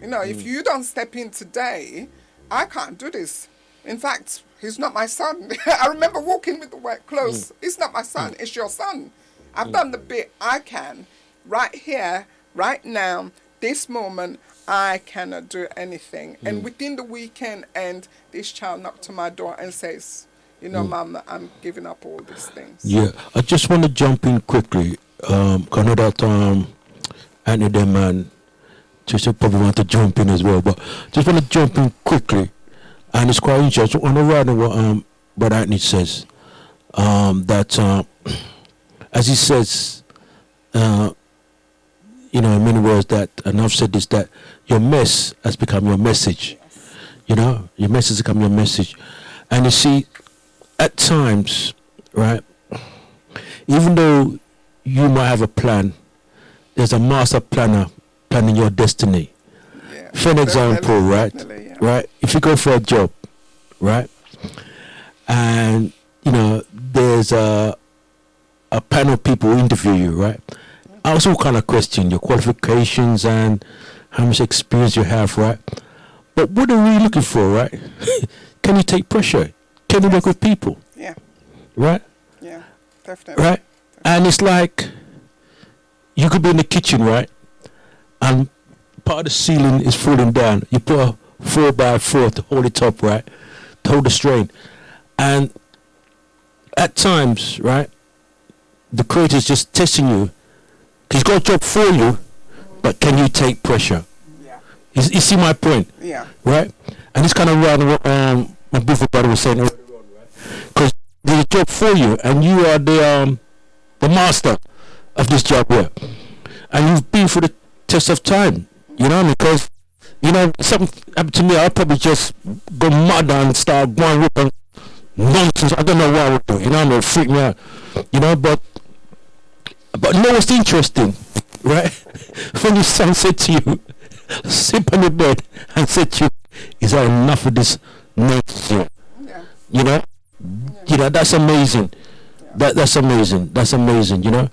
know, if you don't step in today, I can't do this. In fact, he's not my son. I remember walking with the wet clothes. He's not my son, it's your son. I've done the bit I can. Right here, right now, this moment, I cannot do anything. And within the weekend end, this child knocked on my door and says, you know, Mum, I'm giving up all these things. Yeah, I just want to jump in quickly. I know that Anthony them and Trisha probably want to jump in as well, but just want to jump in quickly. And it's quite interesting. On the right of what Anthony says, that as he says, you know, in many words, that, and I've said this, that your mess has become your message. Yes. You know, your mess has become your message. And you see, at times, right, even though you might have a plan, there's a master planner planning your destiny. Yeah. For an example, right? Yeah. Right? If you go for a job, right, and, you know, there's a panel of people who interview you, right? I also kind of question your qualifications and how much experience you have, right? But what are we looking for, right? Can you take pressure? Can you work with people? Yeah. Right? Yeah, definitely. Right? And it's like you could be in the kitchen, right? And part of the ceiling is falling down. You put a 4x4 to hold it up, right? To hold the strain. And at times, right, the creator's just testing you. He's got a job for you, but can you take pressure? Yeah. You see my point? Yeah. Right? And it's kind of around what my beautiful brother was saying earlier on, right? Because there's a job for you, and you are the master of this job here. And you've been through the test of time, you know, because, you know, something happened to me, I'll probably just go mad and start going with them nonsense. I don't know what I would do, you know, it'll freak me out, you know, but you know what's interesting, right? When your son said to you, sit on the bed and said to you, is that enough of this nonsense here? Yeah. You know? You know, that's amazing. Yeah. That's amazing. That's amazing, you know?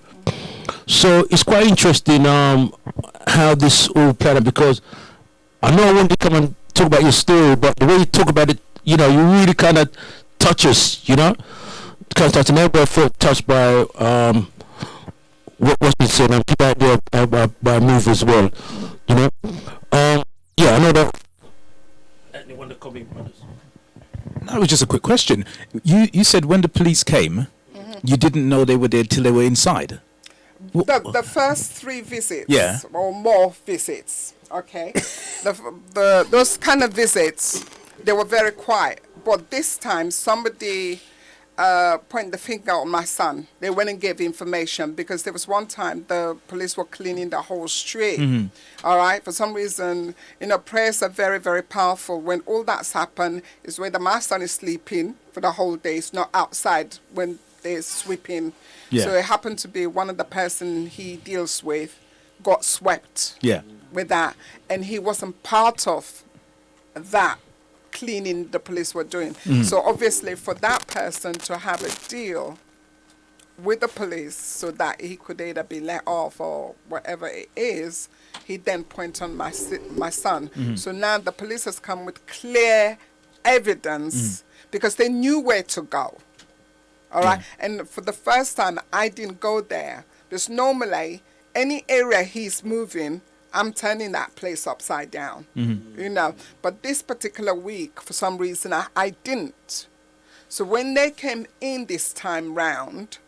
So it's quite interesting how this all played out, because I know I want to come and talk about your story, but the way you talk about it, you know, you really kind of touch us, you know? Because I never felt touched by what you said, and people out there by move as well. You know, yeah, I know that. Anyone the Coming Brothers? That was just a quick question. You said when the police came, you didn't know they were there till they were inside. The first 3 visits, Yeah. or more visits, okay, those kind of visits, they were very quiet. But this time, somebody pointed the finger on my son. They went and gave information because there was one time the police were cleaning the whole street. All right, for some reason, you know, prayers are very, very powerful. When all that's happened is whether my son is sleeping for the whole day, it's not outside when they're sweeping. Yeah. So it happened to be one of the person he deals with got swept with that, and he wasn't part of that cleaning the police were doing. So obviously for that person to have a deal with the police so that he could either be let off or whatever it is, he then pointed on my son. So now the police has come with clear evidence because they knew where to go. All right. And for the first time, I didn't go there. Because normally, any area he's moving, I'm turning that place upside down. You know. But this particular week, for some reason, I didn't. So when they came in this time round,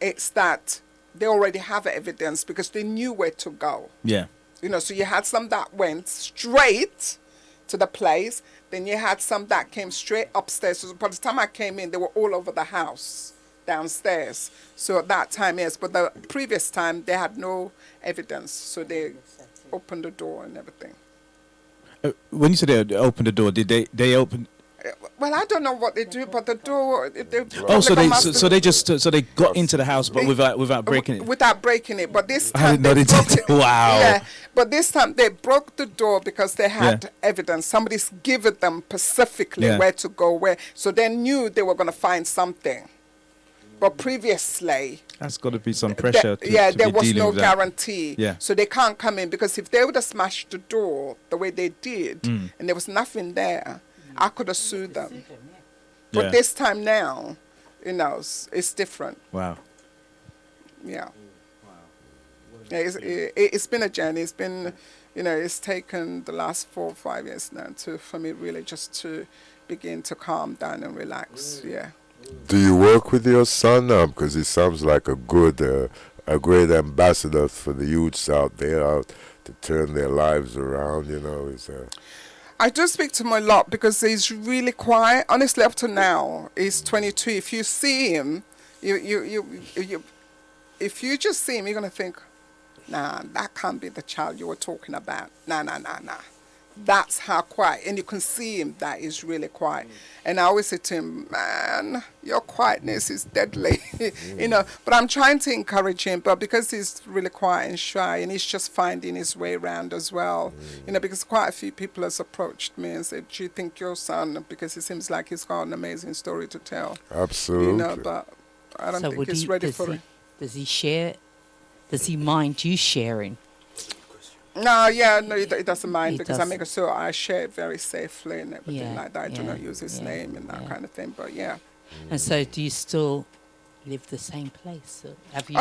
it's that they already have evidence because they knew where to go. Yeah. You know, so you had some that went straight to the place. Then you had some that came straight upstairs. So by the time I came in, they were all over the house downstairs. So at that time, yes. But the previous time, they had no evidence. So they opened the door and everything. When you said they opened the door, did they open? Well, I don't know what they do, but the door. So they got into the house, but without breaking it. Without breaking it, but this I time didn't know they did it. Wow. Yeah, but this time they broke the door because they had evidence. Somebody's given them specifically where to go, so they knew they were going to find something. But previously, that's got to be some pressure. There was no guarantee. Yeah. So they can't come in because if they would have smashed the door the way they did, and there was nothing there, I could have sued them. But this time now, you know, it's different. Wow. Yeah. It's been a journey. It's been, you know, it's taken the last 4 or 5 years now for me really just to begin to calm down and relax. Yeah. Do you work with your son now? Because he sounds like a great ambassador for the youths out there to turn their lives around. You know, I do speak to him a lot because he's really quiet. Honestly, up to now, he's 22. If you see him, if you just see him, you're gonna think, nah, that can't be the child you were talking about. Nah. That's how quiet, and you can see him that he's really quiet. And I always say to him, man, your quietness is deadly, you know. But I'm trying to encourage him, but because he's really quiet and shy, and he's just finding his way around as well, you know, because quite a few people has approached me and said, do you think your son, because it seems like he's got an amazing story to tell. Absolutely. You know, but I don't think he's ready for it. Does he share? Does he mind you sharing? No, he doesn't mind because I make sure I share it very safely and everything like that. I do not use his name and that kind of thing, but yeah. And so do you still live the same place? Have you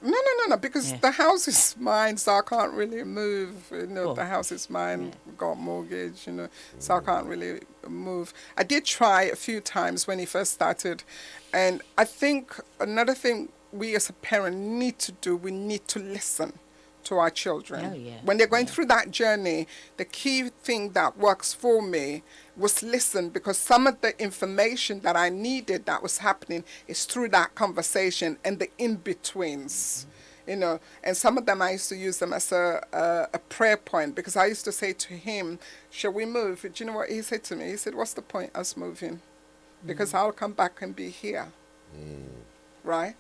No, because the house is mine, so I can't really move. You know, the house is mine, got mortgage, you know, so I can't really move. I did try a few times when he first started, and I think another thing we as a parent need to do, we need to listen to our children. When they're going through that journey, the key thing that works for me was listen, because some of the information that I needed that was happening is through that conversation and the in-betweens, you know, and some of them I used to use them as a prayer point, because I used to say to him, shall we move? Do you know what he said to me? He said, what's the point us moving? Because I'll come back and be here. Right?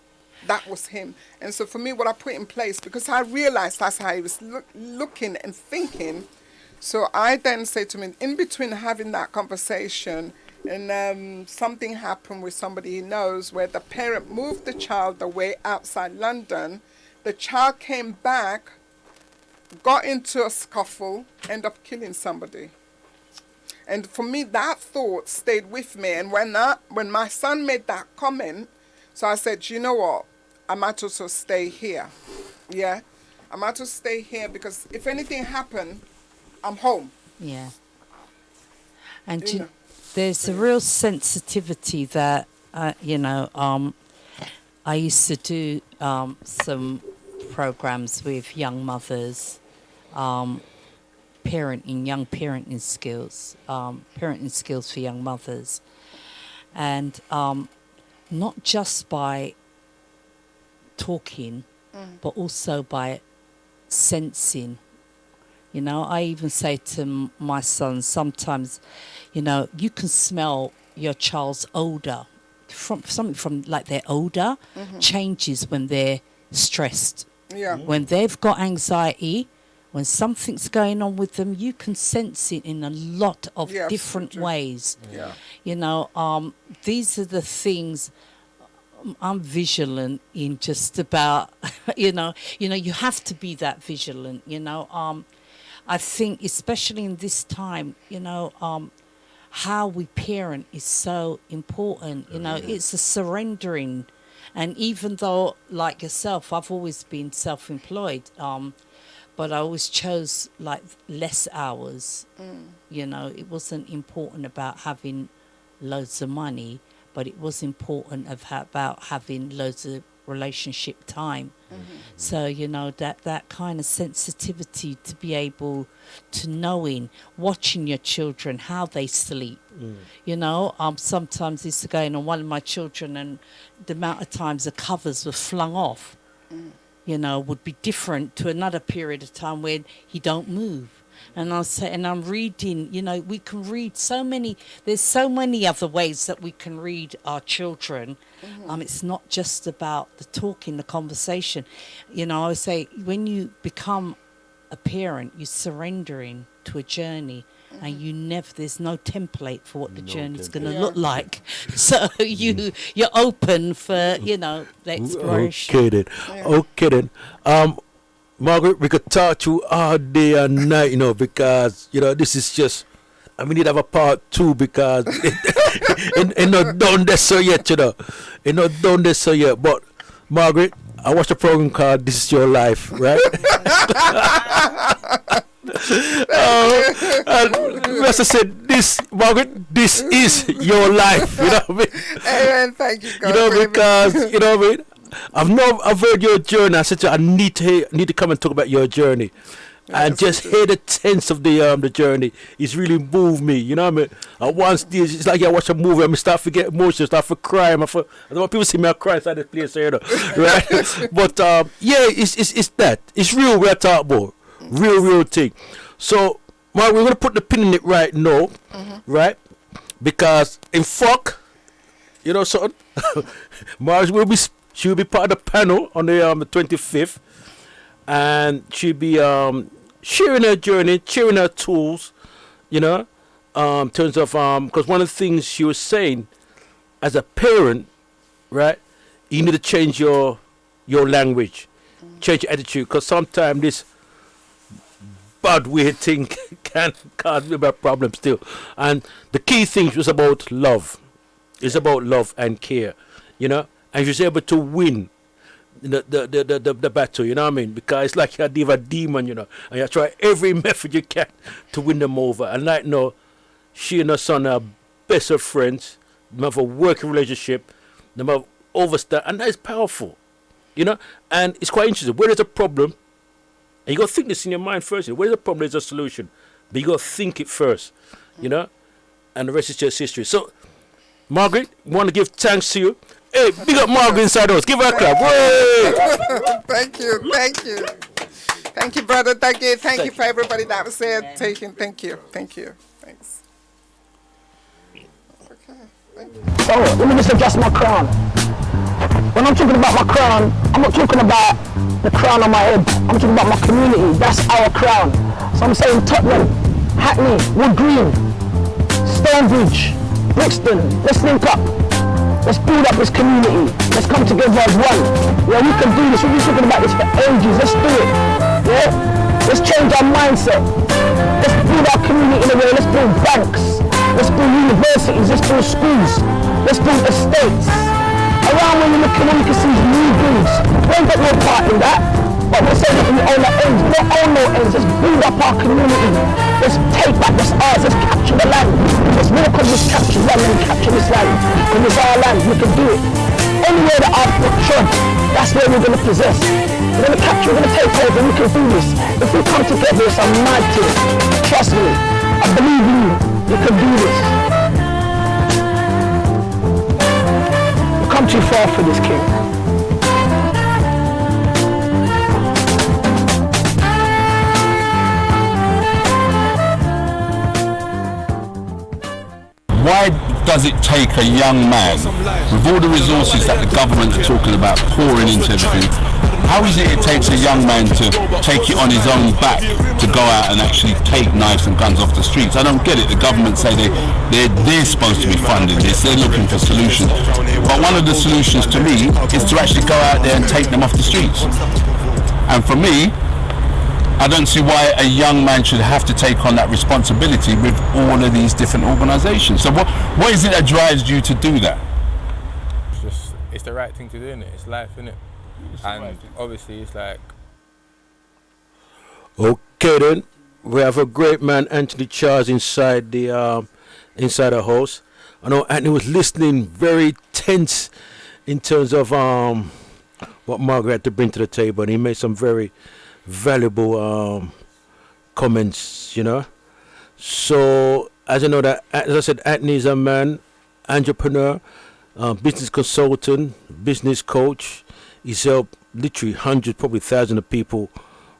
That was him. And so for me, what I put in place, because I realized that's how he was looking and thinking, so I then say to him, in between having that conversation, and something happened with somebody he knows where the parent moved the child away outside London. The child came back, got into a scuffle, ended up killing somebody. And for me, that thought stayed with me. And when my son made that comment, so I said, you know what? I might also stay here. Yeah? I might also stay here because if anything happened, I'm home. Yeah. And there's a real sensitivity that, I used to do some programs with young mothers, young parenting skills for young mothers. And not just by talking, but also by sensing. I even say to my son sometimes, you can smell your child's odor from like their odor changes when they're stressed. Yeah. When they've got anxiety, when something's going on with them, you can sense it in a lot of different ways. Yeah. These are the things I'm vigilant in just about, you have to be that vigilant, I think especially in this time, how we parent is so important. It's a surrendering. And even though, like yourself, I've always been self-employed, but I always chose like less hours. It wasn't important about having loads of money, but it was important about having loads of relationship time. So that kind of sensitivity to be able to watching your children, how they sleep. Sometimes this is going on one of my children, and the amount of times the covers were flung off would be different to another period of time when he don't move. And I'm reading, we can read there's so many other ways that we can read our children. It's not just about the talking, the conversation. I would say when you become a parent, you're surrendering to a journey, and there's no template for what the journey's going to look like. So you're open for, the exploration. Okay then. Margaret, we could talk to you all day and night, because, this is just, we need to have a part 2 because it's not done this so yet, It's not done this so yet. But, Margaret, I watched a program called This Is Your Life, right? And Master said, Margaret, this is your life, you know what I mean? Amen, thank you, God. Because, I've heard your journey. I said to you, I need to come and talk about your journey, and just hear the tense of the journey. It's really moved me. You know what I mean? At one stage, it's like I watch a movie and I start to get emotional, start to cry. I don't want people to see me cry inside this place, right? But it's that. It's real. We're talking about real thing. So, Mark, we're gonna put the pin in it right now, right? Because in fuck, something. Mars she'll be part of the panel on the 25th, and she'll be sharing her journey, sharing her tools, in terms of because one of the things she was saying, as a parent, right, you need to change your language, change your attitude, because sometimes this bad weird thing can cause me a problem still. And the key thing was about love. It's about love and care, and she's able to win the battle, you know what I mean? Because it's like you have a demon, and you try every method you can to win them over. And right now, she and her son are best of friends. They have a working relationship. They have overstand, and that is powerful, And it's quite interesting. Where there's a problem, and you got to think this in your mind first. Where there's a problem, there's a solution. But you got to think it first, And the rest is just history. So, Margaret, want to give thanks to you. Hey, big up Margaret inside us. Give her a clap. Thank you. Thank you, brother. Thank you for everybody that was there taking. Thank you. Thanks. Okay. Thank you. So, let me just adjust my crown. When I'm talking about my crown, I'm not talking about the crown on my head. I'm talking about my community. That's our crown. So I'm saying Tottenham, Hackney, Wood Green, Stonebridge, Brixton, let's link up. Let's build up this community. Let's come together as one. Yeah, we can do this. We've been talking about this for ages. Let's do it. Yeah? Let's change our mindset. Let's build our community in a way. Let's build banks. Let's build universities. Let's build schools. Let's build estates. Around when you look at you can see new builds. We ain't got no part in that. But we're saying that we own our ends. We don't own no ends. Let's build up our community. Let's take back this ours. Let's capture the land. Let's walk on this capture land and capture this land. When it's our land, we can do it. Anywhere that our foot trod, that's where we're going to possess. We're going to capture, we're going to take over, and we can do this. If we come together, it's a mad thing. Trust me. I believe in you. You can do this. We've come too far for this, King. Why does it take a young man, with all the resources that the government are talking about pouring into everything, how is it takes a young man to take it on his own back to go out and actually take knives and guns off the streets? I don't get it. The government say they're supposed to be funding this, they're looking for solutions. But one of the solutions to me is to actually go out there and take them off the streets. And for me, I don't see why a young man should have to take on that responsibility with all of these different organisations. So what is it that drives you to do that? It's the right thing to do, innit? It's life, innit? And obviously it's like... Okay then, we have a great man, Anthony Charles, inside the house. I know Anthony was listening very tense in terms of what Margaret had to bring to the table, and he made some very valuable comments, you know. So as you know, that as I said, Anthony is a man, entrepreneur, business consultant, business coach. He's helped literally hundreds, probably thousands of people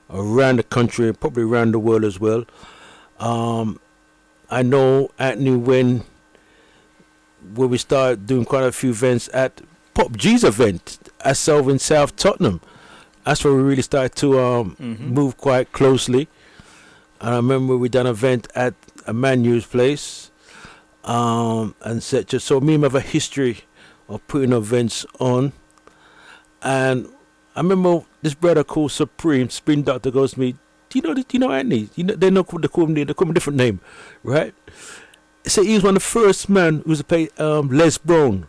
around the country, probably around the world as well. I know Anthony when we started doing quite a few events at Pop G's event at South Tottenham. That's where we really started to move quite closely. And I remember we done an event at a Manu's place, and such. So me and him have a history of putting events on. And I remember this brother called Supreme Spin Doctor goes to me, do you know Anthony? They call him a different name, right? So he was one of the first men who was to play Les Brown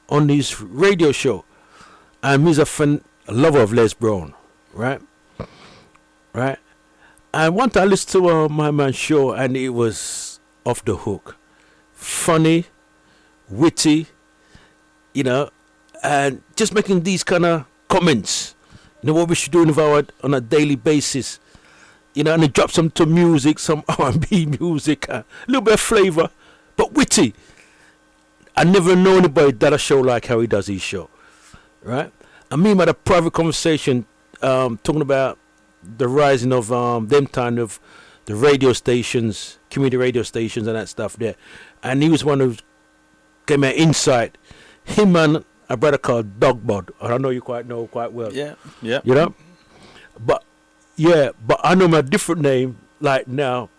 on his radio show, and he's a lover of Les Brown, right? And one time I listened to my man's show, and it was off the hook, funny, witty, you know, and just making these kind of comments, you know, what we should do on a daily basis, you know, and he dropped some to music, some R&B music, a little bit of flavour, but witty. I never know anybody that a show like how he does his show, right? And me had a private conversation talking about the rising of them kind of the radio stations, community radio stations and that stuff there. And he was one who gave me an insight. Him and a brother called Dogbod, I don't know you know quite well. Yeah. You know? But I know my different name, like now.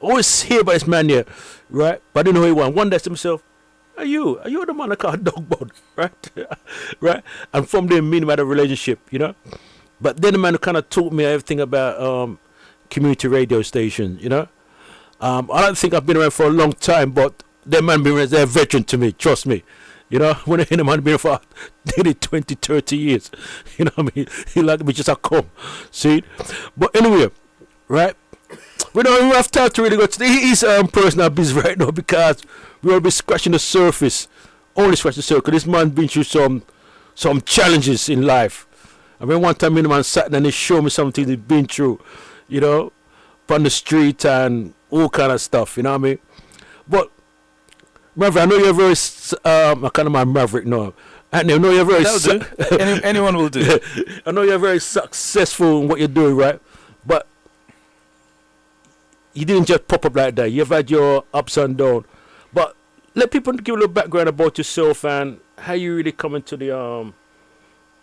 I always hear about this man here, right? But I didn't know who he was. One day I said to myself, Are you the man I call Dogbod, right? Right? And from there, me and him had a relationship, you know? But then the man kind of taught me everything about community radio stations, you know? I don't think I've been around for a long time, but that man they're a veteran to me, trust me. You know, when I hear the man been for nearly 20, 30 years, you know what I mean? He like me just a come, see? But anyway, right? We don't even have time to really go to his personal business right now because we'll be scratching the surface, only scratching the surface. This man been through some challenges in life. I mean, one time me and the man sat and he showed me something he's been through, you know, on the street and all kind of stuff, you know what I mean? But Maverick, I know you're very, I kind of my Maverick now. And I know you're very, anyone will do. I know you're very successful in what you're doing, right? But you didn't just pop up like that. You've had your ups and downs. But let people give a little background about yourself and how you really come into the,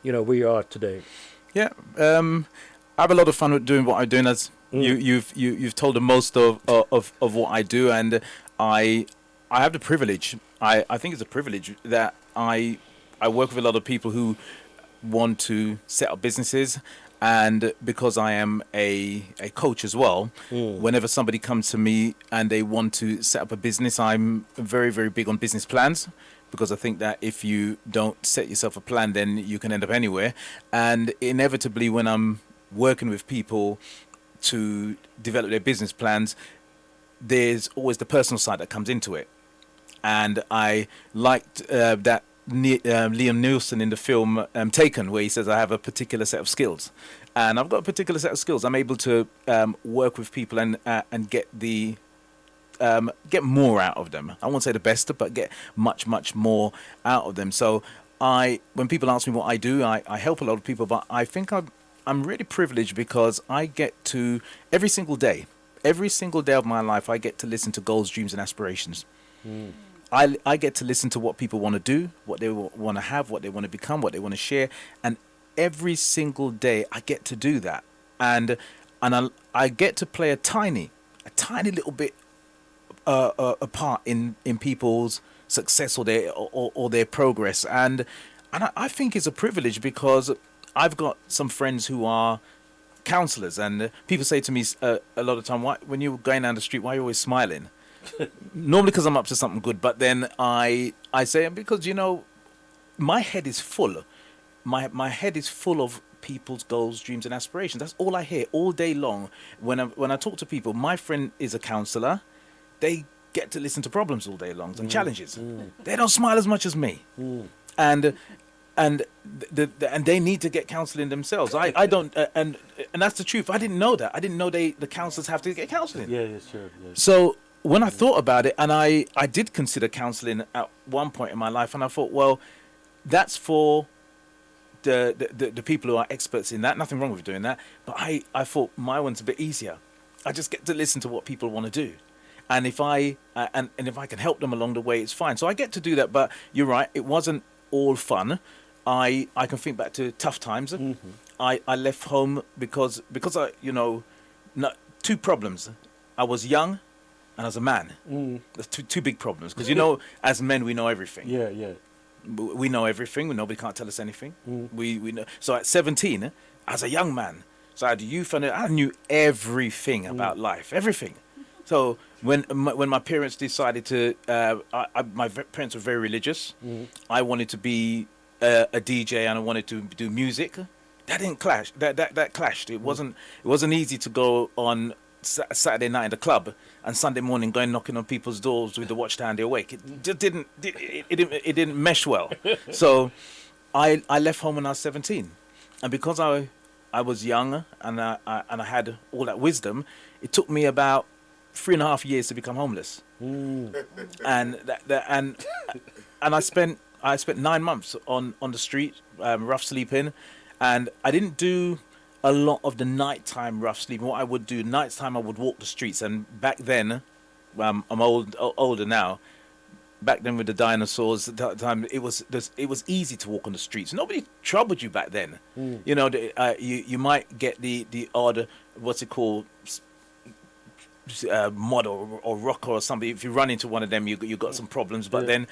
you know, where you are today. Yeah, I have a lot of fun with doing what I'm doing. As you've told the most of what I do, and I have the privilege. I think it's a privilege that I work with a lot of people who want to set up businesses, And because I am a coach as well, whenever somebody comes to me and they want to set up a business, I'm very, very big on business plans, because I think that if you don't set yourself a plan, then you can end up anywhere. And inevitably, when I'm working with people to develop their business plans, there's always the personal side that comes into it. And I liked that Liam Neeson in the film Taken, where he says, I have a particular set of skills. And I've got a particular set of skills. I'm able to work with people and get more out of them. I won't say the best, but get much, much more out of them. So when people ask me what I do, I help a lot of people, but I think I'm really privileged because I get to, every single day of my life, I get to listen to goals, dreams and aspirations. I get to listen to what people want to do, what they want to have, what they want to become, what they want to share. And every single day I get to do that. And I get to play a tiny little bit a part in people's success or their progress. And I think it's a privilege, because I've got some friends who are counselors, and people say to me a lot of time, when you're going down the street, why are you always smiling? Normally because I'm up to something good, but then I say, because my head is full. My head is full of people's goals, dreams and aspirations. That's all I hear all day long. When I talk to people, my friend is a counsellor. They get to listen to problems all day long and challenges. They don't smile as much as me. And they need to get counselling themselves. I don't, and that's the truth. I didn't know that. I didn't know the counsellors have to get counselling. Yeah, sure. Yeah. So when I thought about it, and I did consider counselling at one point in my life, and I thought, well, that's for the people who are experts in that. Nothing wrong with doing that. But I thought my one's a bit easier. I just get to listen to what people want to do. And if I if I can help them along the way, it's fine. So I get to do that. But you're right, it wasn't all fun. I can think back to tough times. I left home because I two problems. I was young, and as a man. There's two big problems, because as men we know everything. Yeah. We know everything. Nobody can't tell us anything. We know. So at 17, as a young man, so I had youth, and I knew everything about life, everything. So when my parents decided to, my parents were very religious. I wanted to be a DJ, and I wanted to do music. That didn't clash. That clashed. It wasn't easy to go on Saturday night in the club and Sunday morning going knocking on people's doors with the watch to hand you awake. It just didn't mesh well. So I left home when I was 17, and because I was young and I had all that wisdom, it took me about 3.5 years to become homeless. And I spent 9 months on the street, rough sleeping, and I didn't do a lot of the nighttime rough sleeping. What I would do nighttime, I would walk the streets. And back then, I'm older now. Back then with the dinosaurs, that time it was easy to walk on the streets. Nobody troubled you back then. You might get the odd, what's it called, mod or rocker or something. If you run into one of them, you got some problems. But then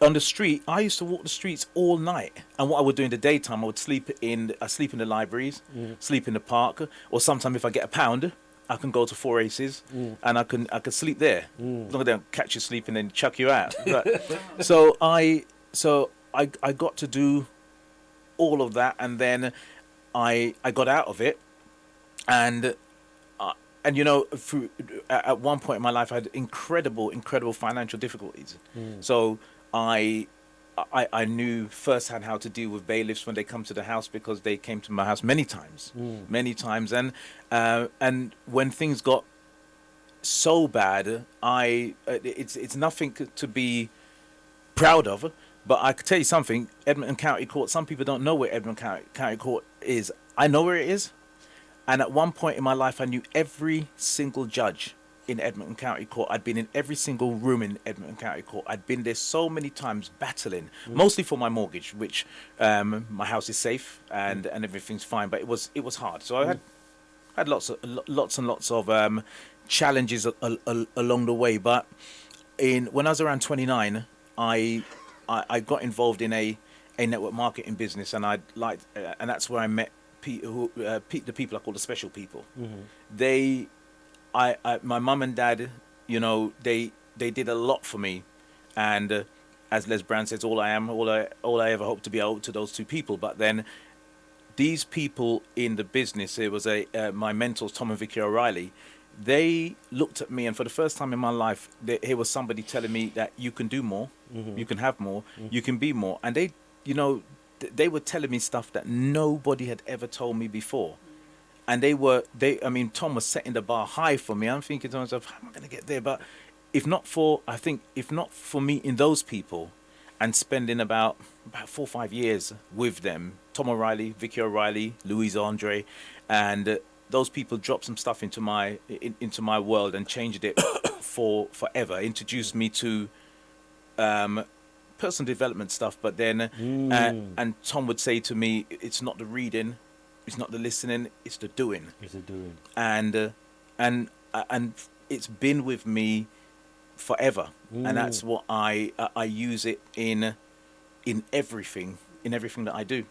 on the street, I used to walk the streets all night. And what I would do in the daytime, I would sleep in the libraries, sleep in the park, or sometimes if I get a pound, I can go to Four Aces and I could sleep there. As long as they don't catch you sleeping and chuck you out. But, so I got to do all of that, and then I got out of it, and through at one point in my life I had incredible financial difficulties. So I knew firsthand how to deal with bailiffs when they come to the house, because they came to my house many times, and when things got so bad, it's nothing to be proud of. But I could tell you something, Edmonton County Court, some people don't know where Edmonton County Court is. I know where it is. And at one point in my life, I knew every single judge in Edmonton County Court. I'd been in every single room in Edmonton County Court. I'd been there so many times battling, mostly for my mortgage, which my house is safe and everything's fine, but it was hard. So I had lots and lots of challenges along the way. But when I was around 29, I got involved in a network marketing business, and and that's where I met the people I call the special people. Mm-hmm. They, my mum and dad, you know, they did a lot for me, and as Les Brown says, all I ever hope to be, I owe to those two people. But then, these people in the business, it was my mentors, Tom and Vicky O'Reilly. They looked at me, and for the first time in my life, here was somebody telling me that you can do more, you can have more, you can be more. And they, you know, they were telling me stuff that nobody had ever told me before. And I mean, Tom was setting the bar high for me. I'm thinking to myself, how am I going to get there? But if not for meeting those people and spending about 4 or 5 years with them, Tom O'Reilly, Vicky O'Reilly, Louise Andre, and those people dropped some stuff into my world and changed it forever. Introduced me to personal development stuff, but then and Tom would say to me, "It's not the reading, it's not the listening, it's the doing." It's the doing. And it's been with me forever, and that's what I use it in everything that I do.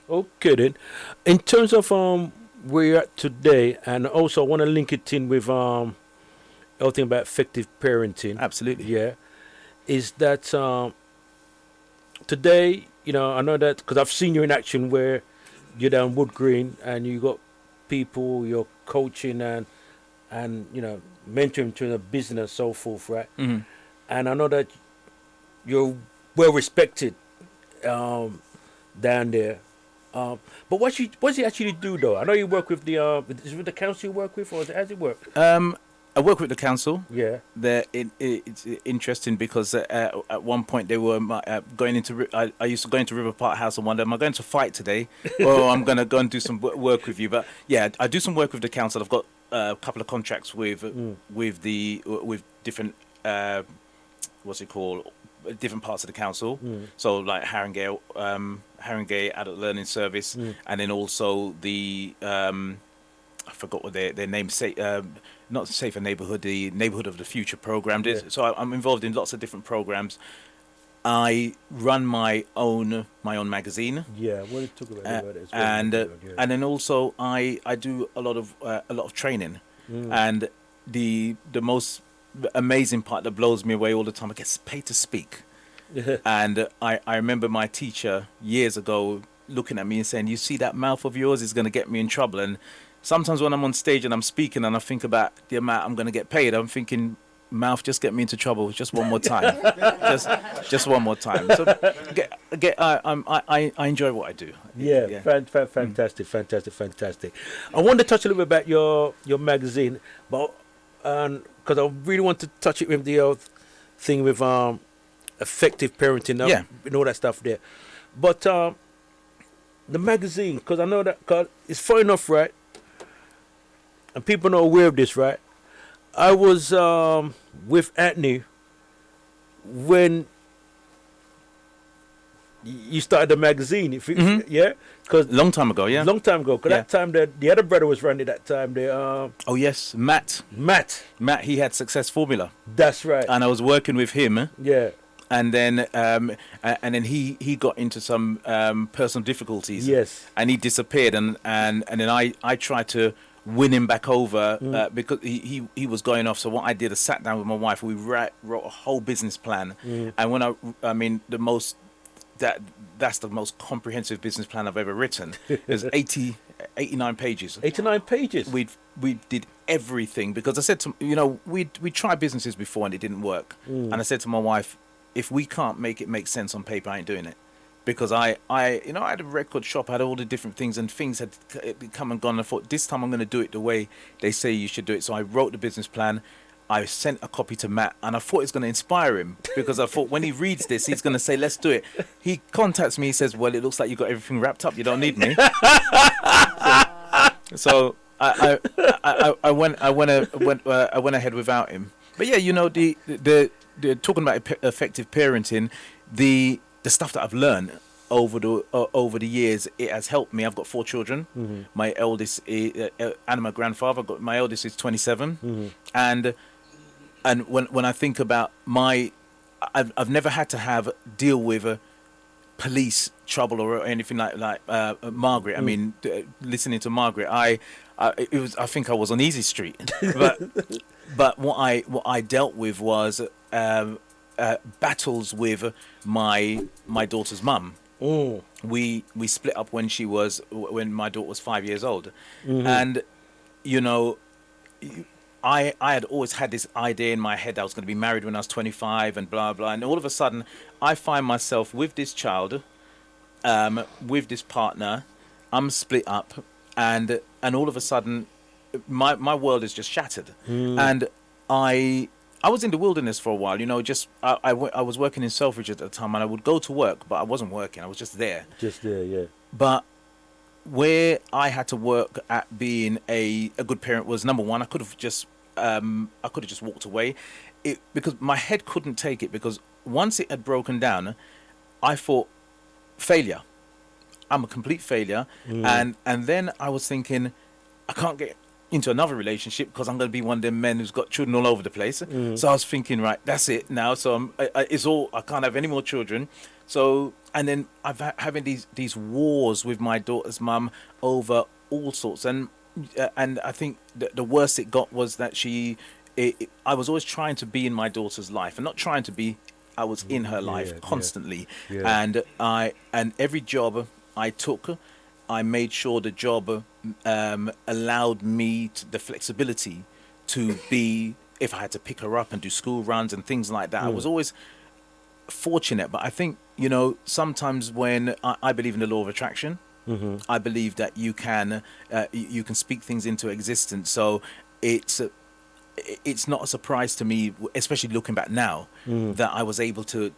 Okay then. In terms of where you're at today, and also I want to link it in with everything about effective parenting. Absolutely. Yeah. Is that today, you know, I know that because I've seen you in action where you're down Wood Green and you got people you're coaching and you know, mentoring to the business, so forth, right? Mm-hmm. And I know that you're well respected down there. But what does he actually do though? I know you work with is it with the council you work with, or how does it work? I work with the council. Yeah. It's interesting because at one point they were going into. I used to go into River Park House and wonder, am I going to fight today, or I'm going to go and do some work with you? But yeah, I do some work with the council. I've got a couple of contracts with different what's it called, different parts of the council. So like Haringey Adult Learning Service, and then also the I forgot what their name say. Not Safer Neighborhood, the Neighborhood of the Future program. Yeah. So I'm involved in lots of different programs. I run my own magazine. Yeah, what it took about it as well. And then also I do a lot of training, and the most amazing part that blows me away all the time, I get paid to speak. And I remember my teacher years ago looking at me and saying, "You see that mouth of yours is going to get me in trouble." And sometimes when I'm on stage and I'm speaking and I think about the amount I'm going to get paid, I'm thinking, mouth, just get me into trouble just one more time. just one more time. So I enjoy what I do. Yeah. Fantastic. I want to touch a little bit about your magazine, but because I really want to touch it with the thing with effective parenting and all that stuff there. But the magazine, because I know that, cause it's far enough, right? And people are not aware of this, right? I was with Anthony when you started the magazine. Yeah? Cause long time ago, yeah. Long time ago. Because that time the other brother was running that time. Oh, yes, Matt. He had Success Formula. That's right. And I was working with him. Yeah. And then he got into some personal difficulties. Yes. And he disappeared. And then I tried to win him back over because he was going off. So what I did, I sat down with my wife. We wrote a whole business plan. And when that's the most comprehensive business plan I've ever written. There's 89 pages. 89 pages. We did everything because I said to we tried businesses before and it didn't work. And I said to my wife, if we can't make it make sense on paper, I ain't doing it. Because I had a record shop, I had all the different things, and things had come and gone. And I thought, this time I'm going to do it the way they say you should do it. So I wrote the business plan. I sent a copy to Matt, and I thought it's going to inspire him because I thought when he reads this, he's going to say, "Let's do it." He contacts me. He says, "Well, it looks like you got everything wrapped up. You don't need me." So I went ahead without him. But yeah, the talking about effective parenting, the stuff that I've learned over the years, it has helped me. I've got 4 children. My eldest is and my grandfather. My eldest is 27, and when I think about I've never had to deal with police trouble or anything like Margaret. I mean, listening to Margaret, I think I was on easy street, but what I dealt with was battles with my daughter's mum. We split up when my daughter was 5 years old, and you know, I had always had this idea in my head that I was going to be married when I was 25 and blah blah, and all of a sudden I find myself with this child, with this partner. I'm split up, and all of a sudden my world is just shattered, and I was in the wilderness for a while, you know. Just I was working in Selfridge at the time, and I would go to work, but I wasn't working. I was just there. Just there, yeah. But where I had to work at being a good parent was, number one, I could have just walked away, because my head couldn't take it. Because once it had broken down, I thought failure. I'm a complete failure, and then I was thinking, I can't get into another relationship because I'm going to be one of them men who's got children all over the place. So I was thinking, right, that's it now. So I can't have any more children. So, and then I've having these wars with my daughter's mum over all sorts, and I think the worst it got was that I was always trying to be in my daughter's life, and not trying to be, I was in her life constantly. And every job I took, I made sure the job allowed me the flexibility to be, if I had to pick her up and do school runs and things like that. I was always fortunate, but I think, you know, sometimes when I believe in the law of attraction, I believe that you can speak things into existence. So it's not a surprise to me, especially looking back now, that I was able to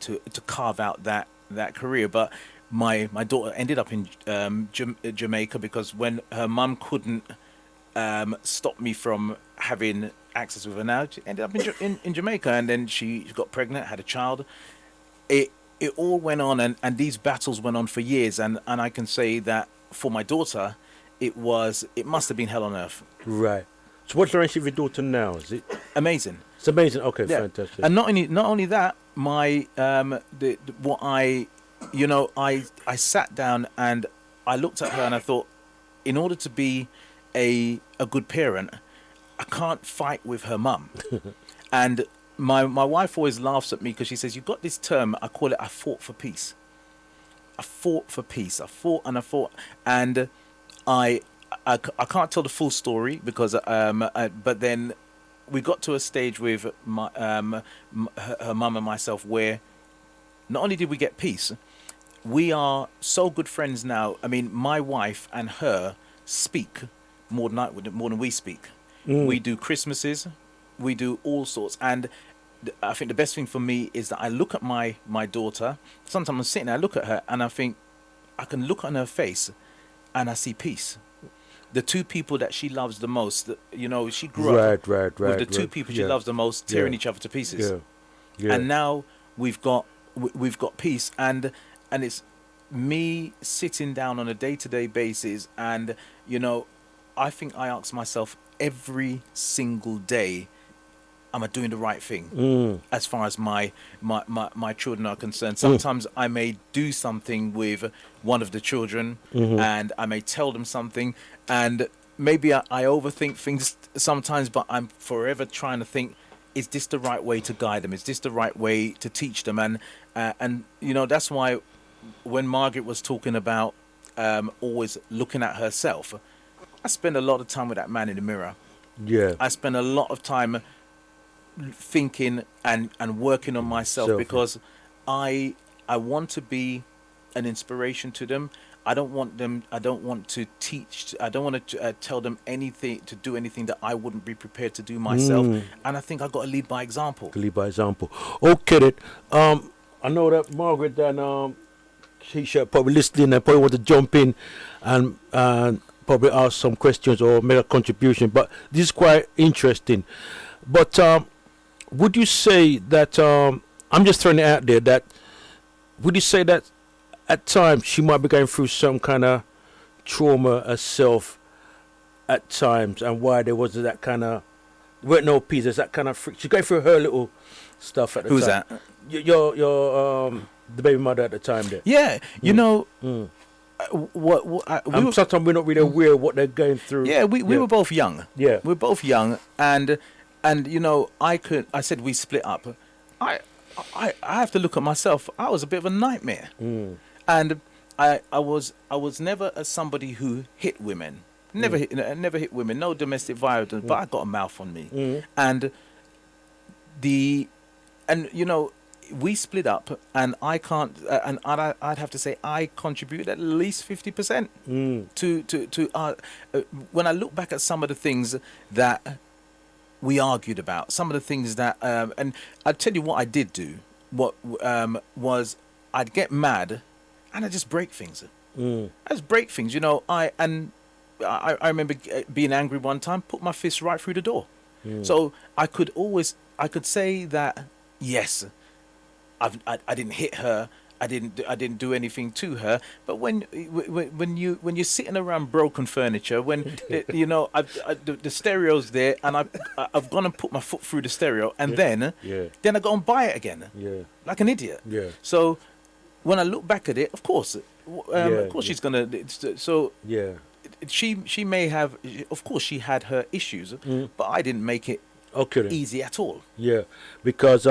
carve out that career. But my daughter ended up in Jamaica, because when her mum couldn't stop me from having access with her now, she ended up in Jamaica, and then she got pregnant, had a child. It all went on, and these battles went on for years, and I can say that for my daughter, it must have been hell on earth. Right. So what's the relationship with your daughter now? Is it amazing? It's amazing. Okay, yeah. Fantastic. And not only that, my I sat down and I looked at her and I thought, in order to be a good parent, I can't fight with her mum. And my wife always laughs at me, because she says, you've got this term, I call it, I fought for peace. I fought for peace. I fought and I fought, and I can't tell the full story, because but then we got to a stage with her mum and myself where not only did we get peace, we are so good friends now. I mean, my wife and her speak more than we speak. We do Christmases, we do all sorts, and I think the best thing for me is that I look at my daughter. Sometimes I'm sitting there, I look at her, and I think I can look on her face, and I see peace. The two people that she loves the most, you know, she grew up with the two people she loves the most tearing each other to pieces. And now we've got peace, and it's me sitting down on a day-to-day basis, and you know, I think I ask myself every single day, am I doing the right thing as far as my children are concerned? Sometimes I may do something with one of the children, and I may tell them something, and maybe I overthink things sometimes, but I'm forever trying to think, is this the right way to guide them? Is this the right way to teach them? And you know, that's why when Margaret was talking about always looking at herself, I spend a lot of time with that man in the mirror. Yeah. I spend a lot of time thinking and working on myself, because I want to be an inspiration to them. I don't want to teach, I don't want to tell them anything, to do anything that I wouldn't be prepared to do myself. And I think I've got to lead by example. Okay then. I know that Margaret and she should probably listening and probably want to jump in and probably ask some questions or make a contribution, but this is quite interesting. But would you say that, I'm just throwing it out there, that would you say that at times she might be going through some kind of trauma herself at times, and why there was that kind of, weren't no peace, there's that kind of she's going through her little stuff at the Who's time. that? Your the baby mother at the time there. Yeah, you know, Sometimes we're not really aware of what they're going through. Yeah, we were both young. Yeah. We were both young, and you know, I said we split up. I have to look at myself. I was a bit of a nightmare, and I was never somebody who hit women. Never hit women. No domestic violence, but I got a mouth on me, and you know, we split up, and I can't, and I'd have to say I contributed at least 50% to when I look back at some of the things that we argued about, some of the things that, and I'd tell you what I did do. What was I'd get mad, and I'd just break things. I just break things, you know. I remember being angry one time, put my fist right through the door. So I could say that yes, I didn't hit her. I didn't do anything to her. But when you're sitting around broken furniture, when you know the stereo's there, and I've gone and put my foot through the stereo, and then I go and buy it again, like an idiot. So when I look back at it, of course she's gonna. So she may have. Of course, she had her issues, but I didn't make it easy at all. Yeah, because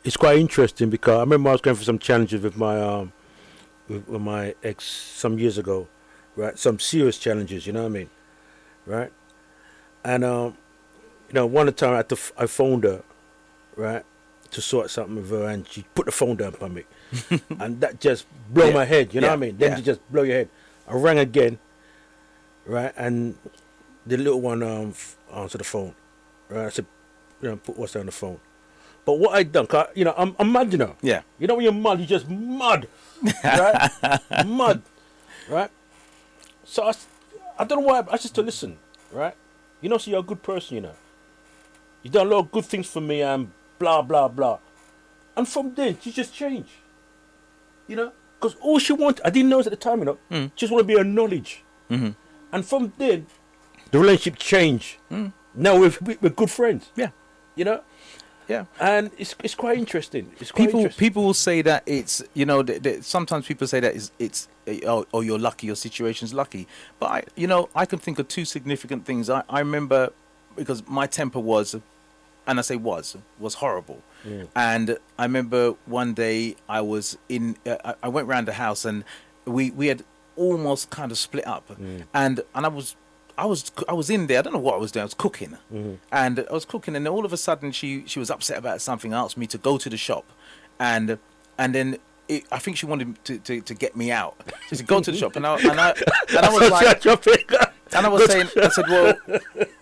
it's quite interesting, because I remember I was going through some challenges with my ex some years ago, right? Some serious challenges, you know what I mean, right? And you know, one time I phoned her, right, to sort something with her, and she put the phone down on me, and that just blew my head, you know what I mean? Then you just blow your head. I rang again, right, and the little one answered the phone, right? I said, you know, put what's on the phone. But what I done, you know, I'm mad, you know. Yeah. You know when you're mad, you're just mad, right? Mad, right? So I don't know why. I just to listen, right? You know, so you're a good person, you know. You done a lot of good things for me, and blah blah blah. And from then, she just changed, you know. Because all she wanted, I didn't know it at the time, you know. Just want to be acknowledged. And from then, the relationship changed. Now we're good friends. Yeah. You know. Yeah, and it's quite interesting. It's quite interesting. People will say that it's, you know, sometimes people say that it's oh, you're lucky, your situation's lucky. But I can think of two significant things. I remember, because my temper was, and I say was horrible. And I remember one day I was I went round the house, and we had almost kind of split up, and I was in there. I don't know what I was doing. I was cooking, and I was cooking, and all of a sudden she was upset about something. Asked me to go to the shop, and then I think she wanted to get me out. She said, "Go to the shop," and I was like, and I was saying, I said, "Well,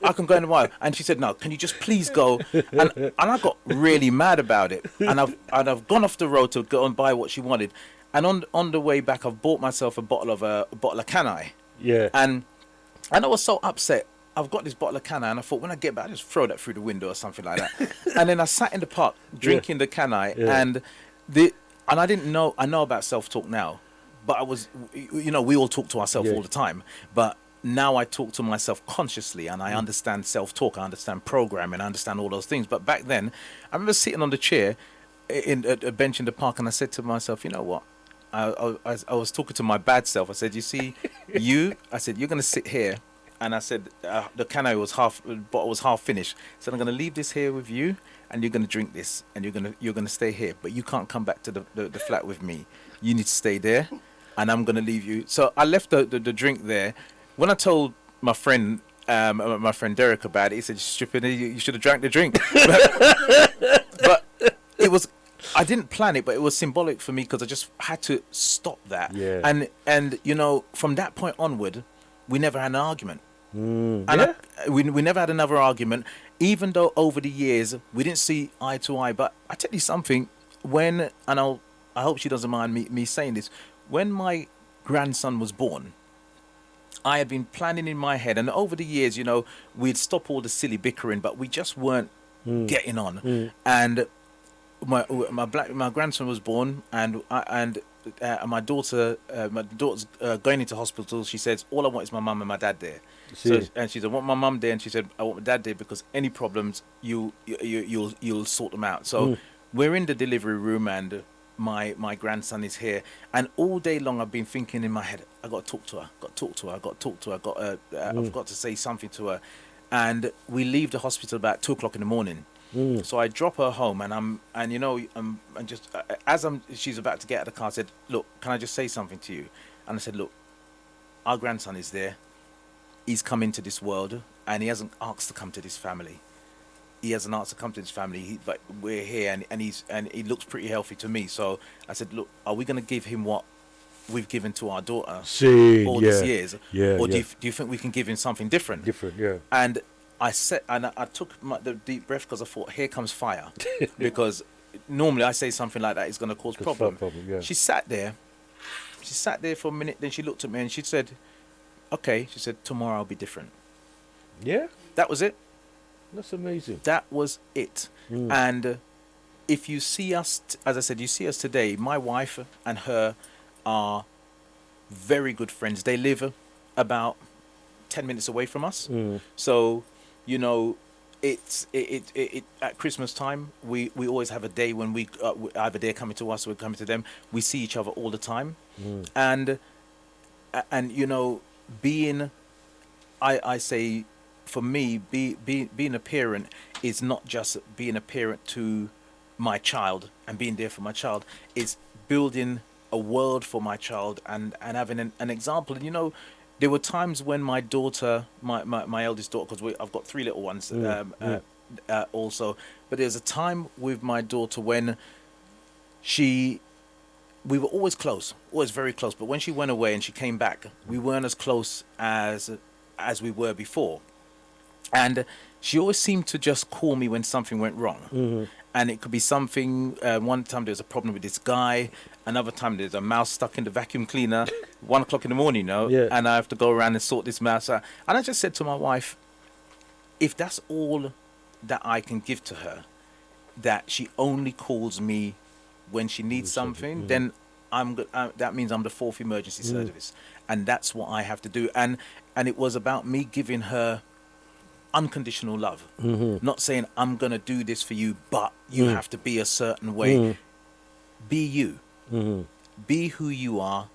I can go in a while," and she said, "No, can you just please go?" And I got really mad about it, and I've gone off the road to go and buy what she wanted, and on the way back, I've bought myself a bottle of Canai. Yeah, and I was so upset. I've got this bottle of Canai, and I thought when I get back, I'll just throw that through the window or something like that. And then I sat in the park drinking the Canai, and I didn't know. I know about self-talk now, but I was, you know, we all talk to ourselves all the time. But now I talk to myself consciously, and I understand self-talk. I understand programming. I understand all those things. But back then, I remember sitting on the chair in a bench in the park, and I said to myself, you know what? I was talking to my bad self. I said, you see, I said, you're going to sit here. And I said, the bottle was half finished. I said, I'm going to leave this here with you, and you're going to drink this, and you're going to stay here. But you can't come back to the flat with me. You need to stay there, and I'm going to leave you. So I left the drink there. When I told my friend Derek about it, he said, stupid, you should have drank the drink. But it was... I didn't plan it, but it was symbolic for me, because I just had to stop that. Yeah. And you know, from that point onward, we never had an argument. And we never had another argument, even though over the years we didn't see eye to eye. But I tell you something, I hope she doesn't mind me saying this. When my grandson was born, I had been planning in my head, and over the years, you know, we'd stop all the silly bickering, but we just weren't getting on. And my grandson was born, and my daughter's going into hospital. She says, all I want is my mum and my dad there. So, and she said, I want my mum there, and she said, I want my dad there, because any problems you'll sort them out. So we're in the delivery room, and my grandson is here, and all day long I've been thinking in my head, I got to talk to her, I've got to say something to her. And we leave the hospital about 2 o'clock in the morning. So I drop her home, and she's about to get out of the car, I said, look, can I just say something to you? And I said, look, our grandson is there. He's come into this world, and he hasn't asked to come to this family. But we're here, and he looks pretty healthy to me. So I said, look, are we going to give him what we've given to our daughter all these years? Or do you think we can give him something different? And I took the deep breath, because I thought, here comes fire. Because normally I say something like that is going to cause problem. She sat there for a minute, then she looked at me and she said, okay, she said, tomorrow I'll be different. Yeah. That was it. That's amazing. That was it. And if you see us, as I said, you see us today, my wife and her are very good friends. They live about 10 minutes away from us. So, you know, it at Christmas time, we always have a day when we either they're coming to us or we're coming to them. We see each other all the time. And you know, I say, for me, being a parent is not just being a parent to my child and being there for my child. It's building a world for my child and having an example. And you know, there were times when my daughter, my eldest daughter, because I've got 3 little ones also, but there's a time with my daughter when we were always close, always very close. But when she went away and she came back, we weren't as close as we were before. And she always seemed to just call me when something went wrong. And it could be something, one time there was a problem with this guy, another time there's a mouse stuck in the vacuum cleaner, 1 o'clock in the morning, you know, and I have to go around and sort this mouse out. And I just said to my wife, if that's all that I can give to her, that she only calls me when she needs something, then that means I'm the 4th emergency service. And that's what I have to do. And it was about me giving her unconditional love, not saying I'm gonna do this for you, but you have to be a certain way. Be you, be who you are.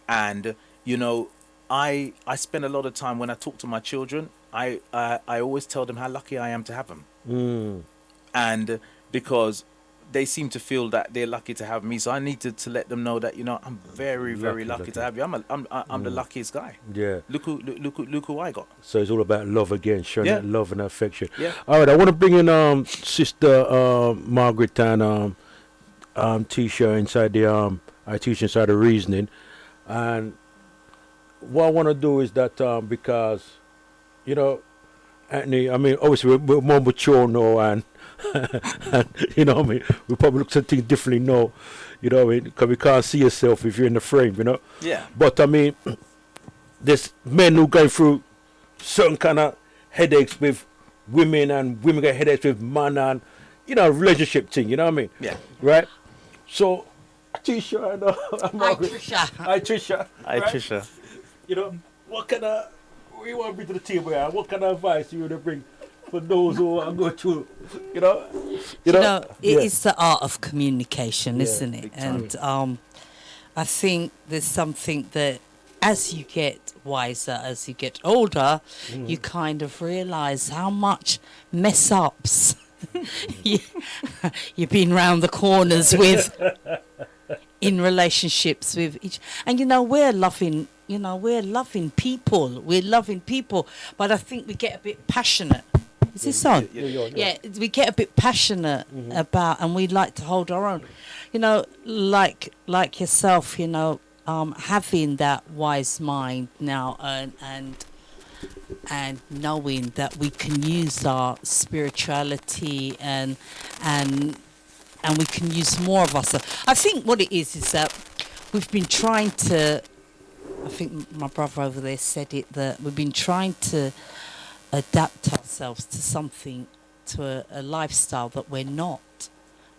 And you know, I spend a lot of time when I talk to my children, I always tell them how lucky I am to have them. And because they seem to feel that they're lucky to have me, so I needed to let them know that, you know, I'm very lucky to have you. I'm the luckiest guy. Look who I got. So it's all about love again, showing that love and affection. All right, I want to bring in Sister Margaret and Tisha inside the I teach inside the reasoning. And what I want to do is that because, you know, Anthony, I mean, obviously we're more mature now, and you know what I mean, we probably look at things differently now, you know what I mean, because we can't see yourself if you're in the frame, you know. But I mean, there's men who go through certain kind of headaches with women, and women get headaches with men, and you know, relationship thing, you know what I mean. Right. So Tisha and Margaret. Hi Trisha. You know, what you want to bring to the table here? What kind of advice you want to bring for those who are going through, you know? It's the art of communication, isn't it? And I think there's something that as you get wiser, as you get older, you kind of realize how much mess ups you've been round the corners with in relationships with each. And you know, we're loving people, but I think we get a bit passionate. Is this on? Yeah, we get a bit passionate about, and we like to hold our own. You know, like yourself, you know, having that wise mind now, and knowing that we can use our spirituality and we can use more of us. I think what it is that we've been trying to, I think my brother over there said it, that we've been trying to adapt ourselves to something, to a lifestyle that we're not.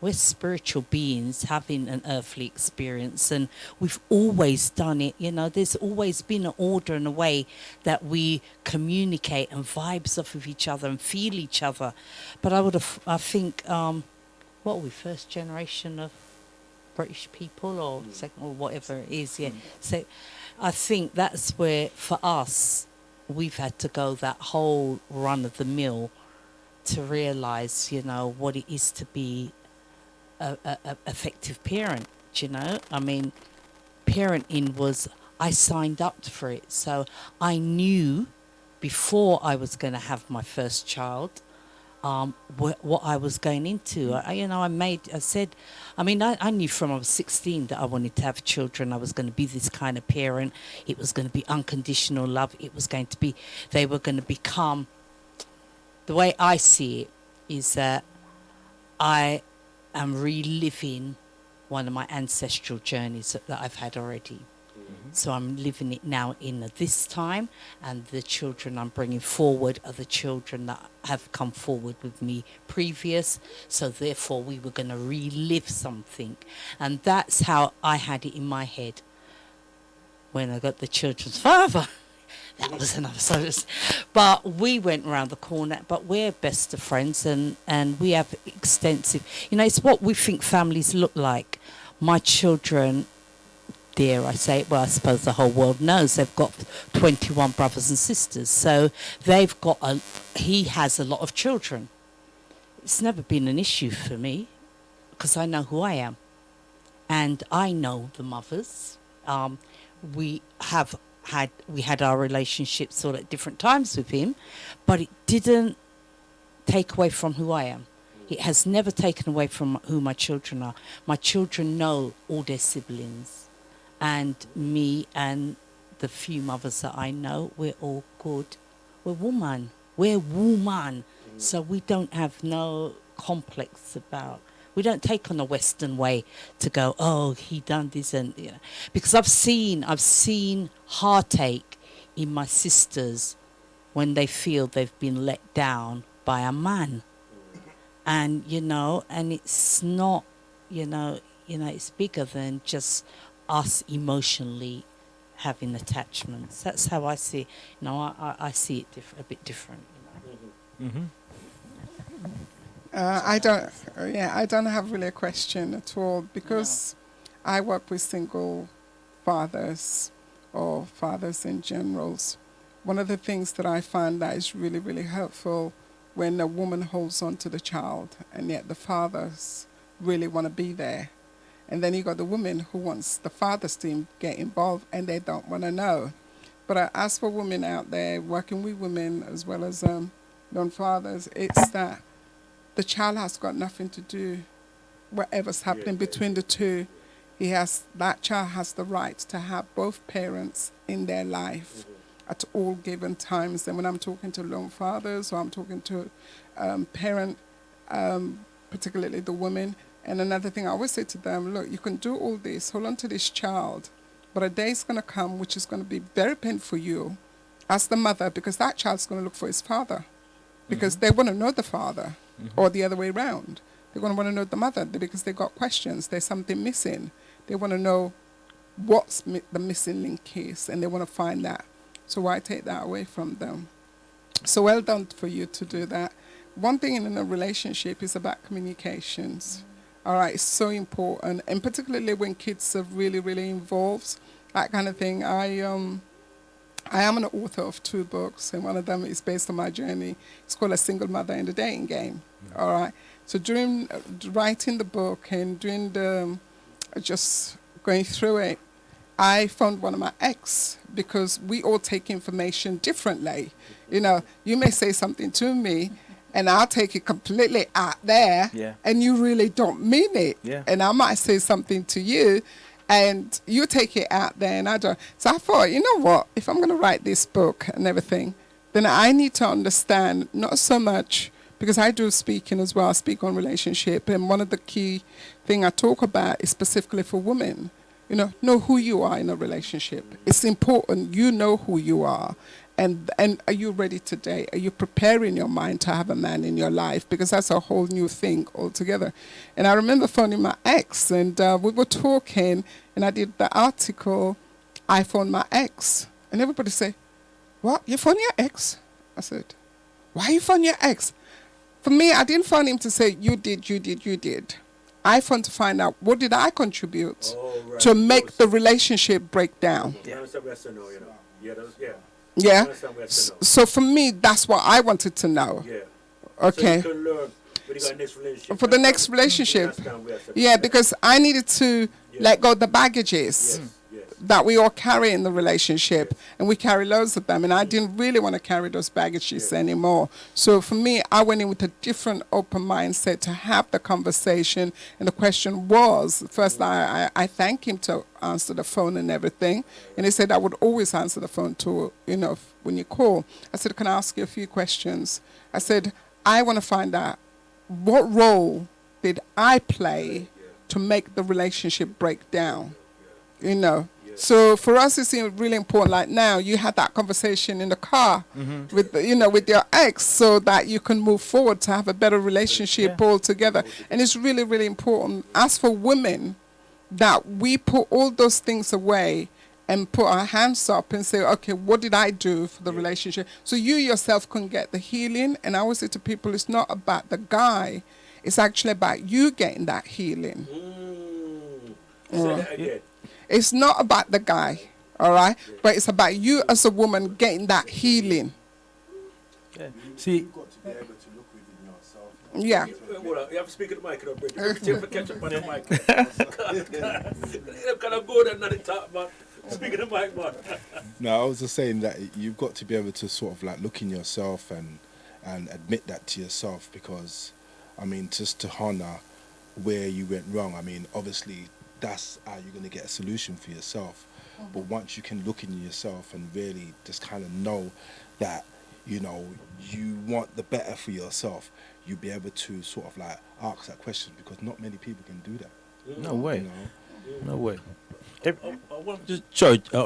We're spiritual beings having an earthly experience, and we've always done it. You know, there's always been an order and a way that we communicate and vibes off of each other and feel each other. But I think, what are we, first generation of British people or second or whatever it is. Yeah. So I think that's where for us we've had to go that whole run of the mill to realise, you know, what it is to be a effective parent. You know, I mean, parenting was, I signed up for it, so I knew before I was going to have my first child what I was going into. I knew from I was 16 that I wanted to have children. I was going to be this kind of parent. It was going to be unconditional love. It was going to be, they were going to become, the way I see it is that I am reliving one of my ancestral journeys that I've had already. So I'm living it now in this time, and the children I'm bringing forward are the children that have come forward with me previous. So therefore we were going to relive something. And that's how I had it in my head when I got the children's father. That was another story. But we went around the corner, but we're best of friends, and we have extensive, you know, it's what we think families look like. My children, dare I say it, well, I suppose the whole world knows, they've got 21 brothers and sisters. So they've got he has a lot of children. It's never been an issue for me because I know who I am. And I know the mothers. We had our relationships sort of at different times with him, but it didn't take away from who I am. It has never taken away from who my children are. My children know all their siblings. And me and the few mothers that I know, we're all good. We're woman. We're woman. So we don't have no complex about. We don't take on the Western way to go, oh, he done this, and you know, because I've seen heartache in my sisters when they feel they've been let down by a man, and you know, and it's not, you know, it's bigger than just us emotionally having attachments. That's how I see. You know, I see it a bit different. You know? Mm-hmm. I don't have really a question at all because I work with single fathers or fathers in generals. One of the things that I find that is really, really helpful when a woman holds on to the child and yet the fathers really want to be there. And then you got the woman who wants the fathers to get involved and they don't want to know. But I ask for women out there working with women as well as non-fathers, it's that the child has got nothing to do whatever's happening between the two. That child has the right to have both parents in their life at all given times. And when I'm talking to lone fathers or I'm talking to parent, particularly the women, and another thing I always say to them, look, you can do all this, hold on to this child, but a day is going to come which is going to be very painful for you as the mother, because that child's going to look for his father, because they want to know the father. Or the other way around. They're going to want to know the mother because they've got questions. There's something missing. They want to know what's the missing link is, and they want to find that. So why take that away from them? So well done for you to do that. One thing in a relationship is about communications. All right, it's so important, and particularly when kids are really, really involved, that kind of thing. I am an author of 2 books, and one of them is based on my journey. It's called A Single Mother in the Dating Game. All right. So during writing the book and during just going through it, I found one of my ex, because we all take information differently. You know, you may say something to me, and I'll take it completely out there, and you really don't mean it. And I might say something to you, and you take it out there, and I don't. So I thought, you know what? If I'm going to write this book and everything, then I need to understand not so much, because I do speaking as well. I speak on relationship, and one of the key thing I talk about is specifically for women. You know who you are in a relationship. It's important you know who you are. And are you ready to date? Are you preparing your mind to have a man in your life? Because that's a whole new thing altogether. And I remember phoning my ex, and we were talking, and I did the article, I phoned my ex. And everybody said, what, you phoned your ex? I said, why you phone your ex? For me, I didn't phone him to say, you did. I want to find out what did I contribute to make the relationship break down. Yeah. So for me, that's what I wanted to know. Okay. For the next relationship. Yeah, because I needed to let go of the baggages that we all carry in the relationship, and we carry loads of them, and I didn't really want to carry those baggages anymore. So for me, I went in with a different open mindset to have the conversation, and the question was, first I thank him to answer the phone and everything, and he said I would always answer the phone to, when you call. I said, can I ask you a few questions? I said, I want to find out what role did I play to make the relationship break down, So for us, it's really important. Like now, you had that conversation in the car with, with your ex, so that you can move forward to have a better relationship all together. And it's really, really important. As for women, that we put all those things away and put our hands up and say, okay, what did I do for the relationship? So you yourself can get the healing. And I always say to people, it's not about the guy. It's actually about you getting that healing. It's not about the guy, all right? But it's about you as a woman getting that healing. Yeah. See, you've got to be able to look within yourself. Yeah. You have to speak at the mic, catch up on the mic. Can I go there and not talk, man? Speak at the mic, man. No, I was just saying that you've got to be able to sort of like look in yourself and admit that to yourself, because, I mean, just to honor where you went wrong. I mean, obviously, that's how you're going to get a solution for yourself. But once you can look in yourself and really just kind of know that, you want the better for yourself, you'll be able to sort of like ask that question, because not many people can do that. No way. No way. I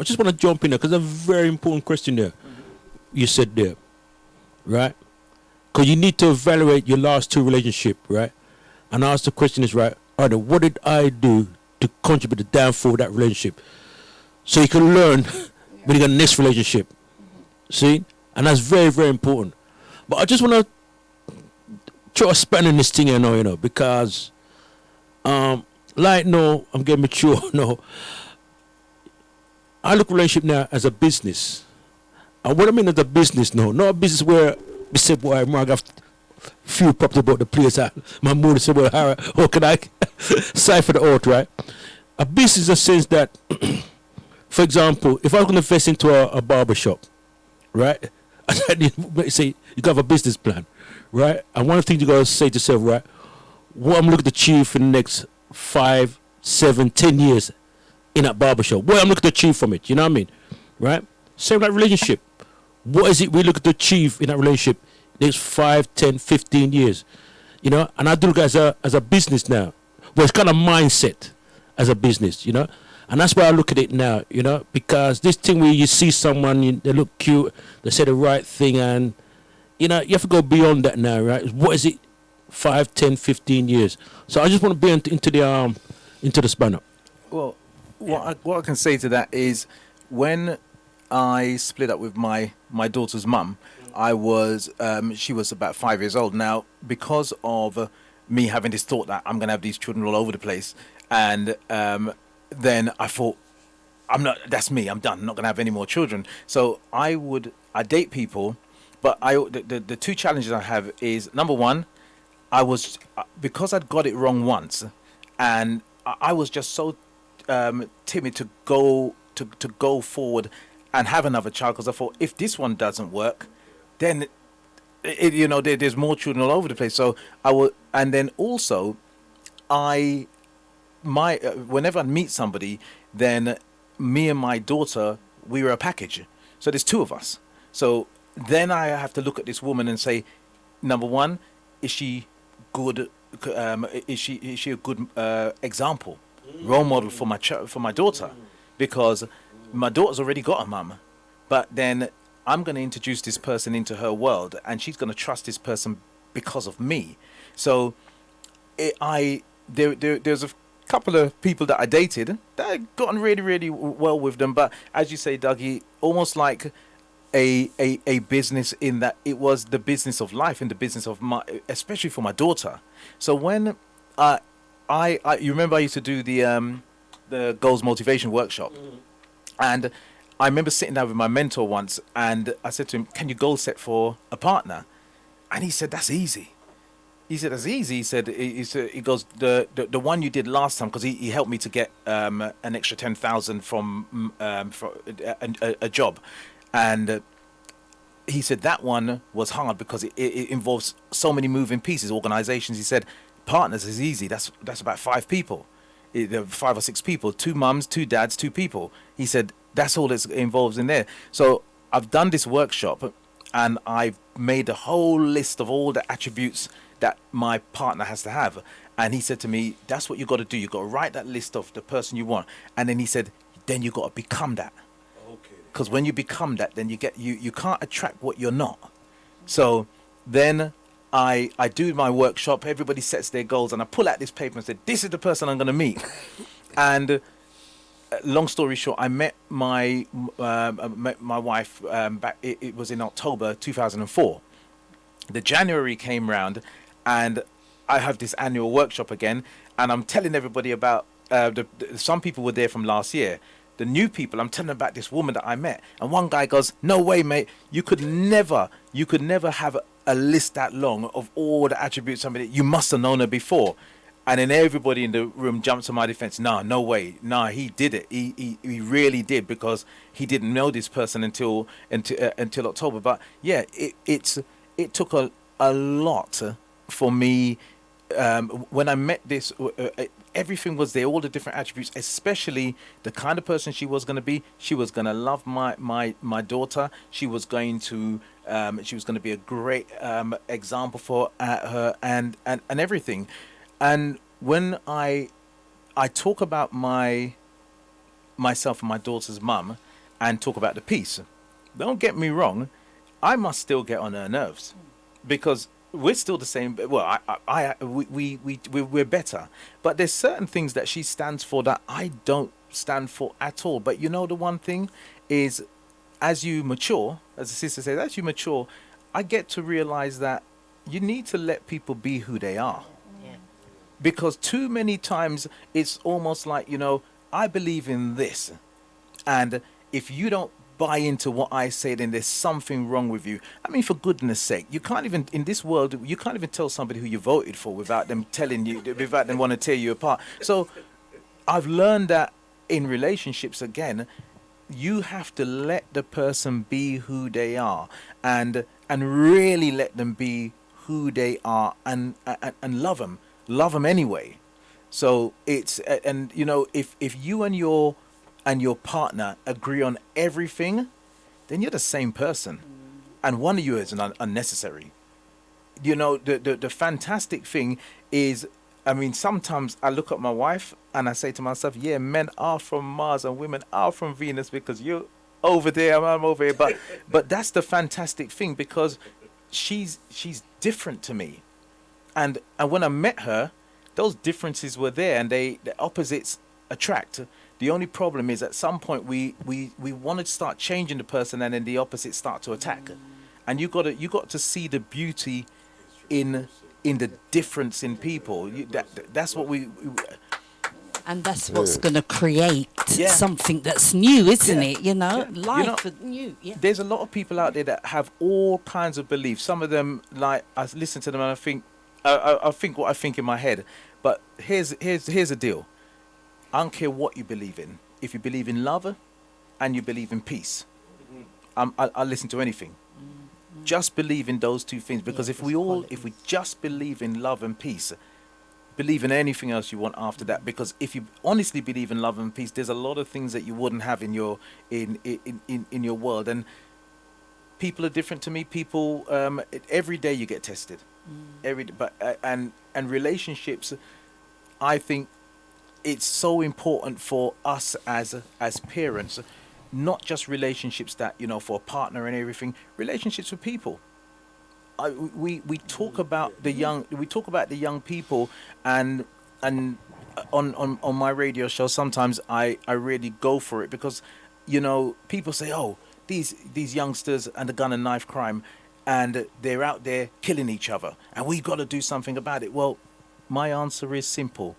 just want to jump in there, because a very important question there you said there, right? Because you need to evaluate your last two relationships, right? And ask the question is, right, all right, what did I do to contribute to the downfall of that relationship? So you can learn when you get the next relationship. See? And that's very, very important. But I just want to try to span in this thing, because, I'm getting mature, I look at relationship now as a business. And what I mean as a business, not a business where we say, boy, I have few property about the place. My mood said, well, how can I cipher the out, right? A business in the sense that, for example, if I was going to invest into a barber shop, right? And say you got a business plan, right? And one of the things you got to say to yourself, right? What I'm looking to achieve in the next 5, 7, 10 years in that barber shop. What I'm looking to achieve from it, you know what I mean? Right? Same like relationship. What is it we're looking to achieve in that relationship next 5, 10, 15 years? And I do look as a business now. But it's kind of mindset as a business, And that's why I look at it now, because this thing where you see someone, they look cute, they say the right thing, and, you have to go beyond that now, right? What is it 5, 10, 15 years? So I just want to be into the spanner. Well, what I can say to that is, when I split up with my daughter's mum, I was she was about 5 years old. Now, because of me having this thought that I'm going to have these children all over the place, and then I thought, that's me, I'm done, I'm not going to have any more children. So I date people, but the two challenges I have is, number one, because I'd got it wrong once, and I was just so timid to go forward and have another child, because I thought, if this one doesn't work, then there's more children all over the place. So and then also, whenever I meet somebody, then me and my daughter, we were a package. So there's two of us. So then I have to look at this woman and say, number one, is she good? Is she a good example, role model for my daughter? Because my daughter's already got a mum, but then I'm going to introduce this person into her world, and she's going to trust this person because of me. So there's a couple of people that I dated that I've gotten really, really well with them, but as you say, Dougie, almost like a business, in that it was the business of life and the business of especially for my daughter. So when you remember I used to do the goals motivation workshop, and I remember sitting down with my mentor once, and I said to him, "Can you goal set for a partner?" And he said, "That's easy." He said, "That's easy." He goes, the one you did last time, because he helped me to get an extra 10,000 from for a job, and he said that one was hard because it involves so many moving pieces, organizations. He said, partners is easy. That's about 5 people, 5 or 6 people, 2 mums, 2 dads, 2 people. He said that's all that's involved in there. So I've done this workshop, and I've made a whole list of all the attributes that my partner has to have. And he said to me, that's what you got to do. You got to write that list of the person you want. And then he said, then you got to become that. Because when you become that, then you can't attract what you're not. So then I do my workshop. Everybody sets their goals, and I pull out this paper and said, this is the person I'm going to meet. And long story short, I met my wife back. It was in October 2004. The January came round, and I have this annual workshop again, and I'm telling everybody about some people were there from last year. The new people, I'm telling them about this woman that I met, and one guy goes, "No way, mate! You could never have a list that long of all the attributes. Somebody, you must have known her before." And then everybody in the room jumped to my defense. "Nah, no way! Nah, he did it. He really did, because he didn't know this person until October." But yeah, it took a lot for me. When I met this, everything was there, all the different attributes, especially the kind of person she was going to be. She was going to love my daughter. She was going to be a great example for her and everything. And when I talk about myself and my daughter's mum, and talk about the peace, don't get me wrong, I must still get on her nerves, because we're still the same. Well, we're better, but there's certain things that she stands for that I don't stand for at all. But you know, the one thing is, as you mature, as the sister says, as you mature, I get to realize that you need to let people be who they are. Yeah. Because too many times it's almost like, you know, I believe in this, and if you don't buy into what I say, then there's something wrong with you. I mean, for goodness sake, you can't even, in this world, you can't even tell somebody who you voted for without them telling you, without them want to tear you apart. So I've learned that in relationships, again, you have to let the person be who they are, and really let them be who they are, and love them anyway. So it's, and you know, if you and your partner agree on everything, then you're the same person, and one of you is unnecessary. You know, the fantastic thing is, I mean, sometimes I look at my wife and I say to myself, yeah, men are from Mars and women are from Venus, because you're over there, I'm over here. But that's the fantastic thing, because she's different to me, and when I met her, those differences were there, and the opposites attract. The only problem is, at some point we want to start changing the person, and then the opposites start to attack. And you got to see the beauty in the difference in people. That's what we and that's what's going to create something that's new, isn't it? You know, life new. Yeah. There's a lot of people out there that have all kinds of beliefs. Some of them, like, I listen to them and I think what I think in my head. But here's the deal. I don't care what you believe in. If you believe in love and you believe in peace, I listen to anything. Just believe in those two things, because if we just believe in love and peace, believe in anything else you want after that. Because if you honestly believe in love and peace, there's a lot of things that you wouldn't have in your world. And people are different to me. People, every day you get tested. And relationships, I think it's so important for us as parents, not just relationships that, you know, for a partner and everything, relationships with people. We talk about the young people, and on my radio show sometimes I really go for it, because, you know, people say, oh, these youngsters and the gun and knife crime, and they're out there killing each other, and we've got to do something about it. Well, my answer is simple.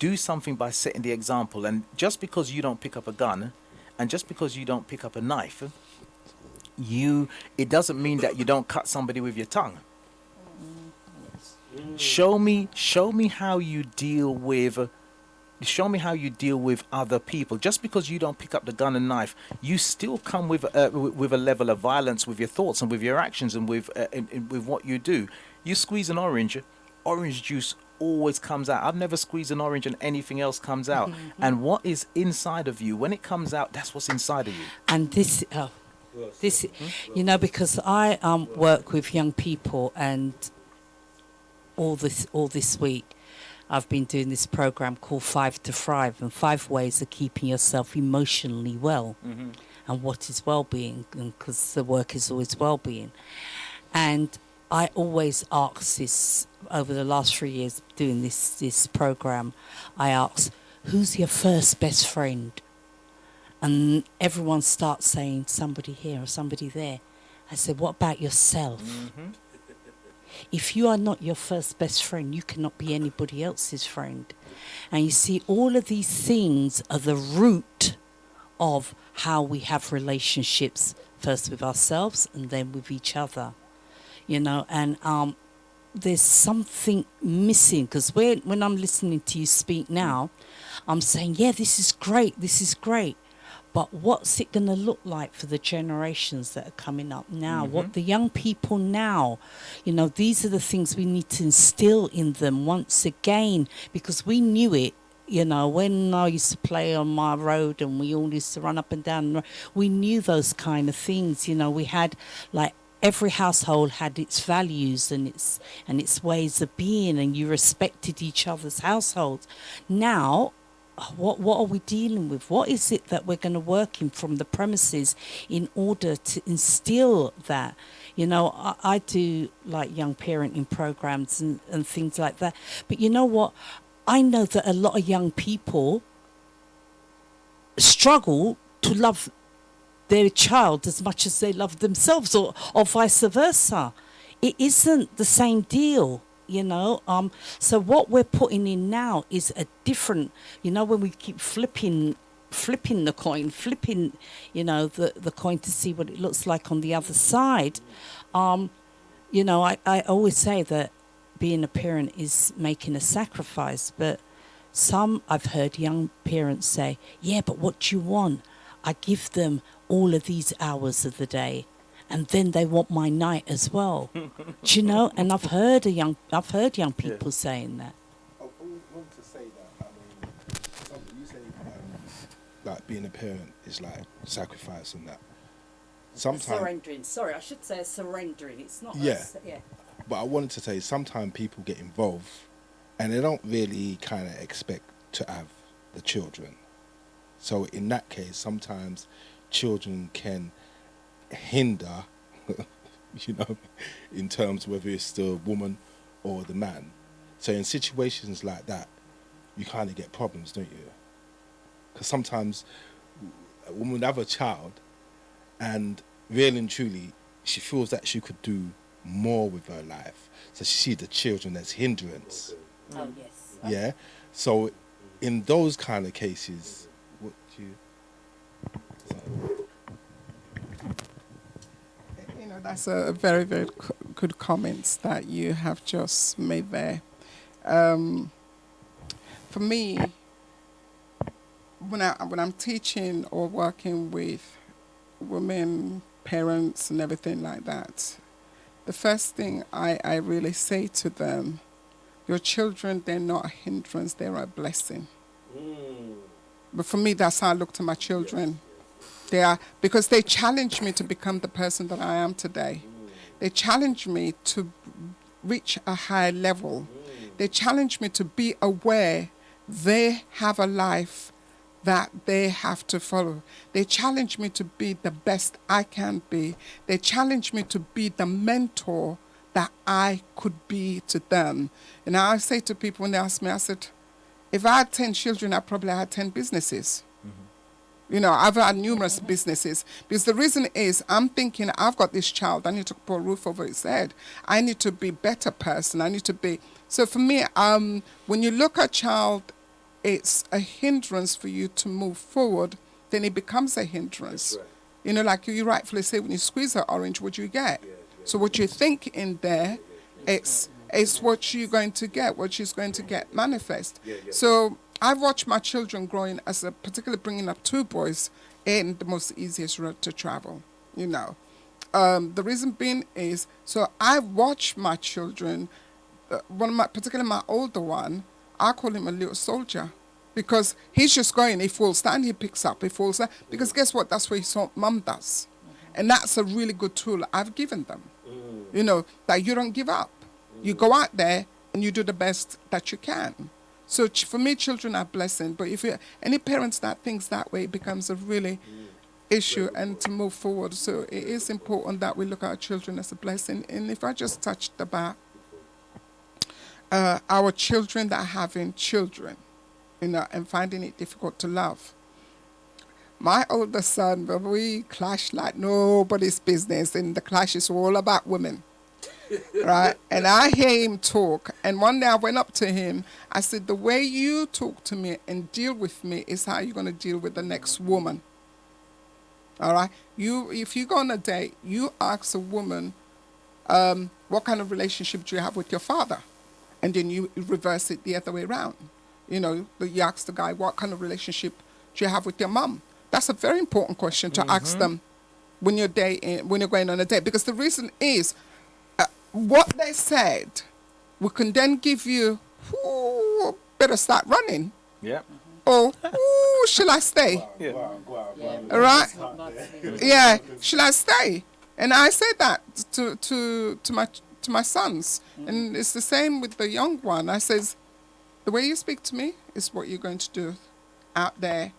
do something by setting the example. And just because you don't pick up a gun, and just because you don't pick up a knife, it doesn't mean that you don't cut somebody with your tongue. Show me how you deal with. Show me how you deal with other people. Just because you don't pick up the gun and knife, you still come with a level of violence with your thoughts and with your actions and with what you do. You squeeze an orange juice always comes out. I've never squeezed an orange and anything else comes out. And what is inside of you, when it comes out, that's what's inside of you. And this, because I work with young people, and all this week, I've been doing this program called 5 to Thrive, and 5 ways of keeping yourself emotionally well, and what is well-being, because the work is always well-being. And I always ask this, over the last 3 years doing this program, I ask, who's your first best friend? And everyone starts saying somebody here or somebody there. I said, what about yourself? If you are not your first best friend, you cannot be anybody else's friend. And you see, all of these things are the root of how we have relationships, first with ourselves and then with each other. And there's something missing, because when I'm listening to you speak now, I'm saying, yeah, this is great. But what's it going to look like for the generations that are coming up now? What the young people now, these are the things we need to instill in them once again, because we knew it. When I used to play on my road and we all used to run up and down, we knew those kind of things. We had, like, every household had its values and its ways of being, and you respected each other's households. Now, what are we dealing with? What is it that we're going to work in from the premises in order to instill that? I do like young parenting programs and things like that. But you know what? I know that a lot of young people struggle to love their child as much as they love themselves, or vice versa. It isn't the same deal. So what we're putting in now is a different, when we keep flipping the coin, the coin to see what it looks like on the other side. I always say that being a parent is making a sacrifice, but I've heard young parents say, yeah, but what do you want? I give them all of these hours of the day, and then they want my night as well. Do you know? And I've heard young people saying that. I want to say that. Something you say, like being a parent is like sacrifice and that. Sometimes surrendering. Sorry, I should say surrendering. It's not. Yeah. But I wanted to say sometimes people get involved, and they don't really kind of expect to have the children. So in that case, sometimes children can hinder, in terms of whether it's the woman or the man. So in situations like that, you kind of get problems, don't you? Because sometimes a woman would have a child, and really and truly, she feels that she could do more with her life. So she sees the children as hindrance. Oh, yes. Yeah? So in those kind of cases, what do you... That's a very, very good comments that you have just made there. For me, when I'm teaching or working with women, parents, and everything like that, the first thing I really say to them, your children, they're not a hindrance, they're a blessing. But for me, that's how I look to my children. They are, because they challenge me to become the person that I am today. They challenge me to reach a higher level. They challenge me to be aware they have a life that they have to follow. They challenge me to be the best I can be. They challenge me to be the mentor that I could be to them. And I say to people when they ask me, I said, if I had 10 children, I probably had 10 businesses. I've had numerous businesses, because the reason is I'm thinking, I've got this child, I need to put a roof over his head. I need to be a better person. I need to be. So for me, when you look at child it's a hindrance for you to move forward, then it becomes a hindrance. You know, like you rightfully say, when you squeeze an orange, what do you get? So what you think in there, it's what you're going to get, what she's going to get manifest. So I've watched my children growing, particularly bringing up 2 boys, in the most easiest road to travel, you know. The reason being is, so I watch my children, particularly my older one, I call him a little soldier, because he's just going, he falls down, he picks up, he falls down, because guess what, that's what his mum does. And that's a really good tool I've given them, you know, that you don't give up. You go out there and you do the best that you can. So for me, children are blessing, but if any parents that thinks that way, it becomes a really issue and to move forward. So it is important that we look at our children as a blessing. And if I just touched about our children that are having children, you know, and finding it difficult to love. My older son, we clash like nobody's business, and the clash is all about women, right? And I hear him talk, and one day I went up to him, I said, the way you talk to me and deal with me is how you're going to deal with the next woman. All right? If you go on a date, you ask a woman, what kind of relationship do you have with your father? And then you reverse it the other way around. You know, you ask the guy, what kind of relationship do you have with your mum? That's a very important question to ask them when you're going on a date. Because the reason is, what they said, we can then give you, better start running. Yeah. Or, shall I stay? All right? Yeah, shall I stay? And I say that to my sons. And it's the same with the young one. I says, the way you speak to me is what you're going to do out there,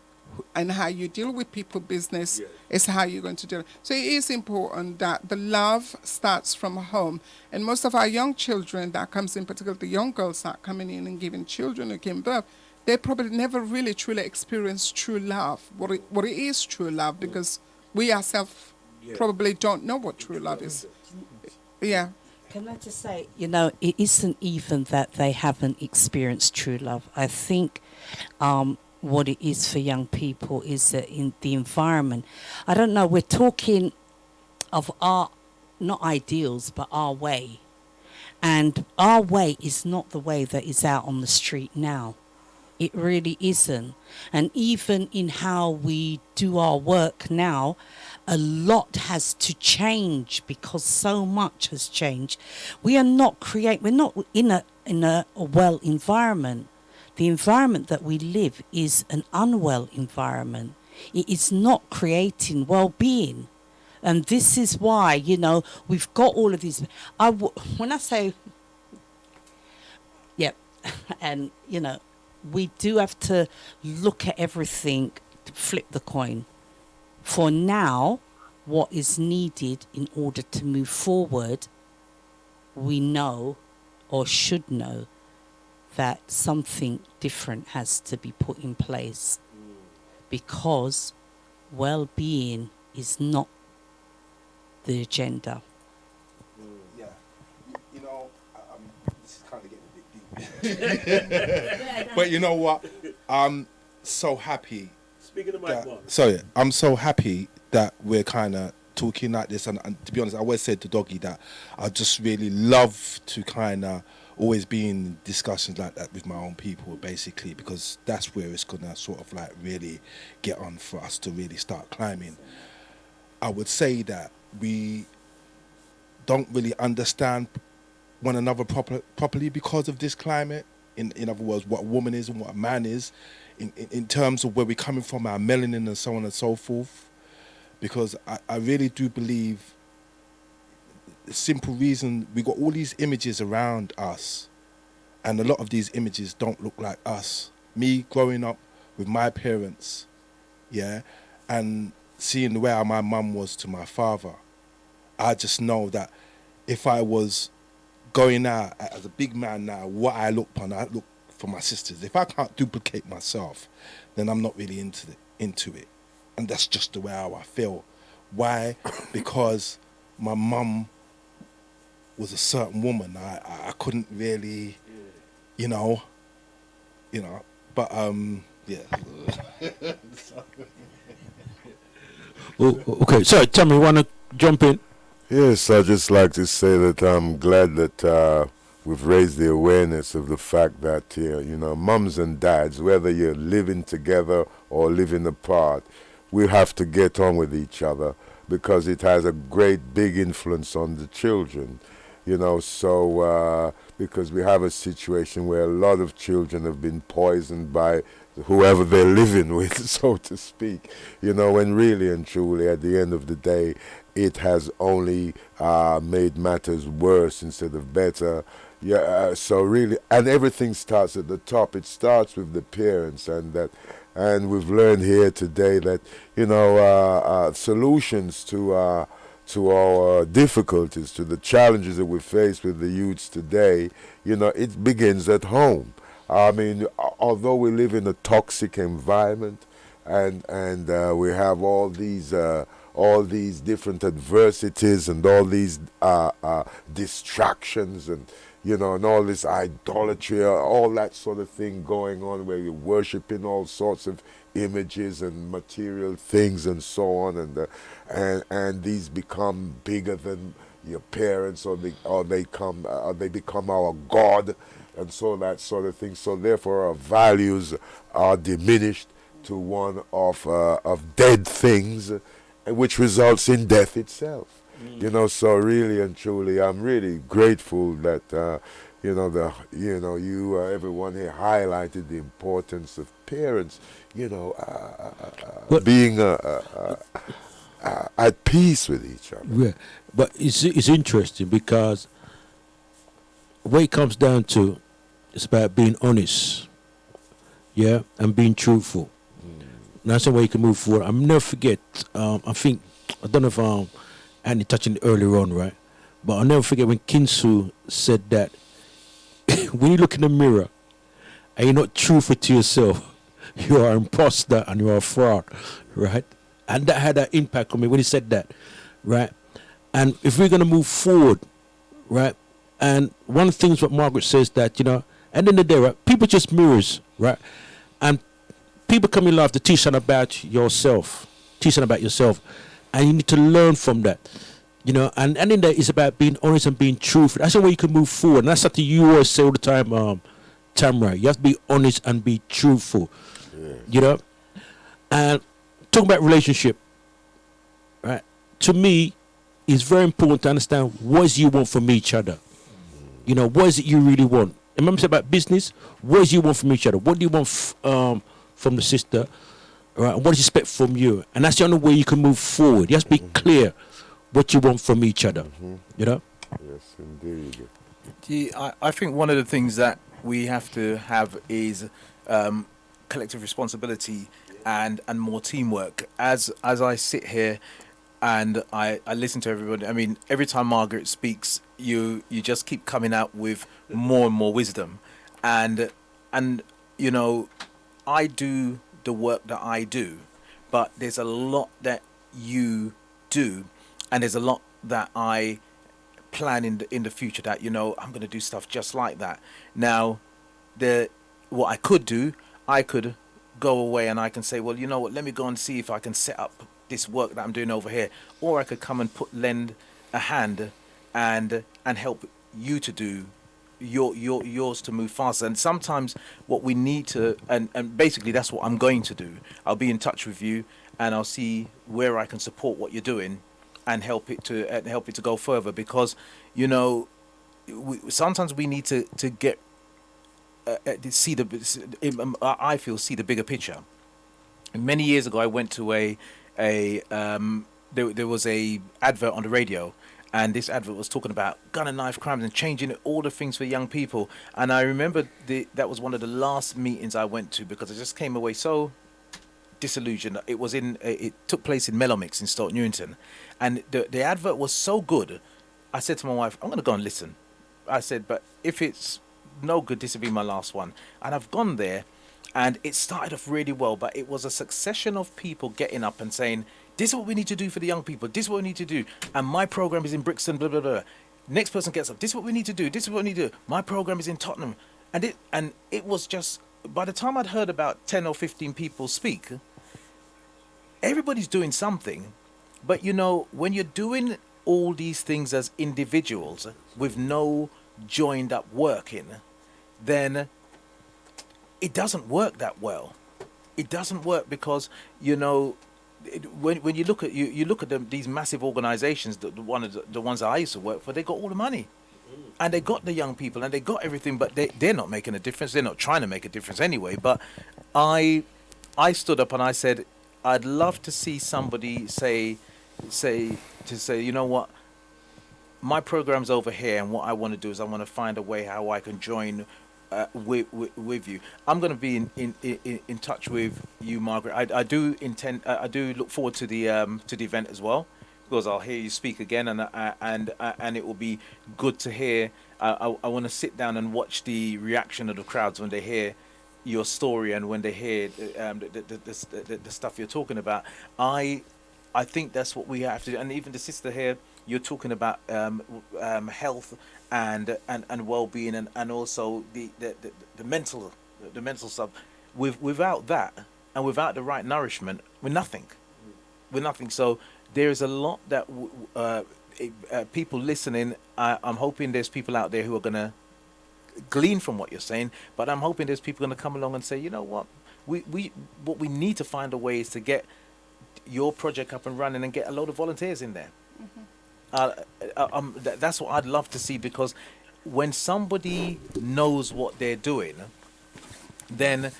and how you deal with people business is how you're going to do it. So it is important that the love starts from home. And most of our young children that comes in, particularly the young girls that are coming in and giving children who give birth, they probably never really truly experienced true love, what it is true love, because we ourselves probably don't know what true love is. Yeah. Can I just say, you know, it isn't even that they haven't experienced true love. I think what it is for young people is that in the environment, I don't know, we're talking of our, not ideals, but our way. And our way is not the way that is out on the street now. It really isn't. And even in how we do our work now, a lot has to change because so much has changed. We're not in a well environment. The environment that we live is an unwell environment. It is not creating well-being. And this is why, you know, we've got all of these. When I say, and, you know, we do have to look at everything to flip the coin. For now, what is needed in order to move forward, we know or should know that something different has to be put in place, because well-being is not the agenda. Yeah, you know, this is kind of getting a bit deep. But you know what? I'm so happy. Speaking of Mike, Sorry, I'm so happy that we're kind of talking like this. And to be honest, I always said to Dougie that I just really love to kind of always be in discussions like that with my own people, basically, because that's where it's gonna sort of like really get on for us to really start climbing. I would say that we don't really understand one another properly because of this climate. In other words, what a woman is and what a man is, in terms of where we're coming from, our melanin and so on and so forth. Because I really do believe, the simple reason, we got all these images around us, and a lot of these images don't look like us. Me growing up with my parents, and seeing the way my mum was to my father, I just know that if I was going out as a big man now, what I look for my sisters. If I can't duplicate myself, then I'm not really into it. And that's just the way how I feel. Why? Because my mum was a certain woman. I couldn't really, you know, But yeah. Oh, okay, sorry, tell me, you want to jump in? Yes, I'd just like to say that I'm glad that we've raised the awareness of the fact that, mums and dads, whether you're living together or living apart, we have to get on with each other because it has a great big influence on the children. Because we have a situation where a lot of children have been poisoned by whoever they're living with, so to speak, when really and truly at the end of the day, it has only made matters worse instead of better. So really, and everything starts at the top. It starts with the parents, and we've learned here today that, solutions to our difficulties, to the challenges that we face with the youths today, it begins at home. I mean, although we live in a toxic environment, and we have all these different adversities and all these distractions and and all this idolatry, all that sort of thing going on, where you're worshiping all sorts of images and material things and so on, and these become bigger than your parents, or they become our God, and so that sort of thing. So therefore, our values are diminished to one of dead things, which results in death itself. So really and truly, I'm really grateful that everyone here highlighted the importance of parents, being at peace with each other. Yeah, but it's interesting because what it comes down to, it's about being honest, and being truthful. That's the way you can move forward. I'll never forget. I don't know if Andy touched it earlier on, right? But I'll never forget when Kinsu said that when you look in the mirror and you're not truthful to yourself, you are an imposter and you are a fraud, right? And that had an impact on me when he said that, right? And if we're going to move forward, right? And one of the things what Margaret says that, at the end of the day, right, people just mirrors, right? And people come in life to teach them about yourself, and you need to learn from that, and in that is about being honest and being truthful. That's the way you can move forward, and that's something you always say all the time, Tamara. You have to be honest and be truthful, and talking about relationship, right? To me, it's very important to understand what is you want from each other. What is it you really want? Remember, say about business. What is you want from each other? What do you want from the sister? Right, and what do you expect from you? And that's the only way you can move forward. You have to be clear what you want from each other. Yes, indeed. I think one of the things that we have to have is collective responsibility and more teamwork. As I sit here and I listen to everybody, I mean, every time Margaret speaks, you just keep coming out with more and more wisdom. And I do the work that I do, but there's a lot that you do, and there's a lot that I plan in the future that I'm going to do stuff just like that. Now, what I could do, I could go away and I can say, well, you know what, let me go and see if I can set up this work that I'm doing over here, or I could come and lend a hand and help you to do yours to move faster. And sometimes what we need to, and basically that's what I'm going to do. I'll be in touch with you and I'll see where I can support what you're doing and help it to go further, because sometimes we need to get see the bigger picture. And many years ago I went to there was a advert on the radio, and this advert was talking about gun and knife crimes and changing all the things for young people. And I remember that was one of the last meetings I went to, because I just came away so disillusioned. It took place in Mellomix in Stoke Newington, and the advert was so good. I said to my wife, I'm going to go and listen. I said, but if it's no good, this will be my last one. And I've gone there, and it started off really well, but it was a succession of people getting up and saying, this is what we need to do for the young people. This is what we need to do. And my program is in Brixton, blah, blah, blah. Next person gets up. This is what we need to do. This is what we need to do. My program is in Tottenham. And it was just by the time I'd heard about 10 or 15 people speak, everybody's doing something. But you know, when you're doing all these things as individuals with no joined up working, then it doesn't work that well. It doesn't work because, you know, when you look at you look at them, these massive organizations, the ones that I used to work for, they got all the money. And they got the young people and they got everything, but they're not making a difference. They're not trying to make a difference anyway. But I stood up and I said, I'd love to see somebody say, you know what, my program's over here, and what I want to do is I want to find a way how I can join with you. I'm going to be in touch with you, Margaret. I do look forward to the event as well, because I'll hear you speak again, and it will be good to hear. I want to sit down and watch the reaction of the crowds when they hear your story and when they hear the stuff you're talking about. I think that's what we have to do. And even the sister here, you're talking about health and well-being and also the mental stuff. Without that and without the right nourishment, we're nothing. So there's a lot that people listening. I'm hoping there's people out there who are gonna glean from what you're saying, but I'm hoping there's people gonna come along and say, you know what, what we need to find a way is to get your project up and running and get a load of volunteers in there. That's what I'd love to see, because when somebody knows what they're doing, then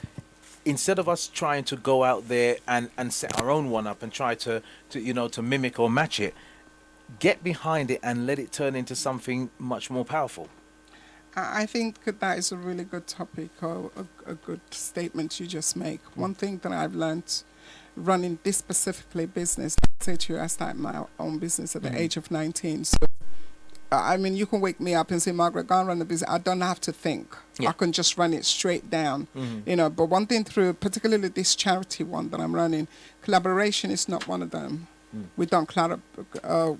instead of us trying to go out there and set our own one up and try to mimic or match it, get behind it and let it turn into something much more powerful. I think that is a really good topic, or a good statement you just make. One thing that I've learned running this specifically business, I say to you, I started my own business at the age of 19. So, I mean, you can wake me up and say, Margaret, go and run the business. I don't have to think. Yeah. I can just run it straight down, you know. But one thing through, particularly this charity one that I'm running, collaboration is not one of them. We don't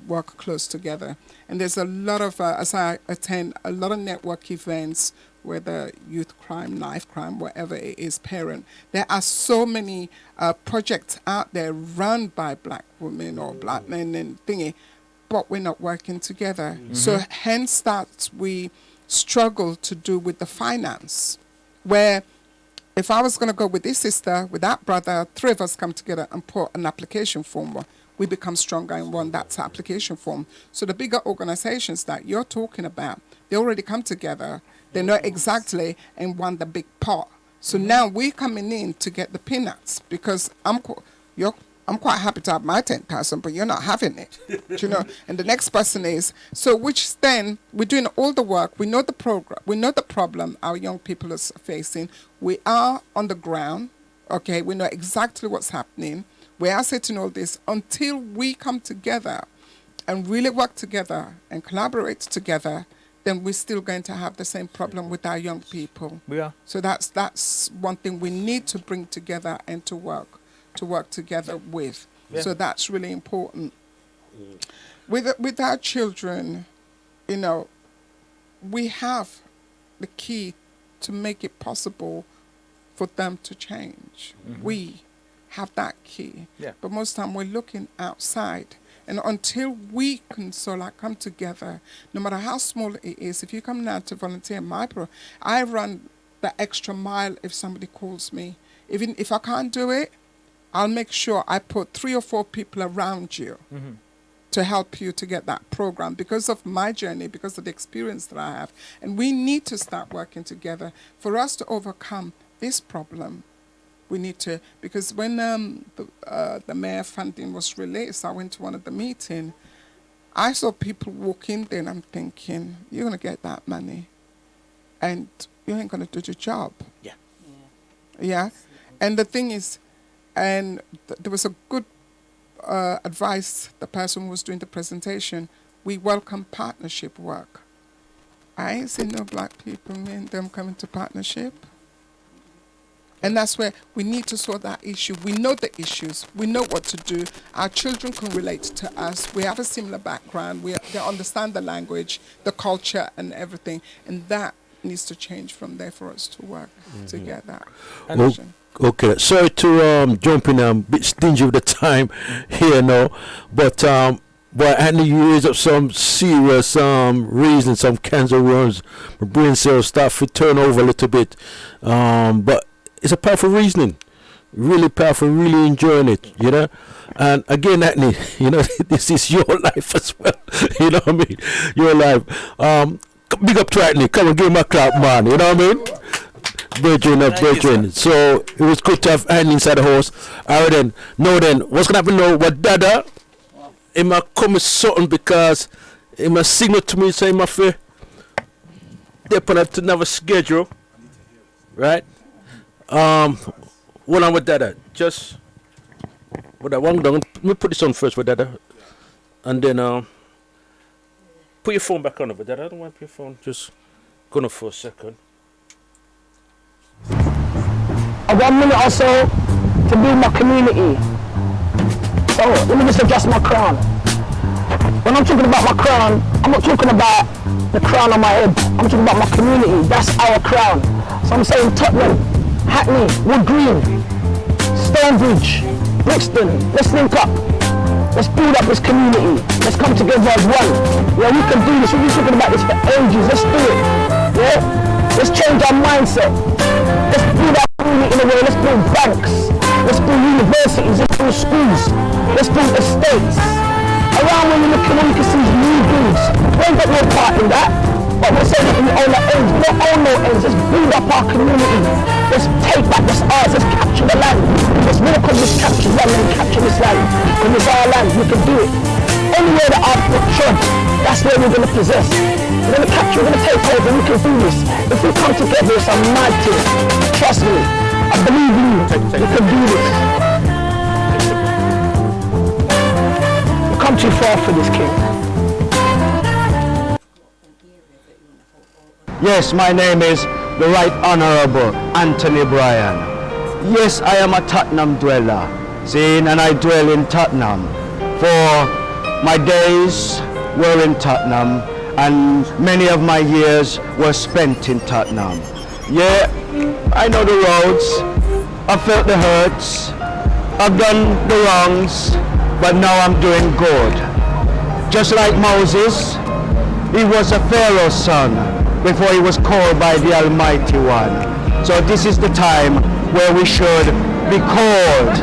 work close together. And there's a lot of, as I attend a lot of network events, whether youth crime, knife crime, whatever it is, parent, there are so many projects out there run by black women or black men and thingy, but we're not working together. So hence that we struggle to do with the finance, where if I was going to go with this sister, with that brother, three of us come together and put an application form, we become stronger in one, that's application form. So the bigger organizations that you're talking about, they already come together, they know exactly and want the big pot. So now we're coming in to get the peanuts, because I'm quite happy to have my 10,000, but you're not having it, you know. And the next person is, so which then we're doing all the work. We know the program, we know the problem our young people are facing. We are on the ground, okay. We know exactly what's happening. We are setting all this until we come together and really work together and collaborate together. Then we're still going to have the same problem with our young people. We are. So that's one thing we need to bring together and to work together with. Yeah. So that's really important. With our children, you know, we have the key to make it possible for them to change. We have that key. Yeah. But most time we're looking outside. And until we can come together, no matter how small it is, if you come now to volunteer in my pro, I run the extra mile if somebody calls me. Even if I can't do it, I'll make sure I put 3 or 4 people around you to help you to get that program, because of my journey, because of the experience that I have. And we need to start working together for us to overcome this problem. We need to, because when the mayor funding was released, I went to one of the meetings. I saw people walk in there and I'm thinking, you're going to get that money and you ain't going to do your job. Yeah. And the thing is, and there was a good advice, the person who was doing the presentation, we welcome partnership work. I ain't seen no black people, me and them coming to partnership. And that's where we need to sort that issue. We know the issues. We know what to do. Our children can relate to us. We have a similar background. They understand the language, the culture, and everything. And that needs to change from there for us to work to get that Well, vision. okay, sorry to jump in. I'm a bit stingy with the time here now, but Anthony, you raised up some serious reasons, some cancer worms. My brain cells start to turn over a little bit, but it's a powerful reasoning, really powerful, really enjoying it, you know. And again, Anthony, you know, this is your life as well. You know what I mean? Your life. Big up to Anthony. Come and give him a clap, man. You know what I mean? Brethren. So it was good to have Anthony inside the house. Alright then. Now then, what's gonna happen now? Wadada, he might come with something because he must signal to me saying my fear. They're putting to another schedule. Right? What on with that? Just with that one down. Let me put this on first with that. And then put your phone back on over there. I don't want your phone. Just go on for a second. 1 minute or so to build my community. So let me just adjust my crown. When I'm talking about my crown, I'm not talking about the crown on my head. I'm talking about my community. That's our crown. So I'm saying Tottenham, Hackney, Wood Green, Stonebridge, Brixton. Let's link up. Let's build up this community. Let's come together as one. Yeah, we can do this. We've been talking about this for ages. Let's do it. Yeah? Let's change our mindset. Let's build our community in a way. Let's build banks. Let's build universities. Let's build schools. Let's build estates. Around when you look at all you can see is new builds. We ain't got no part in that. But we're saying that we own our ends. We don't own no ends. Let's build up our community. Let's take back this ours. Let's capture the land. Let's walk on this capture land and capture this land. Because it's our land. We can do it. Anywhere that our foot trod, that's where we're going to possess. We're going to capture, we're going to take over. We can do this. If we come together, it's a mad thing. Trust me. I believe in you. We can do this. We've come too far for this, King. Yes, my name is the Right Honourable Anthony Bryan. Yes, I am a Tottenham dweller, seeing, and I dwell in Tottenham. For my days were in Tottenham, and many of my years were spent in Tottenham. Yeah, I know the roads, I've felt the hurts, I've done the wrongs, but now I'm doing good. Just like Moses, he was a Pharaoh's son before he was called by the Almighty One. So this is the time where we should be called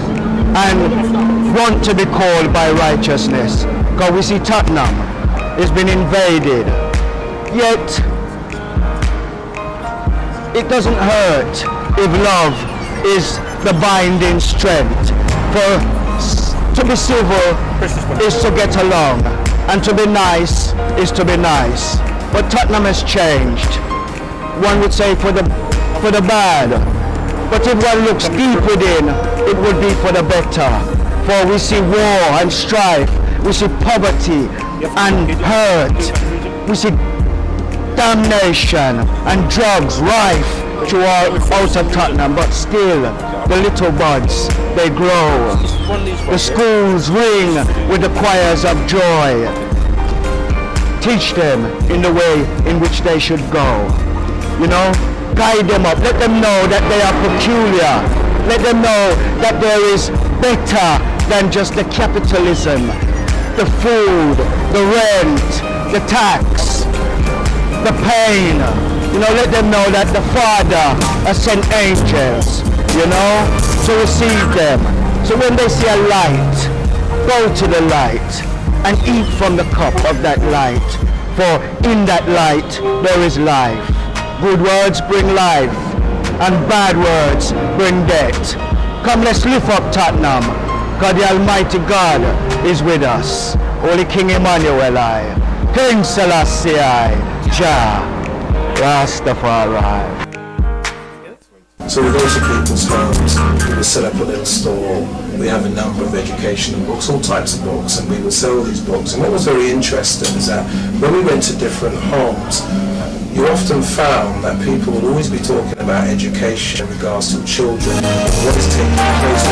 and want to be called by righteousness. Because we see Tottenham has been invaded. Yet, it doesn't hurt if love is the binding strength. For to be civil is to get along, and to be nice is to be nice. But Tottenham has changed. One would say for the bad. But if one looks deep within, it would be for the better. For we see war and strife. We see poverty and hurt. We see damnation and drugs rife throughout out of Tottenham. But still, the little buds, they grow. The schools ring with the choirs of joy. Teach them in the way in which they should go. You know, guide them up. Let them know that they are peculiar. Let them know that there is better than just the capitalism, the food, the rent, the tax, the pain. You know, let them know that the Father has sent angels, you know, to receive them. So when they see a light, go to the light and eat from the cup of that light. For in that light there is life. Good words bring life, and bad words bring death. Come, let's lift up Tottenham, because the Almighty God is with us. Holy King Emmanuel, King Selassie, Jah, Rastafari. So we go to people's homes, we would set up a little store, we have a number of educational books, all types of books, and we would sell these books. And what was very interesting is that when we went to different homes, you often found that people would always be talking about education in regards to children, what is taking place.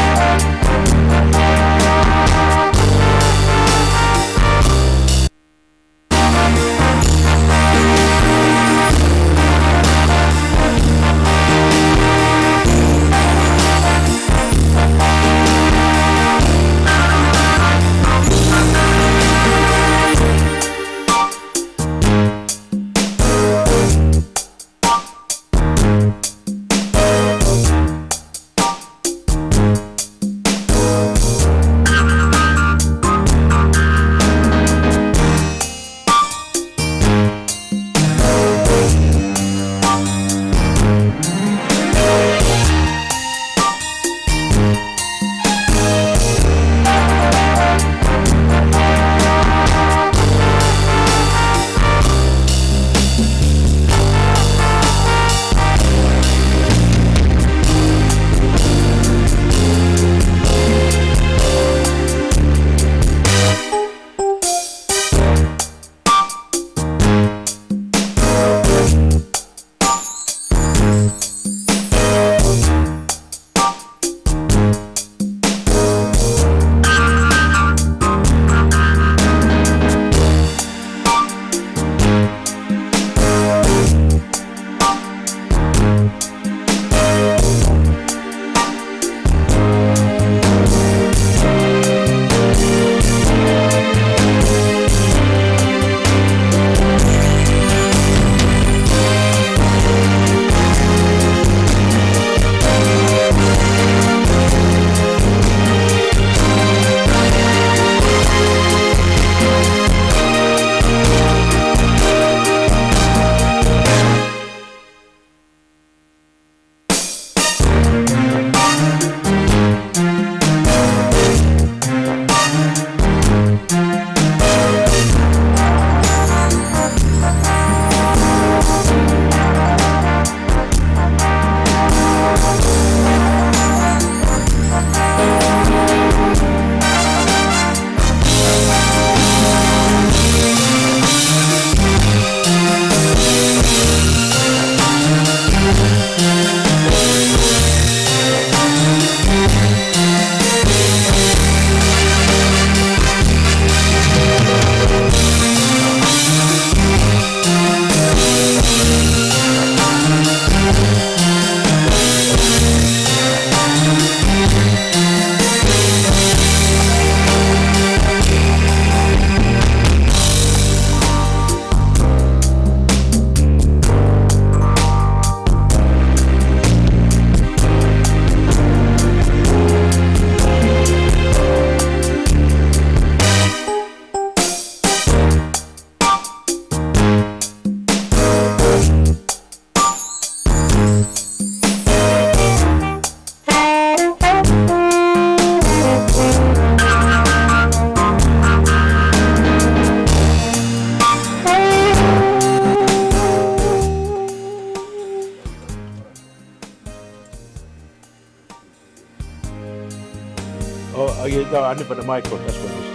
yeah, no, I never the mic on. That's what it was.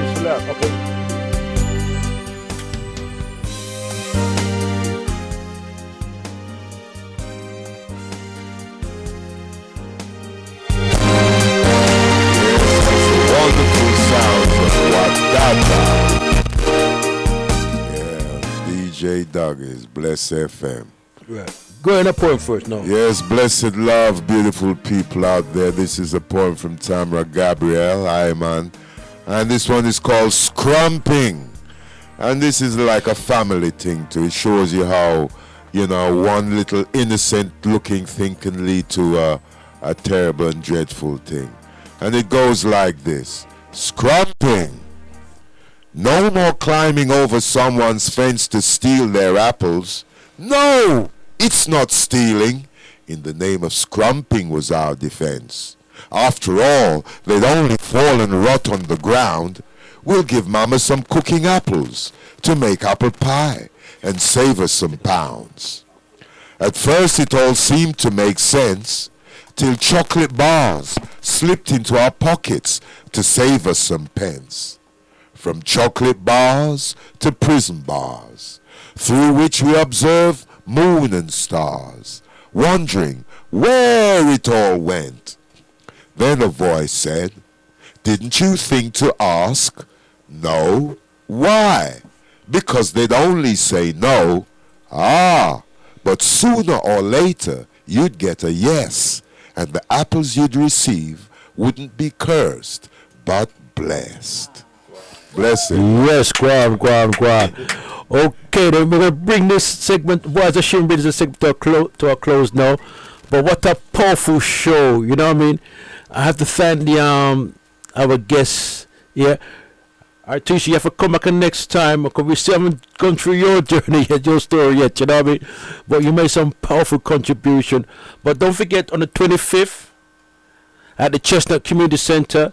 It's too loud. Okay. Wonderful sounds of Wadada. Yeah, DJ Dougie's Bless FM. Right. Go ahead, a poem first, no. Yes, blessed love, beautiful people out there. This is a poem from Tamara Gabriel. Hi, man. And this one is called Scrumping. And this is like a family thing too. It shows you how, you know, one little innocent looking thing can lead to a terrible and dreadful thing. And it goes like this. Scrumping. No more climbing over someone's fence to steal their apples. No, it's not stealing. In the name of scrumping was our defense. After all, they'd only fall and rot on the ground. We'll give Mama some cooking apples to make apple pie and save us some pounds. At first it all seemed to make sense, till chocolate bars slipped into our pockets to save us some pence. From chocolate bars to prison bars, through which we observe moon and stars, wondering where it all went. Then a voice said, didn't you think to ask? No. Why? Because they'd only say no. Ah, but sooner or later you'd get a yes, and the apples you'd receive wouldn't be cursed, but blessed. Blessed. Yes, Guam. Okay, then we're going to bring this segment, well, it shouldn't be this segment to a close now, but what a powerful show, you know what I mean? I have to thank the our guests, yeah. I teach you have to come back next time, because we still haven't gone through your journey yet, your story yet, you know what I mean? But you made some powerful contribution. But don't forget, on the 25th, at the Chestnut Community Center,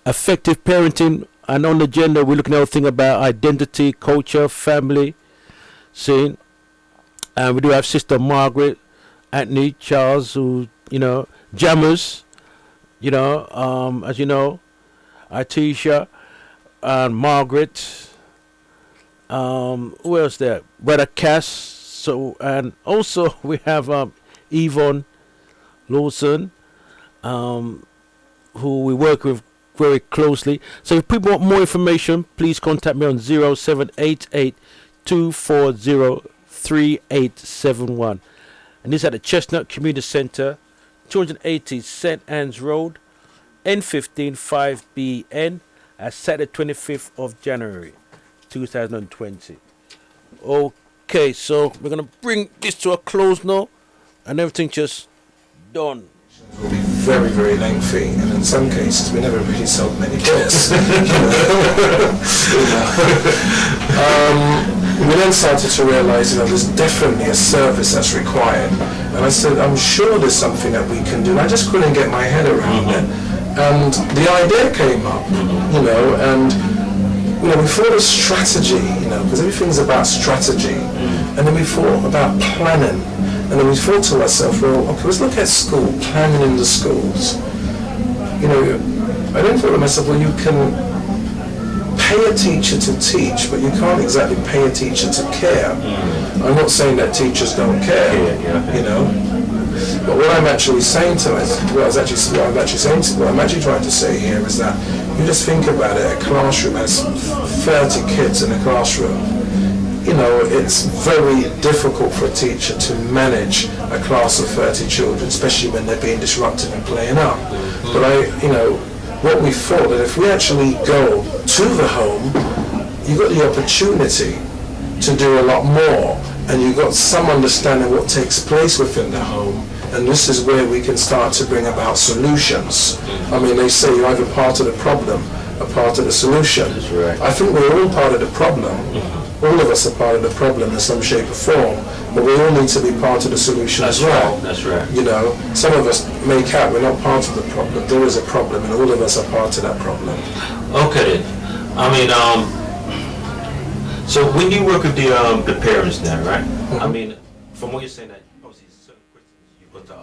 effective parenting. And on the agenda, we're looking at everything about identity, culture, family, scene. And we do have Sista Margaret, Anthony, Charles, who, you know, jammers, you know, as you know, Itrica, and Margaret. Who else there? Brother Cass. So, and also we have Yvonne Lawson, who we work with very closely. So if people want more information, please contact me on 0788 240 3871. And this is at the Chestnut Community Center, 280 St. Anne's Road, N15 5BN, at Saturday 25th of January 2020. Okay, so we're going to bring this to a close now, and everything just done. Will be very, very lengthy, and in some cases we never really sold many books. We then started to realise, there's definitely a service that's required, and I said, I'm sure there's something that we can do, and I just couldn't get my head around it. And the idea came up, and we thought of strategy, because everything's about strategy, and then we thought about planning. And then we thought to ourselves, well, okay, let's look at school, planning in the schools. I then thought to myself, well, you can pay a teacher to teach, but you can't exactly pay a teacher to care. I'm not saying that teachers don't care, but what I'm actually saying to us, what I'm actually trying to say here is that you just think about it, a classroom has 30 kids in a classroom. It's very difficult for a teacher to manage a class of 30 children, especially when they're being disruptive and playing up. But what we thought that if we actually go to the home, you've got the opportunity to do a lot more, and you've got some understanding what takes place within the home, and this is where we can start to bring about solutions. They say you're either part of the problem or part of the solution. I think we're all part of the problem. All of us are part of the problem in some shape or form, but we all need to be part of the solution as well. That's right. Some of us make out we're not part of the problem. There is a problem, and all of us are part of that problem. Okay. So when you work with the parents now, right? From what you're saying, that obviously certain questions you put to